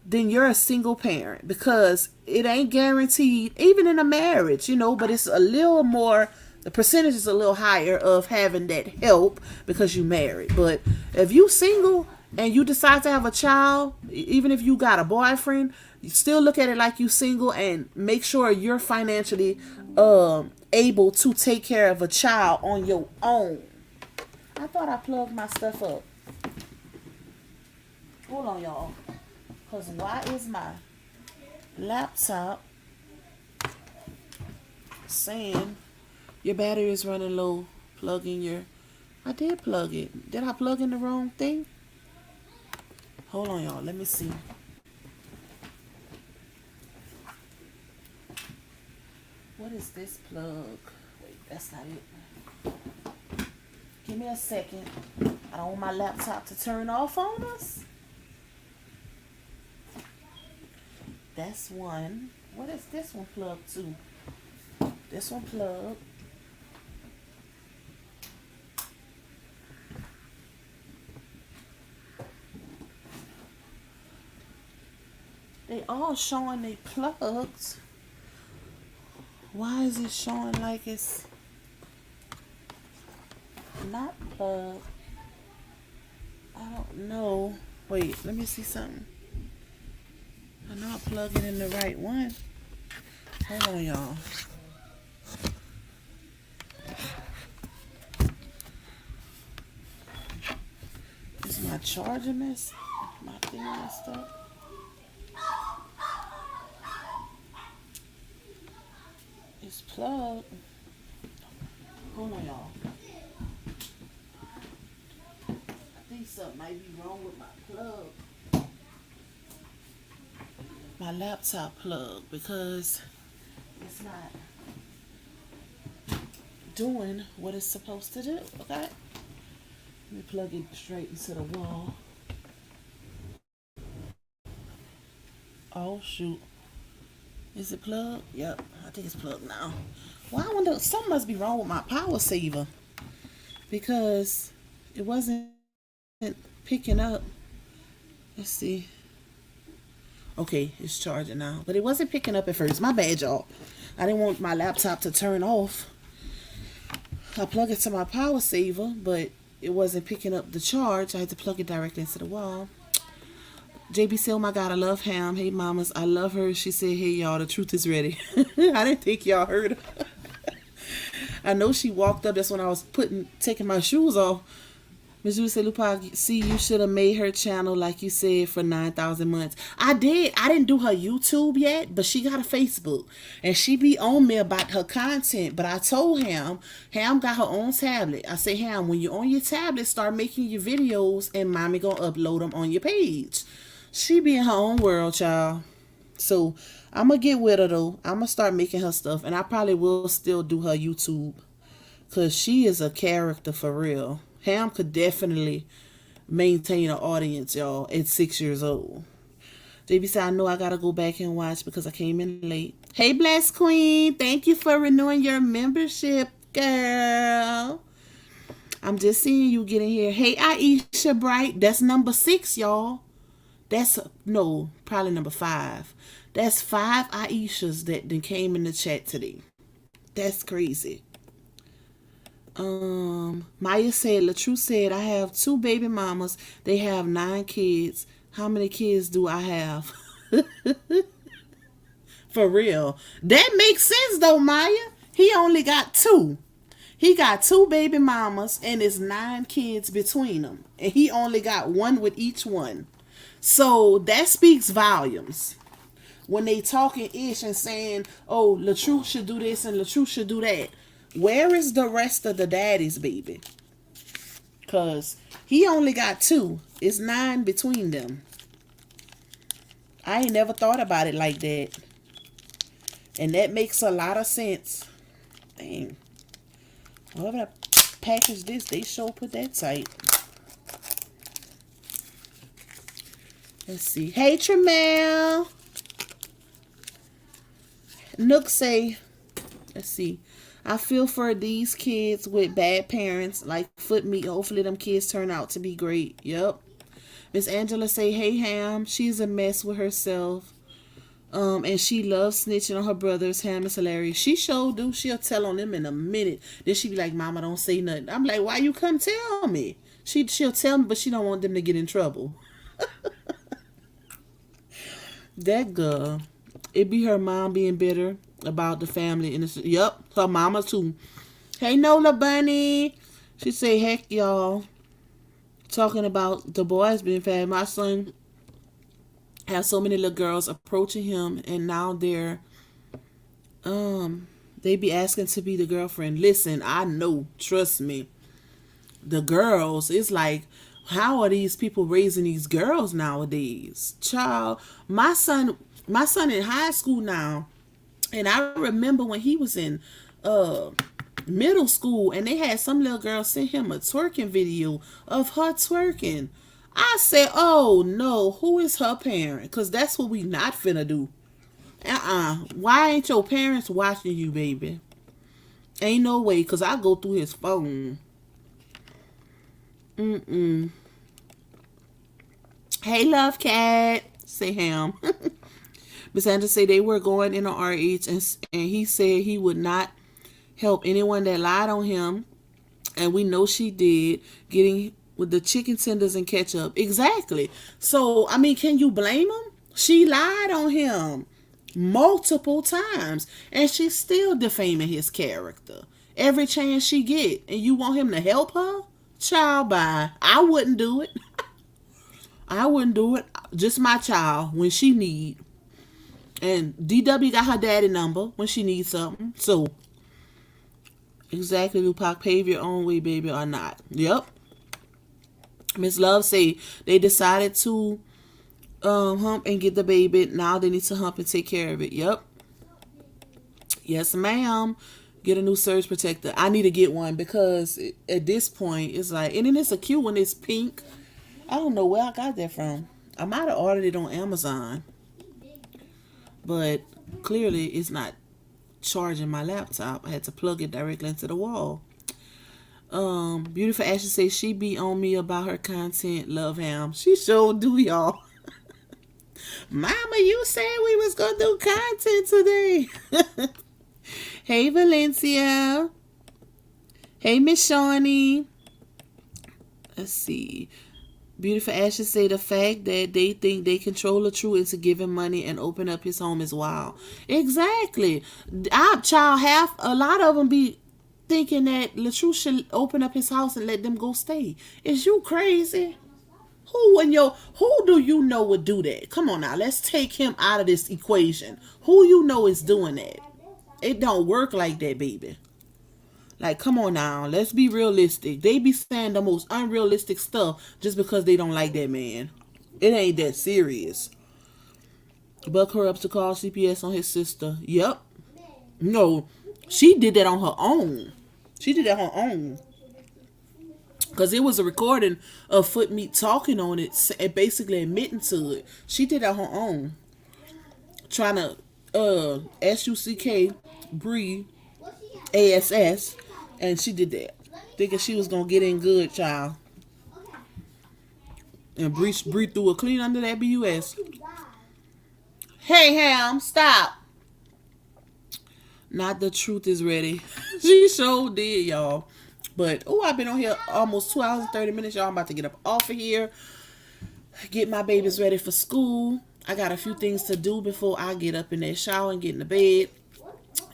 then you're a single parent because it ain't guaranteed, even in a marriage, but it's a little more, the percentage is a little higher of having that help because you married. But if you single and you decide to have a child, even if you got a boyfriend, you still look at it like you single and make sure you're financially able to take care of a child on your own. I thought I plugged my stuff up. Hold on, y'all. Because why is my laptop saying your battery is running low? Plug in your... I did plug it. Did I plug in the wrong thing? Hold on, y'all. Let me see. What is this plug? Wait, that's not it. Give me a second. I don't want my laptop to turn off on us. That's one. What is this one plugged to? This one plugged. They all showing they plugs. Why is it showing like it's not plugged? I don't know. Wait, let me see something. I know I plug it in the right one. Hold on, y'all. Is my charger messed? My thing messed up? It's plugged. Hold on, y'all. I think something might be wrong with my plug. My laptop plug, because it's not doing what it's supposed to do. Okay, let me plug it straight into the wall. Oh shoot, is it plugged? Yep, I think it's plugged now. Well, I wonder, something must be wrong with my power saver, because it wasn't picking up. Let's see. Okay, it's charging now, but it wasn't picking up at first. My bad, y'all. I didn't want my laptop to turn off. I plugged it to my power saver, but it wasn't picking up the charge. I had to plug it directly into the wall. JB said, oh my God, I love Ham. Hey, mamas, I love her. She said, hey, y'all, the truth is ready. I didn't think y'all heard her. I know she walked up. That's when I was taking my shoes off. Miss Julie said, Lupa, see, you should have made her channel like you said for 9,000 months. I did. I didn't do her YouTube yet, but she got a Facebook. And she be on me about her content. But I told Ham got her own tablet. I said, Ham, when you're on your tablet, start making your videos and mommy gonna upload them on your page. She be in her own world, child. So I'm gonna get with her though. I'm gonna start making her stuff. And I probably will still do her YouTube. Because she is a character for real. Ham could definitely maintain an audience, y'all, at 6 years old. JB said, I know I got to go back and watch because I came in late. Hey, Blessed Queen. Thank you for renewing your membership, girl. I'm just seeing you get in here. Hey, Aisha Bright. That's number 6, y'all. No, probably number 5. That's 5 Aishas that came in the chat today. That's crazy. Maya said, LaTrue said, I have 2 baby mamas. They have 9 kids. How many kids do I have? For real. That makes sense though, Maya. He only got 2. He got 2 baby mamas and it's 9 kids between them. And he only got 1 with each one. So that speaks volumes. When they talking ish and saying, oh, LaTrue should do this and LaTrue should do that. Where is the rest of the daddies, baby? Because he only got 2. It's 9 between them. I ain't never thought about it like that. And that makes a lot of sense. Dang. Whoever I package this, they sure put that tight. Let's see. Hey, Tremel. Nook say, let's see. I feel for these kids with bad parents like Foot Meat. Hopefully them kids turn out to be great. Yep. Miss Angela say, hey, Ham. She's a mess with herself. And she loves snitching on her brothers. Ham is hilarious. She sure do. She'll tell on them in a minute. Then she be like, Mama, don't say nothing. I'm like, why you come tell me? She'll tell me, but she don't want them to get in trouble. That girl. It be her mom being bitter about the family. And it's, yep, her mama too. Hey, Nola Bunny. She say, heck, y'all. Talking about the boys being fat. My son has so many little girls approaching him. And now they be asking to be the girlfriend. Listen, I know. Trust me. The girls, it's like, how are these people raising these girls nowadays? Child, my son in high school now, and I remember when he was in middle school and they had some little girl send him a twerking video of her twerking. I said, oh no, who is her parent? Because that's what we not finna do. Why ain't your parents watching you, baby? Ain't no way, because I go through his phone. Hey, love cat. Say Ham. Miss Andrews say they were going in a RH, and he said he would not help anyone that lied on him, and we know she did, getting with the chicken tenders and ketchup. Exactly. So I mean, can you blame him? She lied on him multiple times, and she's still defaming his character every chance she get. And you want him to help her? Child, bye. I wouldn't do it. I wouldn't do it. Just my child when she need. And DW got her daddy number when she needs something. So exactly, Lupac, pave your own way, baby, or not. Yep. Miss Love say they decided to hump and get the baby. Now they need to hump and take care of it. Yep. Yes, ma'am. Get a new surge protector. I need to get one because at this point it's like, and then it's a cute one. It's pink. I don't know where I got that from. I might have ordered it on Amazon, but clearly it's not charging my laptop. I had to plug it directly into the wall. Beautiful Ashley says she be on me about her content. Love ham. She sure do, y'all. Mama, you said we was gonna do content today. Hey, Valencia. Hey, Miss Shawnee. Let's see. Beautiful Ashes say the fact that they think they control the truth into giving money and open up his home is wild. Exactly. Our child, a lot of them be thinking that LaTruth should open up his house and let them go stay. Is you crazy? Who do you know would do that? Come on now, let's take him out of this equation. Who you know is doing that? It don't work like that, baby. Like, come on now, let's be realistic. They be saying the most unrealistic stuff just because they don't like that man. It ain't that serious. Buck her up to call CPS on his sister. Yep. No, she did that on her own. She did that on her own. Because it was a recording of Foot Meat talking on it and basically admitting to it. She did it on her own. Trying to SUCK breathe ASS. And she did that. Thinking she was going to get in good, child. And breathe through a clean under that BUS. Hey, Ham, stop. Not the truth is ready. She sure did, y'all. But, I've been on here almost 2 hours and 30 minutes, y'all. I'm about to get up off of here. Get my babies ready for school. I got a few things to do before I get up in that shower and get in the bed.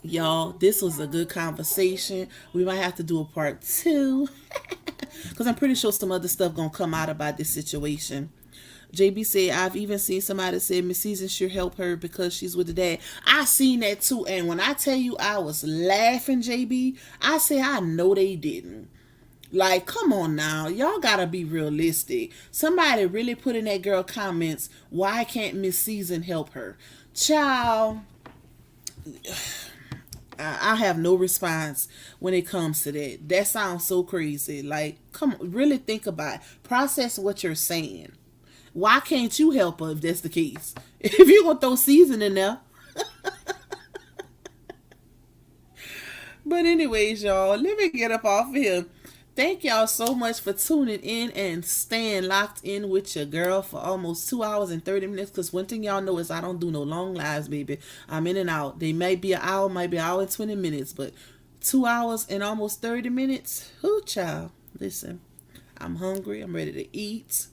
Y'all, this was a good conversation. We might have to do a part 2. Because I'm pretty sure some other stuff going to come out about this situation. JB said, I've even seen somebody say Miss Season should help her because she's with the dad. I seen that too. And when I tell you I was laughing, JB, I said, I know they didn't. Like, come on now. Y'all gotta be realistic. Somebody really put in that girl comments, why can't Miss Season help her? Child, I have no response when it comes to that. That sounds so crazy. Like, come on, really think about it. Process what you're saying. Why can't you help her if that's the case? If you're going to throw season in there. But anyways, y'all, let me get up off of here. Thank y'all so much for tuning in and staying locked in with your girl for almost 2 hours and 30 minutes. Because one thing y'all know is I don't do no long lives, baby. I'm in and out. They might be an hour, might be an hour and 20 minutes. But 2 hours and almost 30 minutes? Whoo, child. Listen, I'm hungry. I'm ready to eat.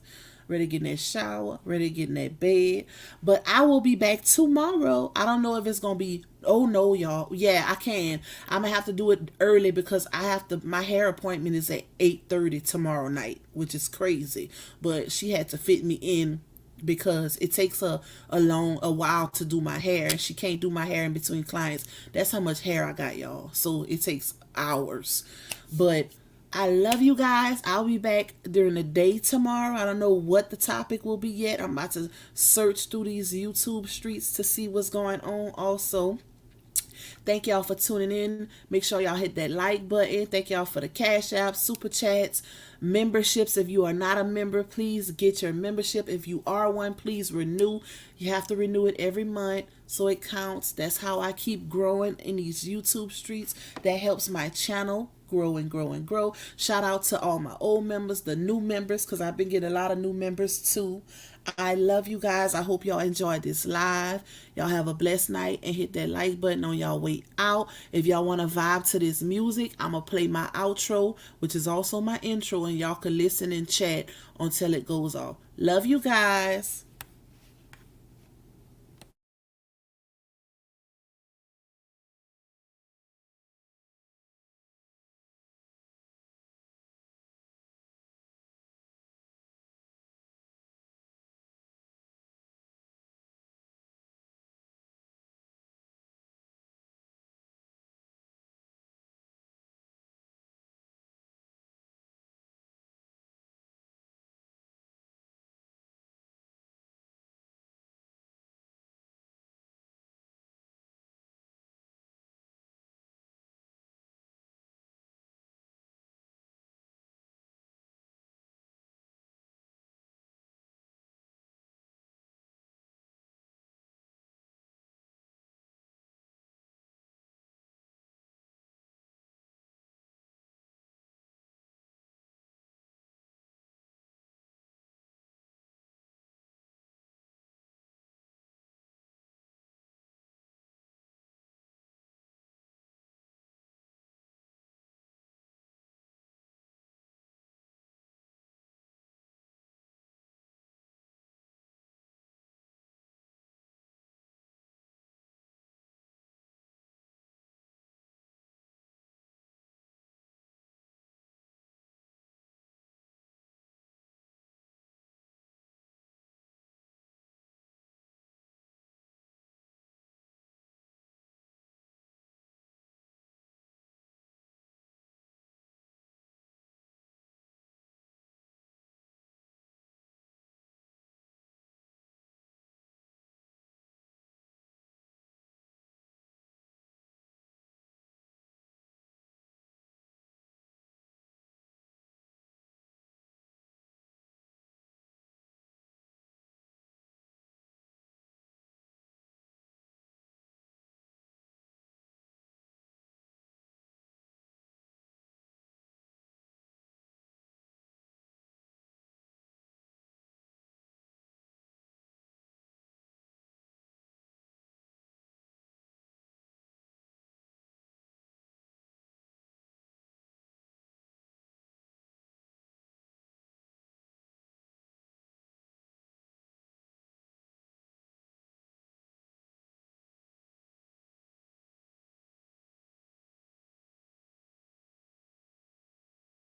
Ready to get in that shower, ready to get in that bed. But I will be back tomorrow. I don't know if it's going to be, oh no, y'all. Yeah, I can. I'm going to have to do it early because my hair appointment is at 8:30 tomorrow night, which is crazy. But she had to fit me in because it takes her a while to do my hair. And she can't do my hair in between clients. That's how much hair I got, y'all. So it takes hours. But I love you guys. I'll be back during the day tomorrow. I don't know what the topic will be yet. I'm about to search through these YouTube streets to see what's going on also. Thank y'all for tuning in. Make sure y'all hit that like button. Thank y'all for the Cash App, Super Chats, memberships. If you are not a member, please get your membership. If you are one, please renew. You have to renew it every month so it counts. That's how I keep growing in these YouTube streets. That helps my channel grow and grow and grow. Shout out to all my old members, the new members, because I've been getting a lot of new members too. I love you guys. I hope y'all enjoyed this live. Y'all have a blessed night and hit that like button on y'all way out. If y'all want to vibe to this music, I'm going to play my outro, which is also my intro, and y'all can listen and chat until it goes off. Love you guys.